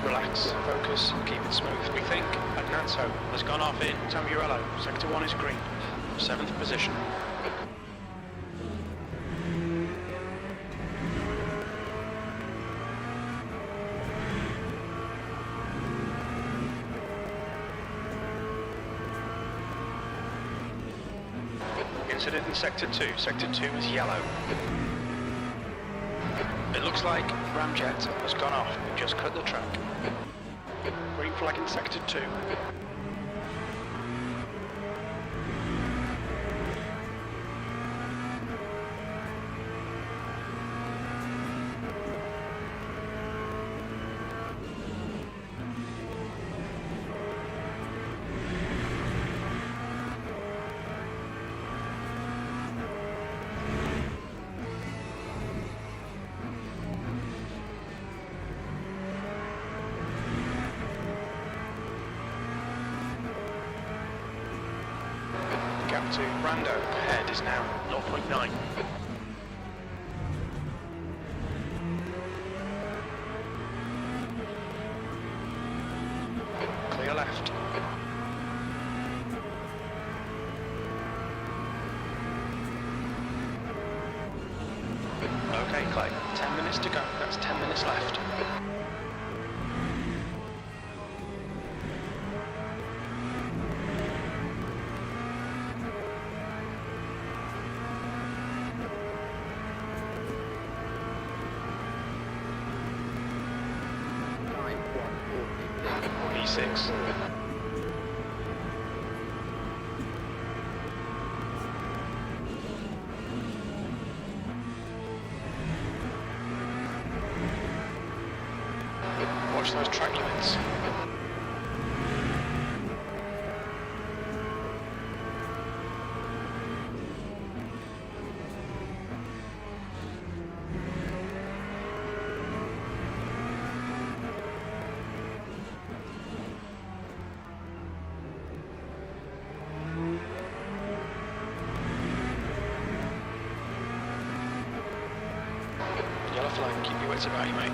Relax, focus, keep it smooth. We think Agnanto has gone off in Tamburello. Sector 1 is green. 7th position. Incident in sector 2. Sector 2 is yellow. It looks Looks like Ramjet has gone off and just cut the track. Green flag in sector 2. Gap to Brando ahead is now 0.9. Clear left. Okay, Clay, 10 minutes to go. That's 10 minutes left. Time 1:46. V6. Watch those track limits. Yellow flag, keep your wits about you, mate.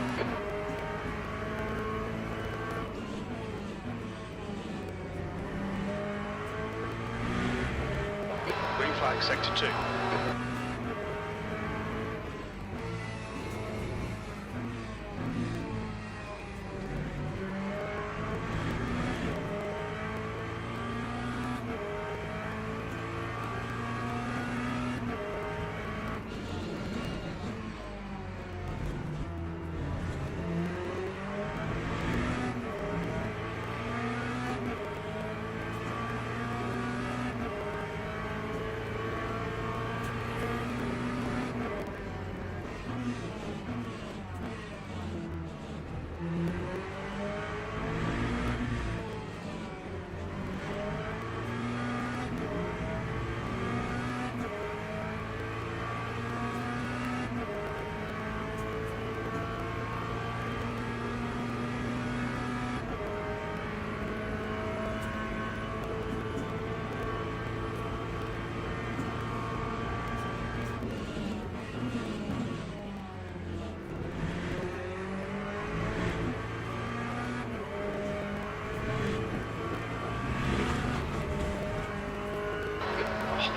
Green flag, sector 2.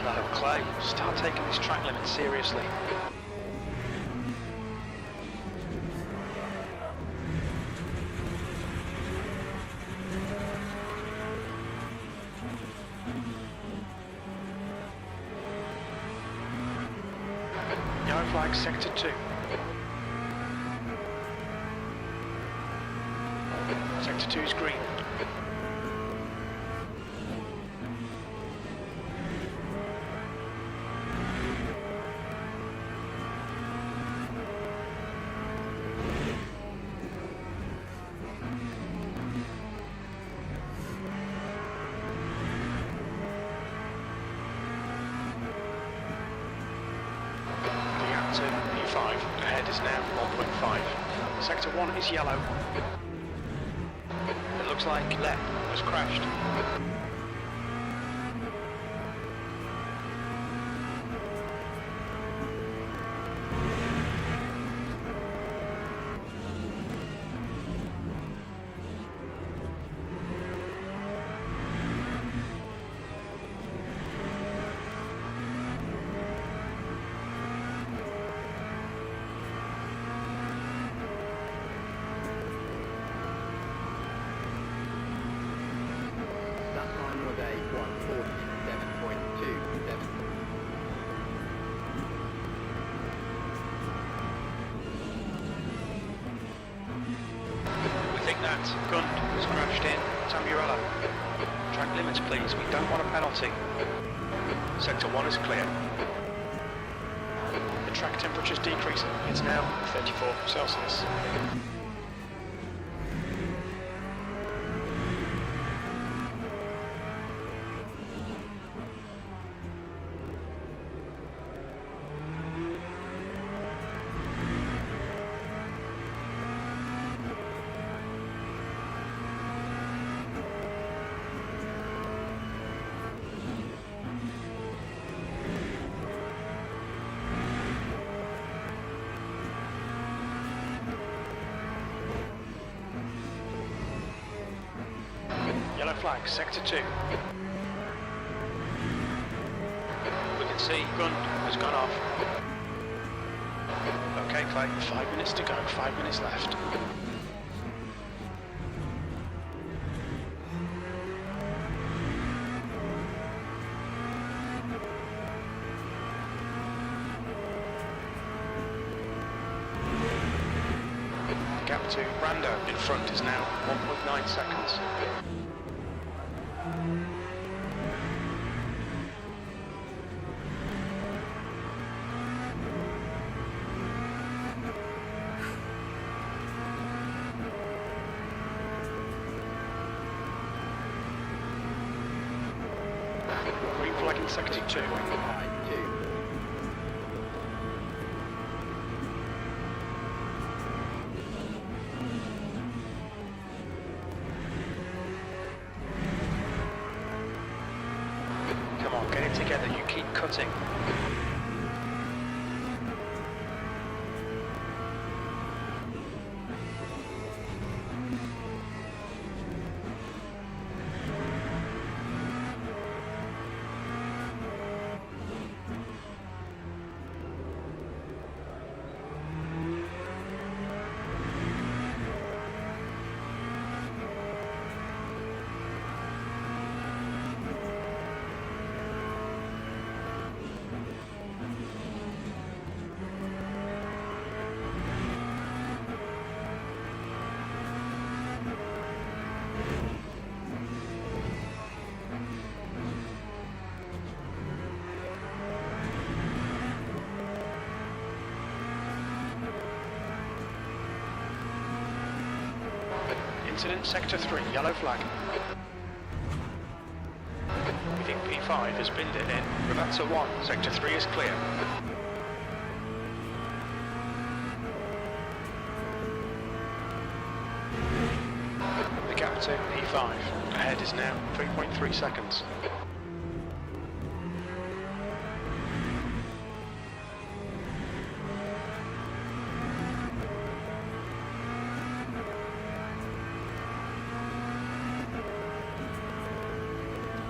No, Clay, start taking this track limit seriously. Yellow flag, sector 2. Sector 2 is green. To E5, ahead is now 1.5. Sector 1 is yellow. It looks like LEP has crashed. Nat, Gund has crashed in. Tamburello. Track limits, please. We don't want a penalty. Sector 1 is clear. The track temperature's decreasing. It's now 34 Celsius. Yellow flag, sector 2. We can see Gund has gone off. Okay, Clay, 5 minutes to go, 5 minutes left. The gap to Brando in front is now 1.9 seconds. Green flag in sector 2. Come on, get it together, you keep cutting. Incident sector 3, yellow flag. We think P5 has binned it in. Ravazza 1, sector 3 is clear. The gap to P5 ahead is now 3.3 seconds.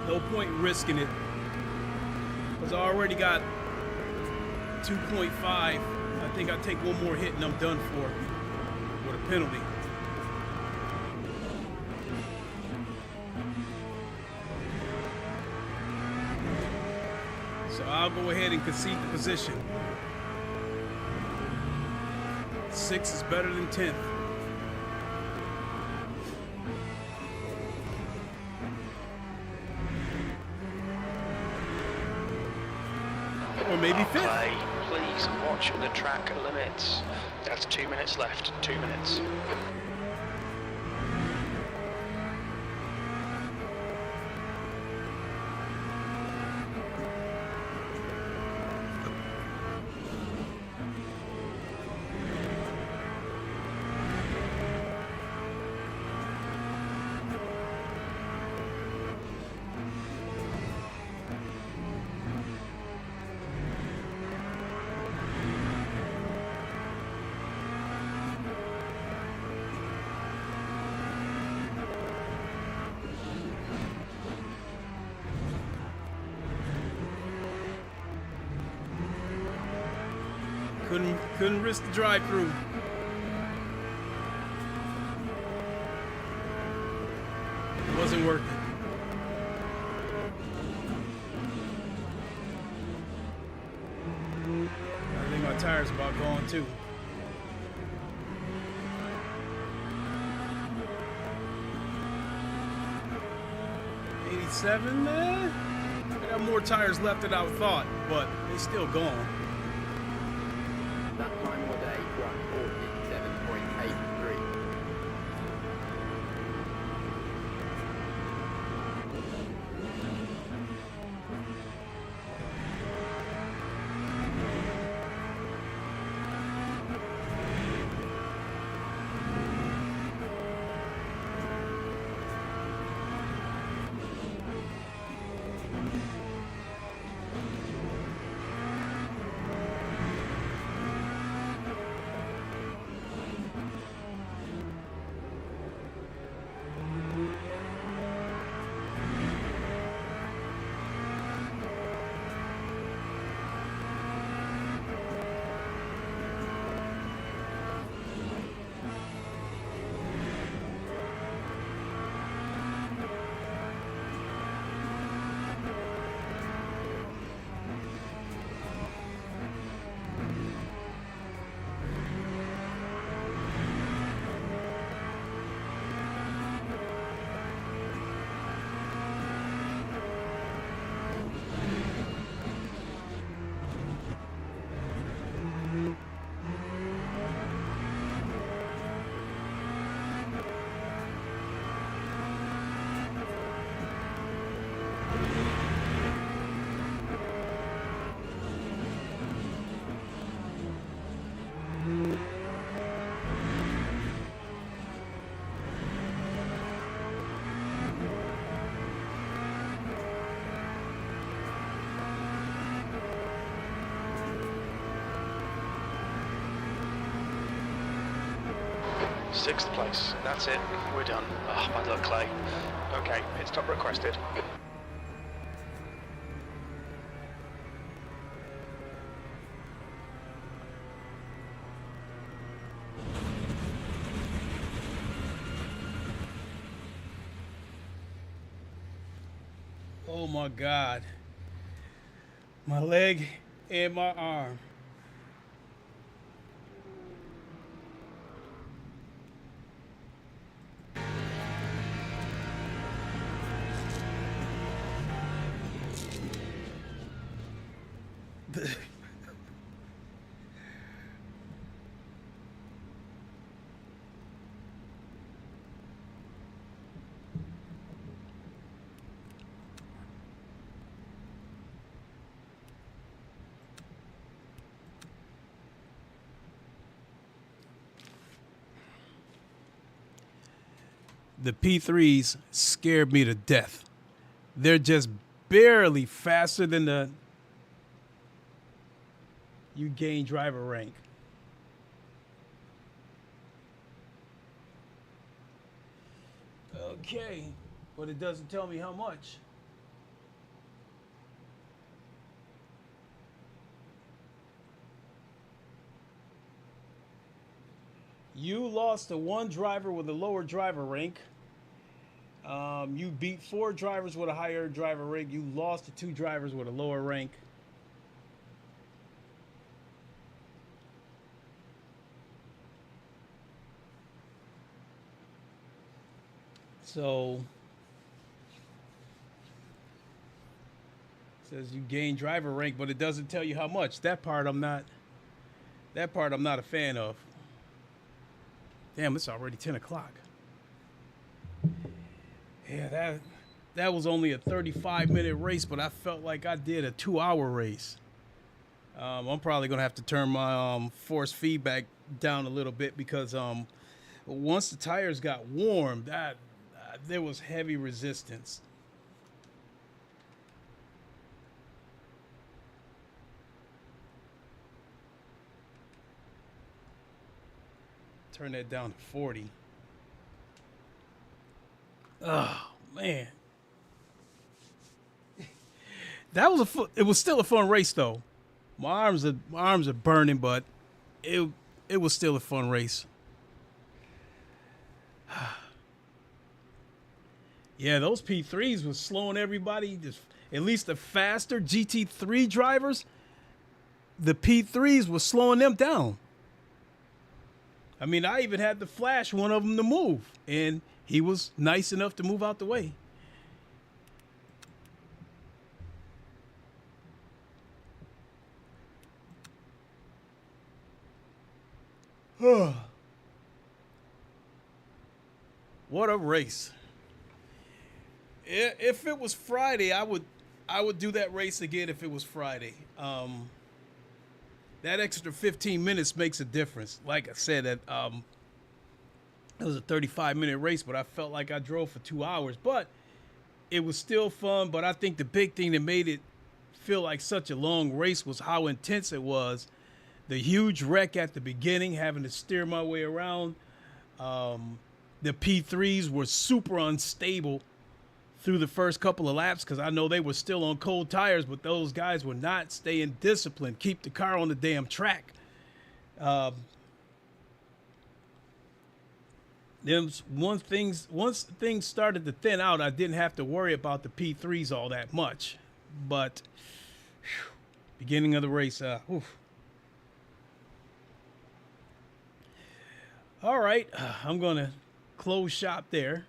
No point risking it, because I already got 2.5. I think I'll take one more hit and I'm done for with a penalty. So I'll go ahead and concede the position. 6 is better than 10th. Or maybe 5th. Clay, please watch the track limits. That's 2 minutes left. 2 minutes. Couldn't risk the drive-through. It wasn't worth it. I think my tire's about gone too. 87, man. I got more tires left than I thought, but they still gone. That time was a 147.83. Sixth place. That's it. We're done. Oh, bad luck, Clay. Okay, pit stop requested. Oh my God. My leg and my arm. The P3s scared me to death. They're just barely faster than the you gain driver rank. Okay, but it doesn't tell me how much. You lost to one driver with a lower driver rank. You beat 4 drivers with a higher driver rank. You lost to 2 drivers with a lower rank. So it says you gain driver rank, but it doesn't tell you how much. That part I'm not a fan of. Damn, it's already 10 o'clock. Yeah, that was only a 35-minute race, but I felt like I did a 2-hour race. I'm probably gonna have to turn my force feedback down a little bit because once the tires got warm, there was heavy resistance. Turn that down to 40. Oh man, it was still a fun race though. My arms are burning, but it was still a fun race. Yeah, those P3s was slowing everybody. At least the faster GT3 drivers, the P3s was slowing them down. I mean, I even had to flash one of them to move, and he was nice enough to move out the way. What a race. If it was Friday, I would do that race again if it was Friday. That extra 15 minutes makes a difference. Like I said, that it was a 35-minute race, but I felt like I drove for 2 hours. But it was still fun. But I think the big thing that made it feel like such a long race was how intense it was. The huge wreck at the beginning, having to steer my way around. The P3s were super unstable through the first couple of laps because I know they were still on cold tires, but those guys were not staying disciplined, keep the car on the damn track. Once things started to thin out, I didn't have to worry about the P3s all that much. But beginning of the race, oof. All right, I'm gonna close shop there.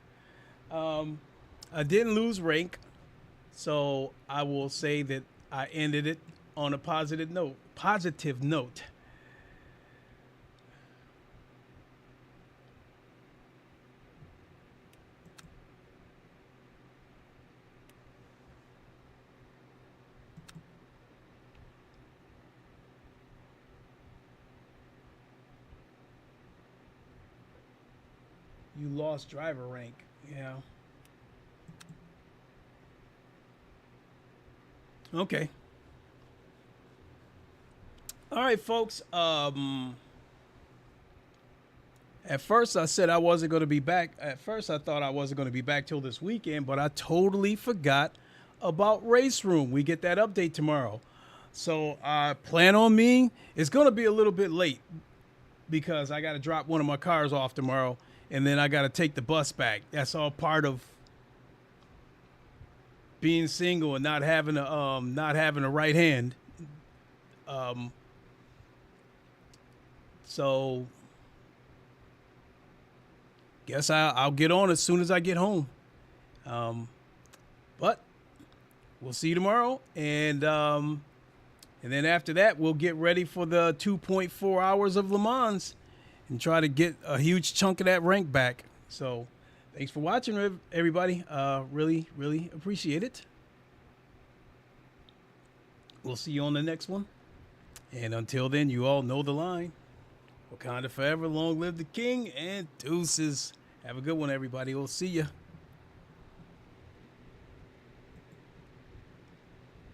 I didn't lose rank, so I will say that I ended it on a positive note. You lost driver rank, yeah. Okay. All right, folks. At first I said I wasn't going to be back. At first I thought I wasn't going to be back till this weekend, but I totally forgot about RaceRoom. We get that update tomorrow. So I plan on me. It's going to be a little bit late because I got to drop one of my cars off tomorrow, and then I got to take the bus back. That's all part of being single and not having a right hand. So guess I'll get on as soon as I get home. But we'll see you tomorrow, and then after that we'll get ready for the 2.4 hours of Le Mans and try to get a huge chunk of that rank back. So thanks for watching, everybody. Really, really appreciate it. We'll see you on the next one. And until then, you all know the line. Wakanda forever, long live the king, and deuces. Have a good one, everybody. We'll see you.